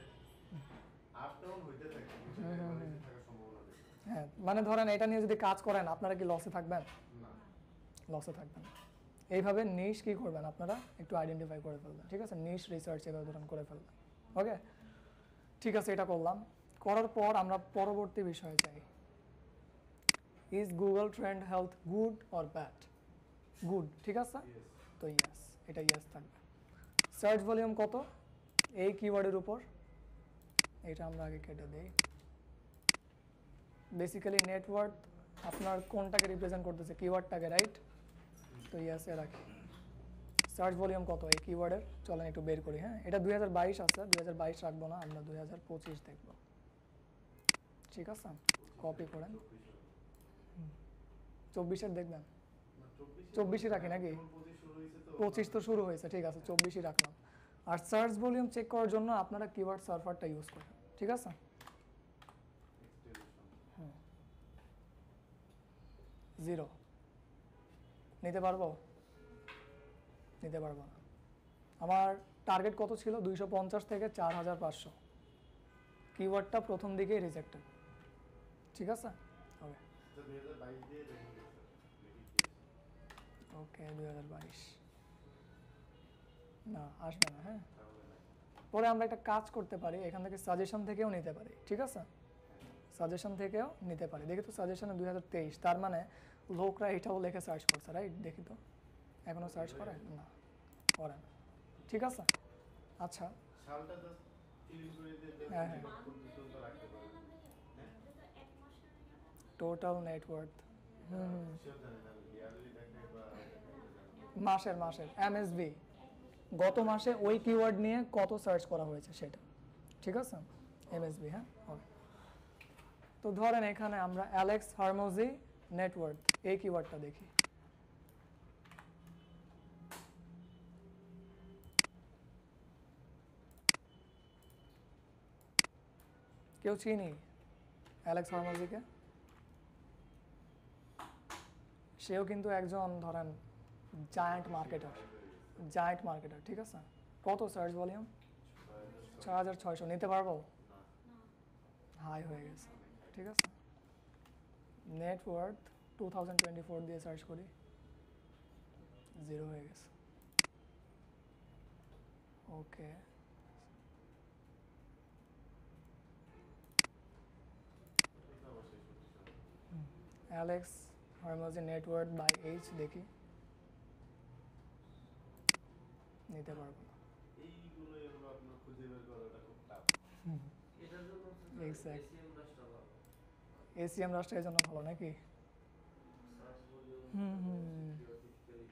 আপ ডাউন হইতে থাকে, এভারেজে থাকার সম্ভাবনা বেশি। হ্যাঁ, মানে ধরেন এটা নিয়ে যদি কাজ করেন আপনারা কি লসে থাকবেন? না, লসে থাকবেন। এইভাবে নিশ কি করবেন আপনারা একটু আইডেন্টিফাই করে ফেলবেন, ঠিক আছে, নিশ রিসার্চ এভাবে ধরেন করে ফেলবেন। ওকে, ঠিক আছে, এটা করলাম, করার পর আমরা পরবর্তী বিষয়ে যাই। Is Google trend health good or bad? Good, ঠিক আছে, তো ইয়েস, এটা ইয়েস থাকবে। সার্চ ভলিউম কত এই কিওয়ার্ডের উপর, এটা আমরা আগে কেটে দেই। বেসিক্যালি নেটওয়ার্ক আপনার কোনটাকে রিপ্রেজেন্ট করতেছে, কিওয়ার্ডটাকে, রাইট, তো ইয়েসে রাখি। সার্চ ভলিউম কত এই কিওয়ার্ডের, চলেন একটু বের করি, হ্যাঁ, এটা 2022 আছে, 2022 রাখবো না, আমরা 2025 দেখব, ঠিক আছে, কপি করেন, 24-এর দেখবেন, 24-ই রাখি নাকি, 25 তো শুরু হয়েছে, ঠিক আছে, 24-ই রাখলাম। আর সার্চ ভলিউম চেক করার জন্য আপনারা কিওয়ার্ড সার্ভারটা ইউজ করেন, ঠিক আছে। 0 নিতে পারবো, নিতে পারবো না। আমার টার্গেট কত ছিল, 250 থেকে 4500, কিওয়ার্ডটা প্রথম দিকেই রিজেক্টেড, ঠিক আছে। ওকে, 2022 দিয়ে দেখুন ওকে, 2022 না, আসবে না, হ্যাঁ। পরে আমরা একটা কাজ করতে পারি, এখান থেকে সাজেশন থেকেও নিতে পারি, ঠিক আছে, সাজেশন থেকেও নিতে পারি। দেখি তো সাজেশনে 2023, তার মানে লোকরা এটাও লেখে সার্চ করছে, রাইট, দেখি তো এখনো সার্চ করে না, করে না, ঠিক আছে। আচ্ছা, সালটা জাস্ট ক্লিন করে দিয়ে হ্যাঁ, হ্যাঁ, পর্যন্ত রাখতে পারেন। এটা তো এক মাসের টোটাল নেটওয়ার্থ, সেও জানেন আমি ইয়ারলি দেখে বা মাসের এমএসবি, গত মাসে ওই কিওয়ার্ড নিয়ে কত সার্চ করা হয়েছে সেটা, ঠিক আছে, এমএসবি, হ্যাঁ, ওকে। তো ধরেন এখানে আমরা অ্যালেক্স হারমোজি নেটওয়ার্ক এই কিওয়ার্ডটা দেখি, কেউ চিনি অ্যালেক্স হারমোজিকে? সেও কিন্তু একজন ধরেন জায়ান্ট মার্কেটার, ঠিক আছে। কত সার্চ ভলিউম? 6600, নিতে পারবো? হাই হয়ে গেছে, ঠিক আছে। নেটওয়ার্ক 2024 দিয়ে সার্চ করি, 0 হয়ে গেছে, ওকে। অ্যালেক্স হারমোজি নেটওয়ার্ক বাই এইচ দেখি, নিতে পারবো না, এইগুলোই হলো আপনার খুঁজে বের করাটা খুব টাফ। এটার জন্য Exact. এসিএম রাষ্ট্র ভালো, এসিএম রাষ্ট্রের জন্য ভালো নাকি? সার্চ ভলিউম হুম হুম, theoretically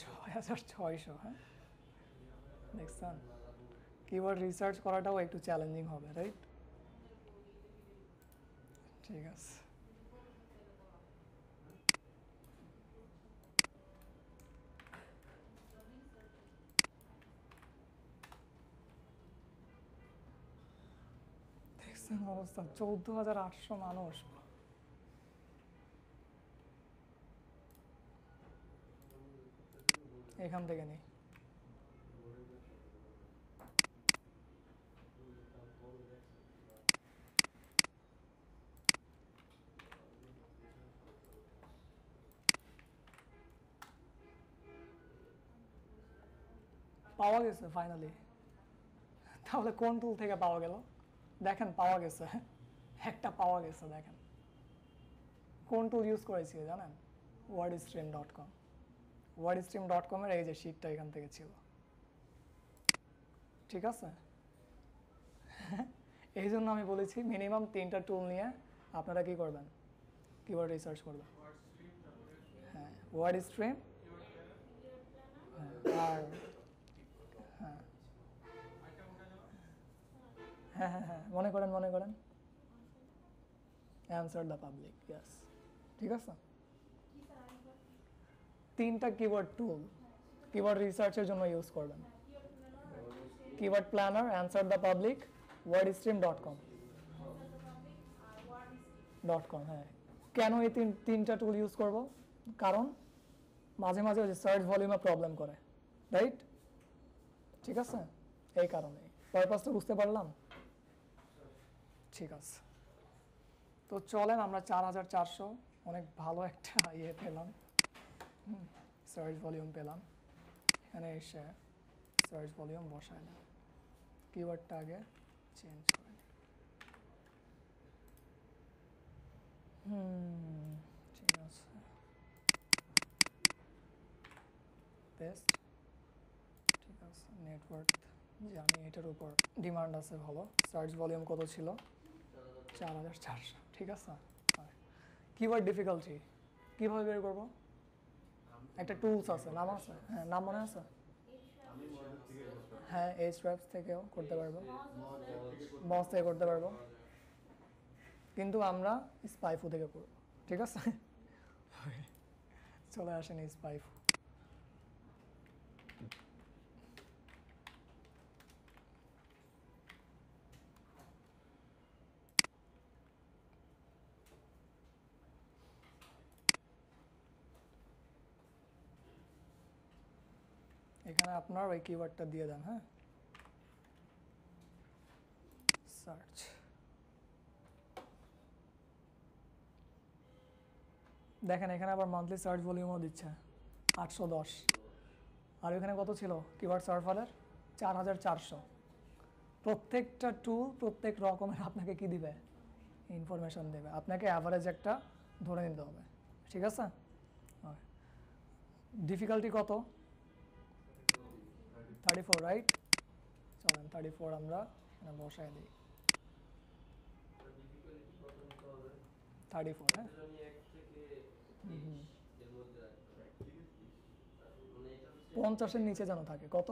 6600, হ্যাঁ, দেখছেন, কিওয়ার্ড রিসার্চ করাটাও একটু চ্যালেঞ্জিং হবে, রাইট, ঠিক আছে। দেখছেন অবস্থা, 14,800 মানুষ। এখান থেকে নেই। পাওয়া গেছে ফাইনালি। তাহলে কোন টুল থেকে পাওয়া গেল? দেখেন পাওয়া গেছে, একটা পাওয়া গেছে। দেখেন কোন টুল ইউজ করেছি জানেন? wordstream.com। wordstream.com এর এই যে শিটটা এখান থেকে ছিল, ঠিক আছে? এই জন্য আমি বলেছি মিনিমাম 3টা টুল নিয়ে আপনারা কি করবেন, কিওয়ার্ড রিসার্চ করবেন। হ্যাঁ, ওয়ার্ডস্ট্রিম আর হ্যাঁ হ্যাঁ হ্যাঁ হ্যাঁ মনে করেন অ্যান্সার দ্য পাবলিক, ইয়েস, ঠিক আছে? 3টা কিওয়ার্ড টুল কিওয়ার্ড রিসার্চের জন্য ইউজ করবেন। Keyword planner, answer the public, wordstream.com। হ্যাঁ, কেন এই তিনটা টুল ইউজ করব? কারণ মাঝে মাঝে ওই যে সার্চ ভলিউমে প্রবলেম করে, রাইট? ঠিক আছে, এই কারণে পারপাসটা বুঝতে পারলাম, ঠিক আছে। তো চলেন আমরা 4,400 অনেক ভালো একটা ইয়ে পেলাম, সার্চ ভলিউম পেলাম। এখানে এসে সার্চ ভলিউম বসায় না, কিওয়ার্ডটা আগে চেঞ্জ করে নিই। ঠিক আছে, পেস্ট, ঠিক আছে। নেটওয়ার্ক জানি এটার উপর ডিমান্ড আছে ভালো। সার্চ ভলিউম কত ছিল? 4,400, ঠিক আছে। কিওয়ার্ড ডিফিকাল্টি কীভাবে বের করবো? একটা টুলস আছে, নাম আছে, হ্যাঁ নাম মনে আছে? আমি মডেল থেকে করতে পারি। হ্যাঁ, Ahrefs থেকেও করতে পারবো, মজ থেকে করতে পারবো, কিন্তু আমরা স্পাইফু থেকে করবো, ঠিক আছে? চলে আসেন স্পাইফু। এখানে আপনার ওই কিওয়ার্ডটা দিয়ে দেন, হ্যাঁ, সার্চ। দেখেন এখানে আবার মান্থলি সার্চ ভলিউমও দিচ্ছে 810, আর এখানে কত ছিল কিওয়ার্ড সার্ভারের? 4,400। প্রত্যেকটা টুল প্রত্যেক রকমের আপনাকে কি দিবে, ইনফরমেশন দেবে, আপনাকে অ্যাভারেজ একটা ধরে নিতে হবে, ঠিক আছে? ডিফিকাল্টি কত? 34, রাইট? চলেন 34 আমরা এখানে বসায় দিই। 34, হ্যাঁ। 50-এর নিচে যেন থাকে। কত?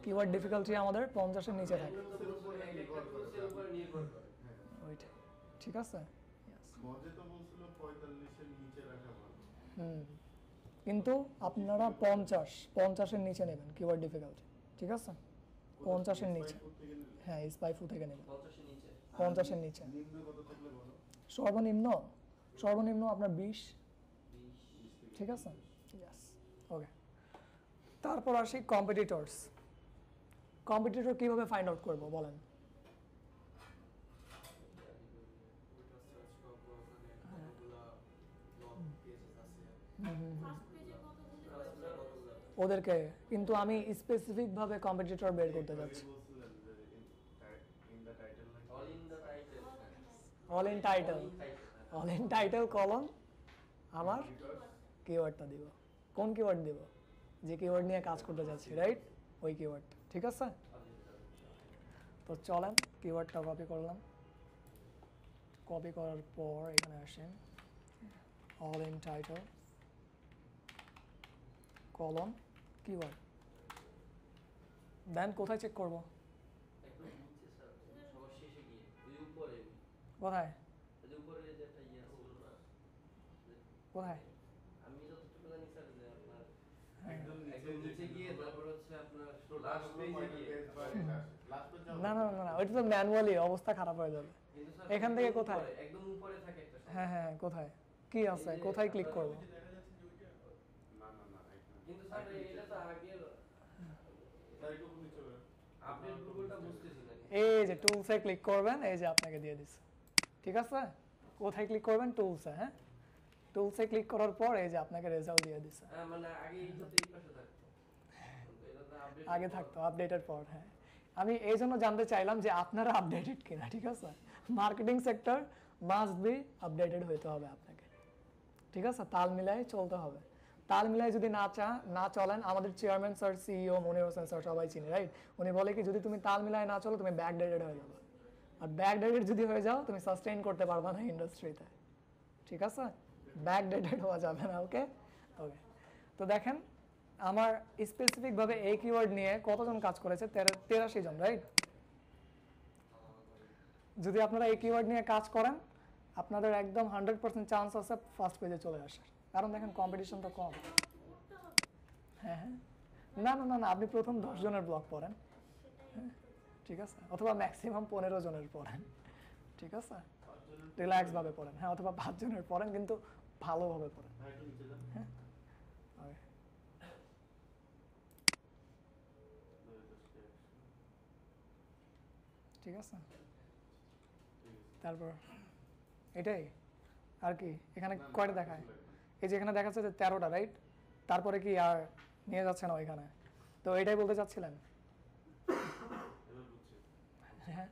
কিওয়ার্ড ডিফিকাল্টি আমাদের 50-এর নিচে থাকে, ওইটা, ঠিক আছে? মজে তো বলছিল 45-এর নিচে রাখা ভালো। কিন্তু আপনারা 50-এর নিচে নেবেন কিওয়ার্ড ডিফিকাল্টি, ঠিক আছে? 50-এর নিচে, হ্যাঁ স্পাইফু থেকে নেবেন 50-এর নিচে। নিম্ন কত থাকলে বলো? সর্বনিম্ন আপনার 20, ঠিক আছে? ইয়েস, ওকে। তারপর আসি কম্পিটিটরস। কম্পিটিটর কিভাবে ফাইন্ড আউট করব বলেন? ওদেরকে কিন্তু আমি স্পেসিফিক ভাবে কম্পিটিটর বের করতে যাচ্ছি। বলছিলেন যে ইন দ্য টাইটেল নাকি? অল ইন টাইটেল কলম আমার কিওয়ার্ডটা দিব। কোন কিওয়ার্ড দিব? যে কিওয়ার্ড নিয়ে কাজ করতে যাচ্ছি, রাইট? ওই কিওয়ার্ড, ঠিক আছে? তো চলেন কিওয়ার্ডটা কপি করলাম। কপি করার পর এখানে আসেন, অল ইন টাইটেল কলম কিওয়ার্ড, দেন কোথায় চেক করব? কোথায় কোথায়? একদম নিচে এই যে নিচে গিয়ে তারপর হচ্ছে আপনার টোটাল লাস্ট পেজে পয়েন্ট গিয়ে পেজ বা এটা লাস্ট পেজ না না না না ওইটা তো ম্যানুয়ালি অবস্থা খারাপ হয়ে যাবে। কিন্তু স্যার এখান থেকে একদম কোথায়? উপরে, একদম উপরে থাকে একটা সংখ্যা। হ্যাঁ হ্যাঁ কোথায় কি আছে, এই যে কোথায় ক্লিক আপনার- করব? না না না এখানে কিন্তু স্যার এটা তো আগের স্যার একটু নিচে যাবেন। আপডেট গুগলটা বুঝতেছি না। এই যে টুলসে ক্লিক করবেন, এই যে আপনাকে দিয়ে দিচ্ছে, ঠিক আছে? কোথায় ক্লিক করবেন? টুলসে। হ্যাঁ, টুলসে ক্লিক করার পর এই যে আপনাকে রেজাল্ট দিয়ে দিচ্ছে। মানে আগে এইটা তো এই পাশে থাকতো। এটা তো আপডেট আগে থাকতো, আপডেটের পর। হ্যাঁ, আমি এই জন্য জানতে চাইলাম যে আপনারা আপডেটেড কিনা, ঠিক আছে? Marketing sector must be updated হইতে হবে আপনাকে, ঠিক আছে? তাল মিলাই চলতে হবে। তাল মিলাই যদি না চলেন, আমাদের chairman sir, CEO Monir Hossain sir সবাই চিনি, রাইট? উনি বলে কি, যদি তুমি তাল মিলাই না চলো তুমি ব্যাকডেটেড হয়ে যাবে, আর ব্যাকডেটেড যদি হয়ে যাও তুমি সাস্টেইন করতে পারবে না ইন্ডাস্ট্রিতে, ঠিক আছে? ব্যাকডেটেড হওয়া যাবে না। ওকে ওকে, তো দেখেন আমার স্পেসিফিকভাবে এই কিওয়ার্ড নিয়ে কতজন কাজ করেছে? 83 জন, রাইট? যদি আপনারা এই কিওয়ার্ড নিয়ে কাজ করেন, আপনাদের একদম 100% চান্স আছে ফার্স্ট পেজে চলে আসার, কারণ দেখেন কম্পিটিশনটা কম। করতে হবে হ্যাঁ হ্যাঁ, না না না না, আপনি প্রথম 10 জনের ব্লগ পড়েন, সেটাই। ঠিক আছে? অথবা ম্যাক্সিমাম 15 জনের পড়েন, ঠিক আছে? রিল্যাক্স ভাবে পড়েন। হ্যাঁ, অথবা 5 জনের পড়েন, কিন্তু ভালোভাবে পড়েন। হ্যাঁ একটু নিচে যান। হ্যাঁ ওকে, ঠিক আছে? তারপর এটাই আর কি, এখানে কয়টা দেখায়? এই যে এখানে দেখাচ্ছে যে 13টা, রাইট? তারপরে কি আর নিয়ে যাচ্ছে না ওইখানে? তো এটাই বলতে চাচ্ছিলেন? এবার বুঝছি। হ্যাঁ,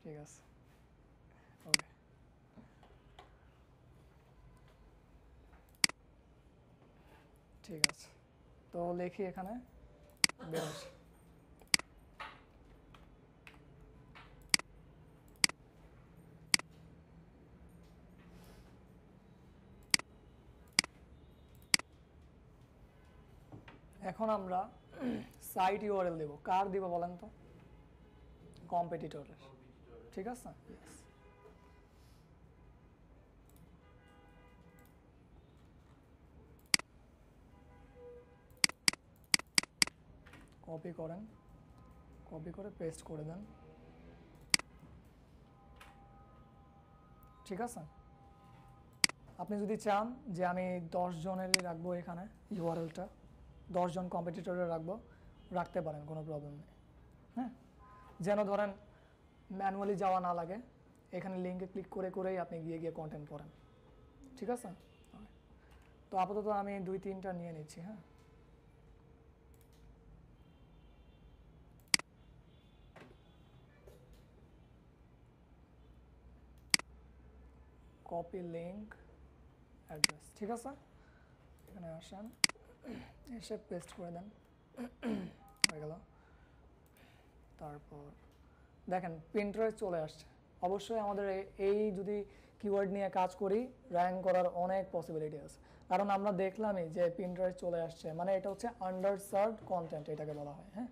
ঠিক আছে, ওকে। ঠিক আছে, তো লিখি এখানে 82। এখন আমরা সাইট ইউআরএল দেব। কার দিব বলেন তো? কম্পিটিটরের, ঠিক আছে? Yes. কপি করেন, কপি করে পেস্ট করে দেন, ঠিক আছে? আপনি যদি চান যে আমি 10 জনেরই রাখবো এখানে ইউআরএলটা, 10 জন কম্পিটিটরের রাখবো, রাখতে পারেন, কোনো প্রবলেম নেই। হ্যাঁ, যেন ধরেন ম্যানুয়ালি যাওয়া না লাগে, এখানে লিঙ্কে ক্লিক করে করেই আপনি গিয়ে গিয়ে কন্টেন্ট করেন, ঠিক আছে? তো আপাতত আমি 2-3টা নিয়ে নিচ্ছি। হ্যাঁ, কপি লিঙ্ক অ্যাড্রেস, ঠিক আছে? এখানে আসেন, এসে পেস্ট করে দেন, হয়ে গেল। তারপর দেখেন পিন্টারেস্ট চলে আসছে। অবশ্যই আমাদের এই যদি কিওয়ার্ড নিয়ে কাজ করি, র্যাঙ্ক করার অনেক পসিবিলিটি আছে, কারণ আমরা দেখলামই যে পিন্টারেস্ট চলে আসছে, মানে এটা হচ্ছে আন্ডারসার্ভড কন্টেন্ট এটাকে বলা হয়। হ্যাঁ,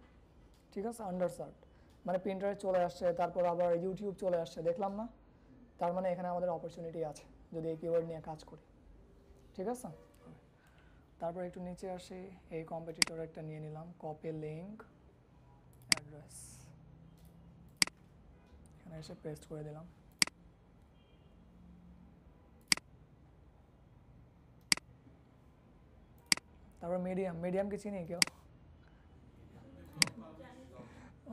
ঠিক আছে, আন্ডারসার্ভড মানে পিন্টারেস্ট চলে আসছে, তারপর আবার ইউটিউব চলে আসছে, দেখলাম না? তার মানে এখানে আমাদের অপরচুনিটি আছে যদি এই কিওয়ার্ড নিয়ে কাজ করি, ঠিক আছে? তারপর একটু নিচে আসি, এই কম্পিটিটর একটা নিয়ে নিলাম, কপি লিঙ্ক অ্যাড্রেস, এখানে এসে পেস্ট করে দিলাম। তারপর মিডিয়ামকে চিনি কেউ?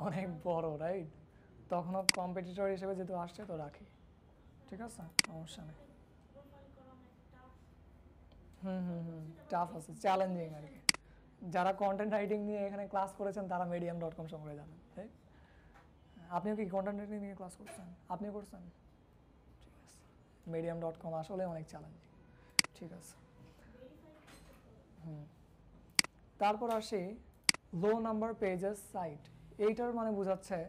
অনেক বড়, রাইট? তখনও কম্পিটিটর হিসেবে যেহেতু আসছে তো রাখি, ঠিক আছে, সমস্যা নেই। প্রোফাইল করা অনেক টাফ। টাফ আছে, চ্যালেঞ্জিং আর কি। যারা কন্টেন্ট রাইটিং নিয়ে এখানে ক্লাস করেছেন তারা medium.com সম্পর্কে জানেন, তাই? আপনিও কি কন্টেন্ট রাইটিং নিয়ে ক্লাস করছেন? আপনিও করছেন? ঠিক আছে, medium.com আসলে অনেক চ্যালেঞ্জিং, ঠিক আছে। তারপর আসি লো নাম্বার পেজেস সাইট। এইটার মানে বোঝাচ্ছে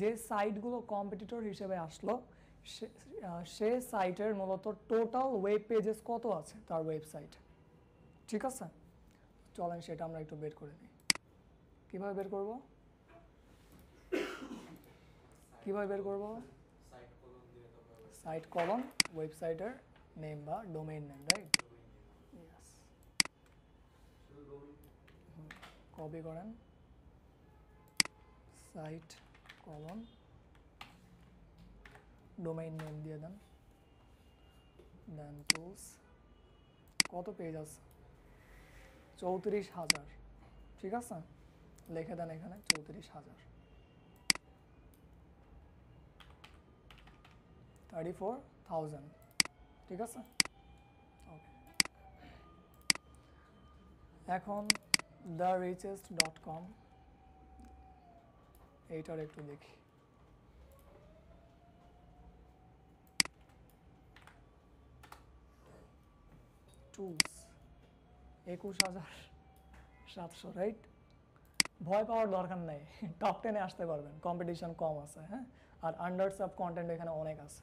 যে সাইটগুলো কম্পিটিটর হিসেবে আসলো, সে সাইটের মূলত টোটাল ওয়েব পেজেস কত আছে তার ওয়েবসাইট, ঠিক আছে? চলেন সেটা আমরা একটু বের করে নিই। কীভাবে বের করব? কীভাবে বের করব? সাইট কলন ওয়েবসাইটের নেম বা domain name, right? Yes. Copy করেন, সাইট কলন ডোমেইন নেম দিয়ে দেন, দেন টুলস। কত পেজ আছে? 34,000। ঠিক আছে, লিখে দেন এখানে 34,000, 34,000। ঠিক আছে, ওকে। এখন therichest.com এইটার একটু দেখি। Tools 21,700, right? ভয় পাওয়ার দরকার নাই, টপ 10-এ আসতে পারবেন, কম্পিটিশন কম আছে। হ্যাঁ, আর আন্ডার সাব কন্টেন্ট এখানে অনেক আছে।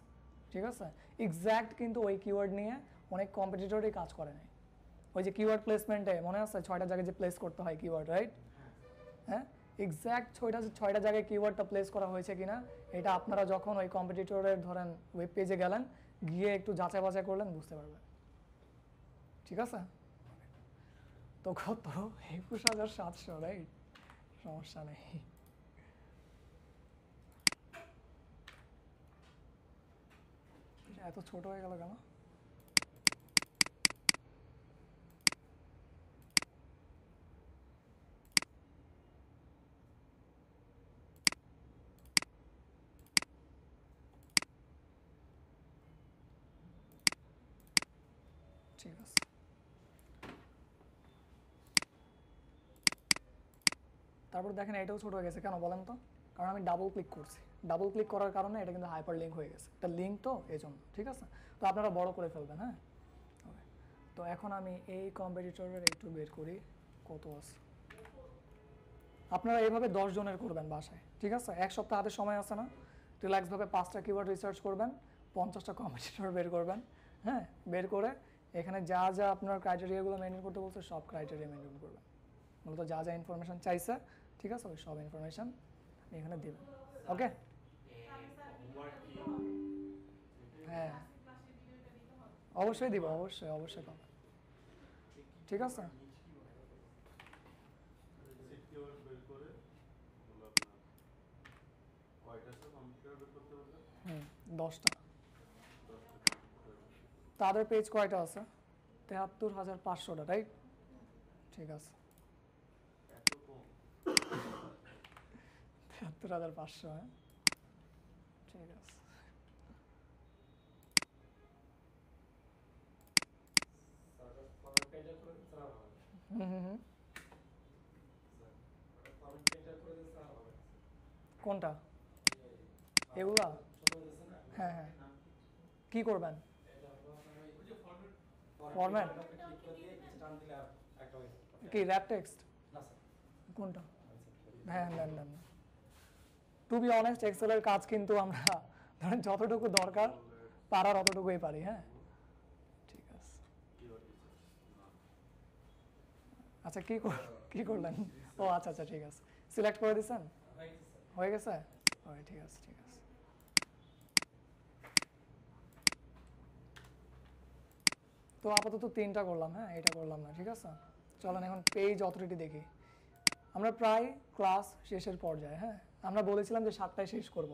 ঠিক আছে, এক্স্যাক্ট কিন্তু ওই কিওয়ার্ড নিয়ে অনেক কম্পিটিটরই কাজ করে নাই। ওই যে কিওয়ার্ড প্লেসমেন্টে মনে আছে 6টা জায়গায় যে প্লেস করতে হয় কিওয়ার্ড, রাইট? হ্যাঁ, এক্স্যাক্ট 6টা জায়গায় কিওয়ার্ডটা প্লেস করা হয়েছে কিনা এটা আপনারা যখন ওই কম্পিটিটরের ধরেন ওয়েব পেজে গেলেন, গিয়ে একটু যাচাই বাছাই করলেন, বুঝতে পারবেন। ঠিক আছে, তো কত? 21,700, রাইট? সমস্যা নেই। এত ছোট হয়ে গেল কেন? ঠিক আছে, তারপর দেখেন এটাও ছোট হয়ে গেছে কেন বলেন তো? কারণ আমি ডাবল ক্লিক করছি। ডাবল ক্লিক করার কারণে এটা কিন্তু হাইপার লিঙ্ক হয়ে গেছে, এটা লিঙ্ক তো এই জন্য। ঠিক আছে, তো আপনারা বড় করে ফেলবেন। হ্যাঁ, তো এখন আমি এই কম্পিটিটরের একটু বের করি কত আছে। আপনারা এইভাবে 10 জনের করবেন বাসায়। ঠিক আছে, এক সপ্তাহ হাতে সময় আছে না? রিল্যাক্সভাবে 5টা কিওয়ার্ড রিসার্চ করবেন, 50টা কম্পিটিটর বের করবেন। হ্যাঁ, বের করে এখানে যা যা আপনার ক্রাইটেরিয়াগুলো মেনটেন করতে বলছে সব ক্রাইটেরিয়া মেনটেন করবেন। মূলত যা যা ইনফরমেশন চাইছে, ঠিক আছে, ওই সব ইনফরমেশন এখানে দেবেন। ওকে, হ্যাঁ অবশ্যই দিব, অবশ্যই অবশ্যই পাবেন। ঠিক আছে, হুম, 10টা। তাদের পেজ কয়টা আছে? 73,500টা, রাইট? ঠিক আছে, 73,500। হ্যাঁ, ঠিক আছে। হুম হুম হুম, কোনটা? এগুলা? হ্যাঁ হ্যাঁ, কি করবেন? ফরম্যাট কি? Rap text? কোনটা? হ্যাঁ দেন দেন। টু বি অনেস্ট, এক্সেলের কাজ কিন্তু আমরা ধরেন যতটুকু দরকার পারার অতটুকুই পারি। হ্যাঁ, ঠিক আছে। আচ্ছা, কি করলেন? ও আচ্ছা আচ্ছা, ঠিক আছে, সিলেক্ট করে দিয়েছেন? হয়ে গেছে? ওই ঠিক আছে, ঠিক আছে। তো আপাতত 3টা করলাম। হ্যাঁ, এটা করলাম না। ঠিক আছে, চলেন এখন পেজ অথরিটি দেখি। আমরা প্রায় ক্লাস শেষের পর্যায়ে। হ্যাঁ, আমরা বলেছিলাম যে 7টায় শেষ করব,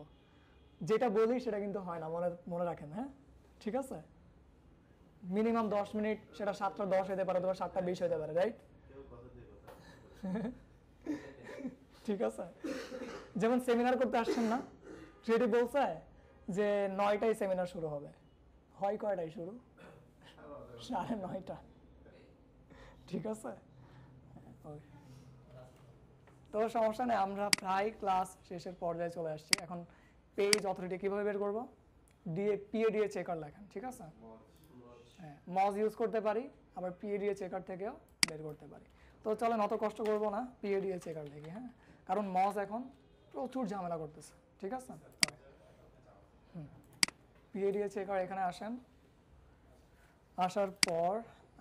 যেটা বলি সেটা কিন্তু হয় না, মনে রাখেন। হ্যাঁ, ঠিক আছে, মিনিমাম 10 মিনিট, সেটা 7:10 হতে পারে, তোমার 7:20 হতে পারে, রাইট? ঠিক আছে, যেমন সেমিনার করতে আসছেন না, সেটি বলছে যে 9টায় সেমিনার শুরু হবে, হয় কয়টায় শুরু? 9:30। ঠিক আছে, তো সমস্যা নেই, আমরা প্রায় ক্লাস শেষের পর্যায়ে চলে আসছি। এখন পেজ অথরিটি কিভাবে বের করব? পিএডিএ চেকার লেখেন। ঠিক আছে, হ্যাঁ, মজ ইউজ করতে পারি, আবার পিএডিএ চেকার থেকেও বের করতে পারি। তো চলেন অত কষ্ট করবো না, পিএডিএ চেকার দেখি। হ্যাঁ, কারণ মজ এখন প্রচুর ঝামেলা করতেছে। ঠিক আছে, পিএডিএ চেকার এখানে আসেন। আসার পর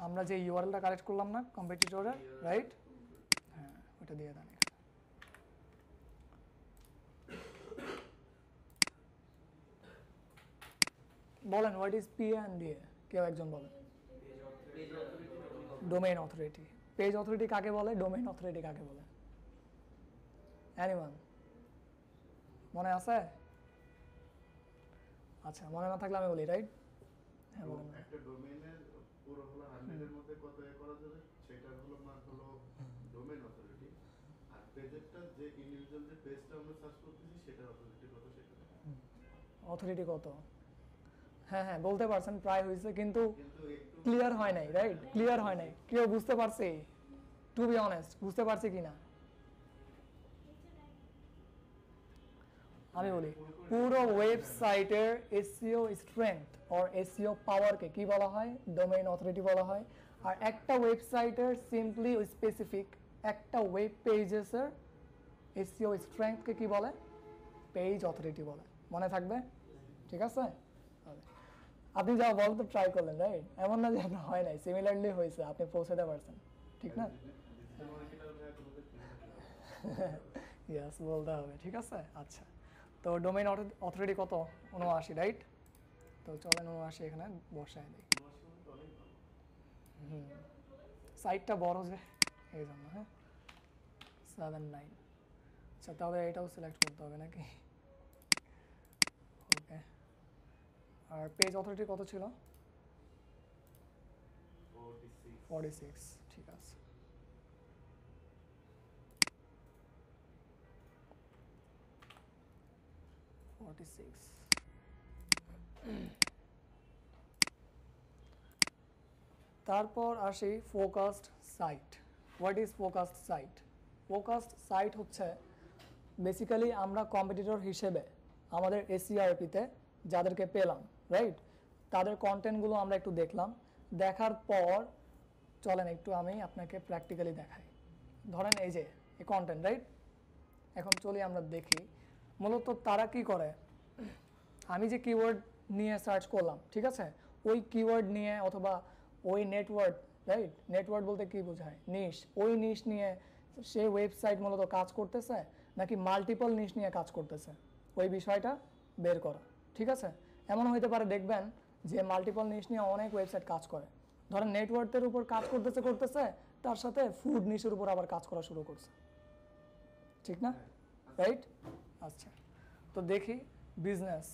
আমরা যে ইউআরএলটা কালেক্ট করলাম না কম্পিটিটরের, রাইট? হ্যাঁ, ওটা দিয়ে দেন। বলেন, হোয়াট ইজ পিএডিএ? কেউ একজন বলেন। Domain authority. পেজ অথরিটি কাকে বলে? ডোমেইন অথরিটি কাকে বলে? এনিওয়ান মনে আছে? আচ্ছা মনে না থাকলে আমি বলি, রাইট? হ্যাঁ বলুন। একটা ডোমেইনের পুরো হলো 100 এর মধ্যে কত করা যাবে সেটার হলো মান হলো ডোমেইন অথরিটি, আর পেজেরটা যে ইন্ডিভিজুয়াল যে পেজটা আমরা সার্চ করতেছি সেটার অথরিটি কত সেটা অথরিটি কত? হ্যাঁ হ্যাঁ বলতে পারছেন, প্রায় হয়েছে, কিন্তু কিন্তু একটু ক্লিয়ার হয় নাই, রাইট? ক্লিয়ার হয় নাই। কেউ বুঝতে পারছে? টু বি অনেস্ট বুঝতে পারছে কিনা আমি বলি, পুরো ওয়েবসাইটের এসইও স্ট্রেংথ অর এসইও পাওয়ারকে কি বলা হয়? ডোমেইন অথরিটি বলা হয়। আর একটা ওয়েবসাইটের সিম্পলি স্পেসিফিক একটা ওয়েব পেজেসের এসইও স্ট্রেংথকে কি বলে? পেজ অথরিটি বলে। মনে থাকবে? ঠিক আছে? আপনি যা বল তো ট্রাই করলেন, রাইট? এমন না যে আপনার হয় নাই, সিমিলারলি হয়েছে, আপনি পৌঁছাতে পারছেন, ঠিক না? ইয়েস বলতে হবে, ঠিক আছে? আচ্ছা, তো ডোমেইন অথরিটি কত? 79, রাইট? তো চলেন 79 এখানে বসায় দিই। সাইটটা বড় যে এই জন্য, হ্যাঁ 79। আচ্ছা তাহলে এটাও সিলেক্ট করতে হবে নাকি? ওকে, আর পেজ অথরিটি কত ছিল? 46, ঠিক আছে। তারপর আসি focused site. What is focused site? Focused site হচ্ছে বেসিক্যালি আমরা কম্পিটিটর হিসেবে আমাদের এসইআরপিতে যাদেরকে পেলাম, রাইট, তাদের কন্টেন্টগুলো আমরা একটু দেখলাম, দেখার পর চলেন একটু আমি আপনাকে প্র্যাকটিক্যালি দেখাই। ধরেন এই যে এই কন্টেন্ট, রাইট? এখন চলি আমরা দেখি মূলত তারা কি করে। আমি যে কিওয়ার্ড নিয়ে সার্চ করলাম, ঠিক আছে, ওই কিওয়ার্ড নিয়ে অথবা ওই নেটওয়ার্ক, রাইট? নেটওয়ার্ক বলতে কি বোঝায়? নিশ। ওই নিশ নিয়ে সে ওয়েবসাইট মূলত কাজ করতেছে নাকি মাল্টিপল নিশ নিয়ে কাজ করতেছে, ওই বিষয়টা বের করা, ঠিক আছে? এমন হইতে পারে দেখবেন যে মাল্টিপল নিশ নিয়ে অনেক ওয়েবসাইট কাজ করে। ধরেন নেটওয়ার্কের উপর কাজ করতেছে তার সাথে ফুড নিশের উপর আবার কাজ করা শুরু করছে, ঠিক না? রাইট? আচ্ছা, তো দেখি বিজনেস,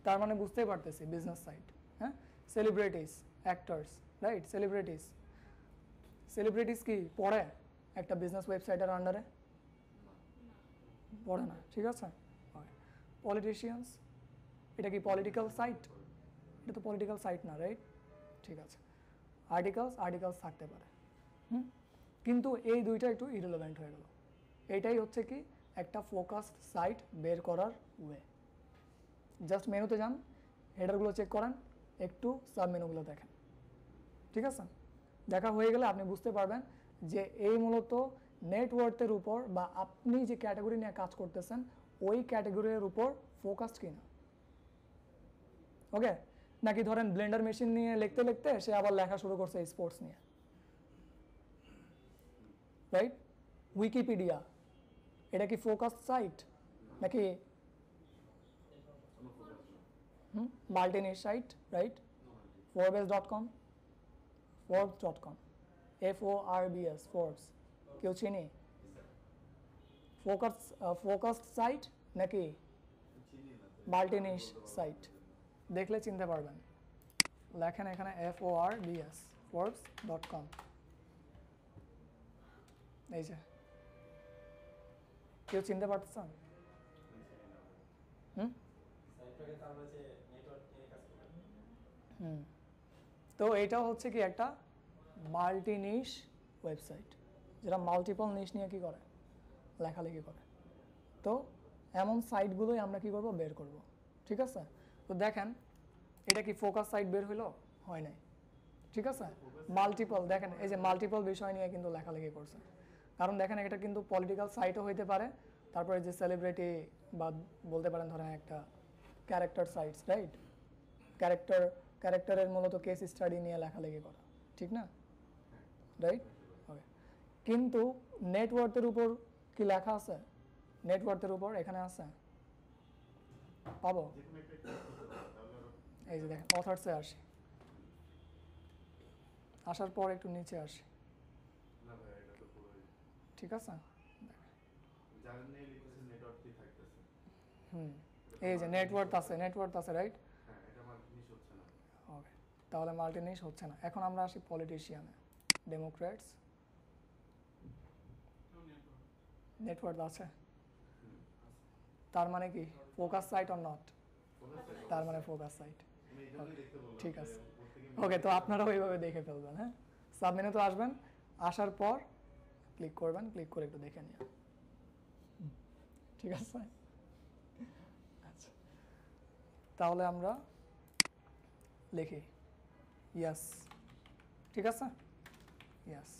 তার মানে বুঝতেই পারতেছি বিজনেস সাইট, হ্যাঁ? Celebrities, actors, right? সেলিব্রিটিস কি পড়ে একটা বিজনেস ওয়েবসাইটের আন্ডারে? পড়ে না, ঠিক আছে? পলিটিশিয়ানস, এটা কি পলিটিক্যাল সাইট? এটা তো পলিটিক্যাল সাইট না, রাইট? ঠিক আছে। আর্টিকেলস থাকতে পারে, কিন্তু এই দুইটা একটু ইরেলেভেন্ট হয়ে গেল। এইটাই হচ্ছে কি একটা ফোকাসড সাইট বের করার ওয়ে। জাস্ট মেনুতে যান, হেডারগুলো চেক করেন, একটু সাব মেনুগুলো দেখেন, ঠিক আছে? দেখা হয়ে গেলে আপনি বুঝতে পারবেন যে এই মূলত নেটওয়ার্কের উপর বা আপনি যে ক্যাটাগরি নিয়ে কাজ করতেছেন ওই ক্যাটাগরির উপর ফোকাসড কিনা। ওকে, নাকি ধরেন ব্লেন্ডার মেশিন নিয়ে লিখতে লিখতে সে আবার লেখা শুরু করছে স্পোর্টস নিয়ে, রাইট? উইকিপিডিয়া, এটা কি ফোকাসড সাইট নাকি multiniche site, right? forbes.com, forbes.com, FORBS, Forbes, কেউ চিনি? ফোকাসড সাইট নাকি মাল্টিনিশ সাইট? দেখলে চিনতে পারবেন, লেখেন এখানে FORBS, forbes.com। এই যে কেউ চিনতে পারতেছেন? সাইটটাকে তাহলে যে নেটওয়ার্ক নিয়ে কাজ করে। তো এটাও হচ্ছে কি একটা মাল্টি নিশ ওয়েবসাইট, যেটা মাল্টিপল নিশ নিয়ে কি করে, লেখালেখি করে। তো এমন সাইটগুলোই আমরা কি করব, বের করব, ঠিক আছে? তো দেখেন এটা কি ফোকাস সাইট বের হইলো? হয় নাই, ঠিক আছে? মাল্টিপল, দেখেন এই যে মাল্টিপল বিষয় নিয়ে কিন্তু লেখালেখি করছে। কারণ দেখেন এটা কিন্তু পলিটিক্যাল সাইটও হইতে পারে, তারপরে যে সেলিব্রিটি বা বলতে পারেন ধরেন একটা ক্যারেক্টার সাইটস, রাইট? ক্যারেক্টারের মূলত কেস স্টাডি নিয়ে লেখালেখি করা, ঠিক না? রাইট? ওকে, কিন্তু নেটওয়ার্কের উপর কি লেখা আছে? নেটওয়ার্কের উপর এখানে আছে, পাবো? এই যে দেখেন অথার্সে আসি, আসার পর একটু নিচে আসি, ঠিক আছে? যার নিয়ে লিখতেছে নেটওয়ার্কই থাকতেছে। হুম, এই যে নেটওয়ার্ক আছে রাইট। হ্যাঁ, এটা আমার জিনিস হচ্ছে না। ওকে, তাহলে মাল্টিনিশ হচ্ছে না। এখন আমরা আসি পলিটিশিয়ানে। ডেমোক্রেটস নেটওয়ার্ক আছে, তার মানে কি ফোকাস সাইট অর নট? তার মানে ফোকাস সাইট। আমি এই জন্যই দেখতে বললাম ঠিক যে আছে, উপর থেকে ওকে। তো আপনারা ওইভাবে দেখে ফেলবেন। হ্যাঁ, সাবমেনুতে আসবেন, আসার পর ক্লিক করবেন, ক্লিক করে একটু দেখে নিন। ঠিক আছে, আচ্ছা। তাহলে আমরা লিখি ইয়াস, ঠিক আছে, ইয়াস।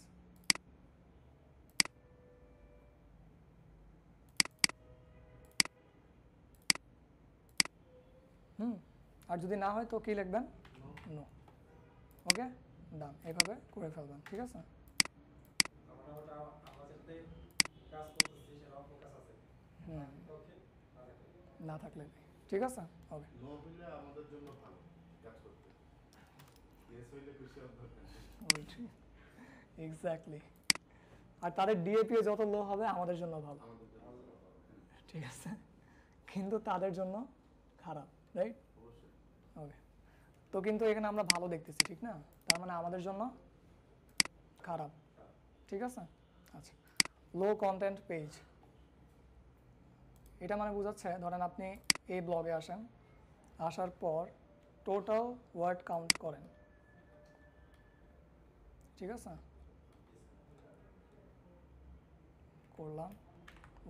আর যদি না হয় তো কি লিখবেন? নো। ওকে, ডান। এইভাবে করে ফেলবেন, ঠিক আছে। আমরা ওটা আমরা যেটাতে কাজ করতেছি সেটা ফোকাস আছে। হুম, ওকে, না থাকলে নেই, ঠিক আছে। ওকে, নো হইলে আমাদের জন্য ভালো কাজ করতে, ইয়েস হইলে খুশি হওয়ার দরকার নেই। ওইটাই, এক্স্যাক্টলি। আর তাদের ডিএপিও যত লো হবে আমাদের জন্য ভালো, আমাদের জন্য ভালো। ঠিক আছে। কিন্তু তাদের জন্য খারাপ, রাইট? অবশ্যই। ওকে, তো কিন্তু এখানে আমরা ভালো দেখতেছি, ঠিক না? তার মানে আমাদের জন্য খারাপ, ঠিক আছে। আচ্ছা, লো কন্টেন্ট পেজ, এটা মানে বোঝাচ্ছে ধরেন আপনি এই ব্লগে আসেন, আসার পর টোটাল ওয়ার্ড কাউন্ট করেন, ঠিক আছে। করলাম,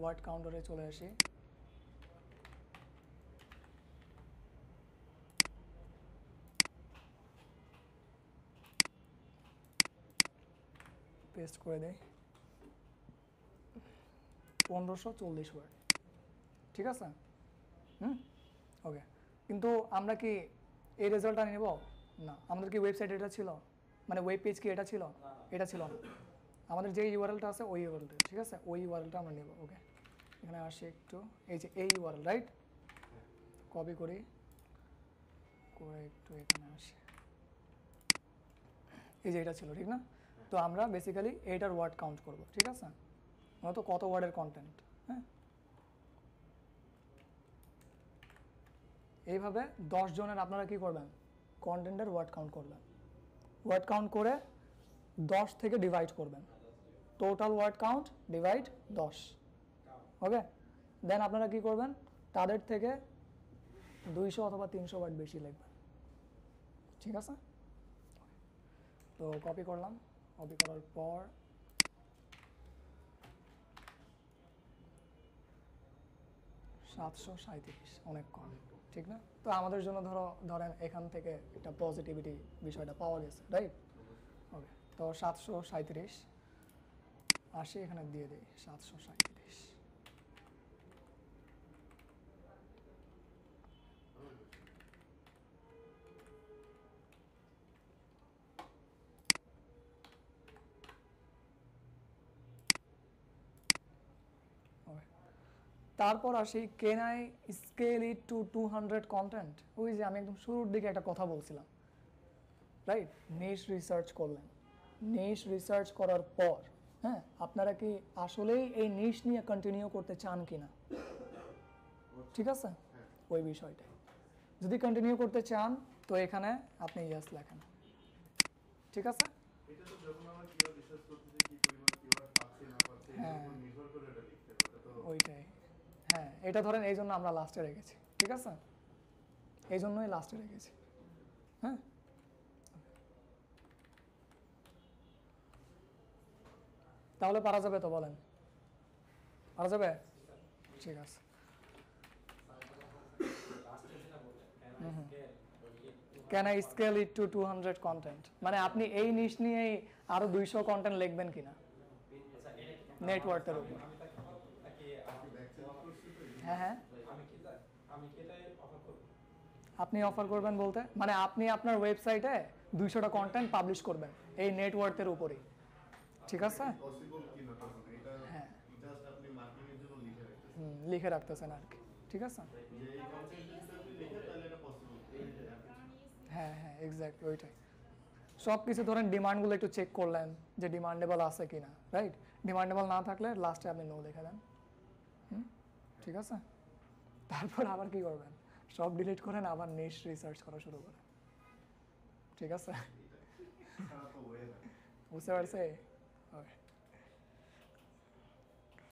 ওয়ার্ড কাউন্টারে চলে আসি, পেস্ট করে দেই 1540 ওয়ার্ড, ঠিক আছে। ওকে, কিন্তু আমরা কি এই রেজাল্টটা নেব না? আমাদের কি ওয়েবসাইট এটা ছিল, মানে ওয়েব পেজ কি এটা ছিল? এটা ছিল না। আমাদের যে ইউআরএলটা আছে ওই ইউআরএলটা, ঠিক আছে, ওই ইউআরএলটা আমরা নেব। ওকে, এখানে আসি একটু, এই যে এই ইউআরএল, রাইট? কপি করি, করে একটু এখানে আসি, এই যে এটা ছিল, ঠিক না? তো আমরা বেসিক্যালি এইটার ওয়ার্ড কাউন্ট করব, ঠিক আছে। মূলত কত ওয়ার্ডের কন্টেন্ট। হ্যাঁ, এইভাবে 10 জনের আপনারা কি করবেন? কন্টেন্টের ওয়ার্ড কাউন্ট করবেন। ওয়ার্ড কাউন্ট করে 10 থেকে ডিভাইড করবেন। Total word count divide 10। Okay, then আপনারা কি করবেন? তাদের থেকে 200 অথবা 300 ওয়ার্ড বেশি লিখবেন, ঠিক আছে। তো কপি করলাম, কপি করার পর $737, অনেক কম, ঠিক না? তো আমাদের জন্য ধরেন এখান থেকে একটা পজিটিভিটি বিষয়টা পাওয়া গেছে, রাইট? ওকে, তো 737 আসি, এখানে দিয়ে দিই 737। তারপর আসি, can I scale it to 200 content? ওই যে আমি একদম শুরুর দিকে একটা কথা বলছিলাম, রাইট? নিশ রিসার্চ করলেন, নিশ রিসার্চ করার পর হ্যাঁ, আপনারা কি আসলেই এই নিশ নিয়ে কন্টিনিউ করতে চান কিনা, ঠিক আছে, ওই বিষয়টাই। যদি কন্টিনিউ করতে চান তো এখানে আপনি ইয়েস লেখেন, ঠিক আছে। এটা তো যখন আমরা কিওয়ার্ড রিসার্চ করতেছি কি পরিমাণ কিওয়ার্ড পাচ্ছি না পাচ্ছি এর উপর নির্ভর করে এটা লিখতে হবে। এটা তো ওইটাই, হ্যাঁ, এটা ধরেন এই জন্য আমরা লাস্টে রেখেছি, ঠিক আছে, এই জন্যই লাস্টে রেখেছি। হ্যাঁ, তাহলে পারা যাবে তো, বলেন পারা যাবে? ঠিক আছে, can I scale it to 200 content, মানে আপনি এই নিশ নিয়েই আরো 200 কন্টেন্ট লিখবেন কিনা নেটওয়ার্কের উপর। হ্যাঁ হ্যাঁ, আপনি অফার করবেন বলতে মানে আপনি আপনার ওয়েবসাইটে 200টা কন্টেন্ট পাবলিশ করবেন এই নেটওয়ার্কের উপরেই, ঠিক আছে। পসিবল কি না তখন এটা হ্যাঁ, জাস্ট আপনি মার্কেটিং এর জন্য লিখে রাখতেছেন লিখে রাখতেছেন আর কি, ঠিক আছে। যে এই কনসেপ্ট যদি আপনি লিখেন তাহলে এটা পসিবল। হ্যাঁ হ্যাঁ, এক্স্যাক্টলি ওইটাই। সব কিছু ধরেন ডিমান্ডগুলো একটু চেক করলেন যে ডিমান্ডেবল আছে কিনা, রাইট? ডিমান্ডেবল না থাকলে লাস্টে আপনি নো লিখে দেন, ঠিক আছে, তারপর আবার কি করবেন, সব ডিলিট করেন, আবার নিশ রিসার্চ করা শুরু করেন। ঠিক আছে, ছাড়া তো ওয়ে না। বুঝতে পারছে?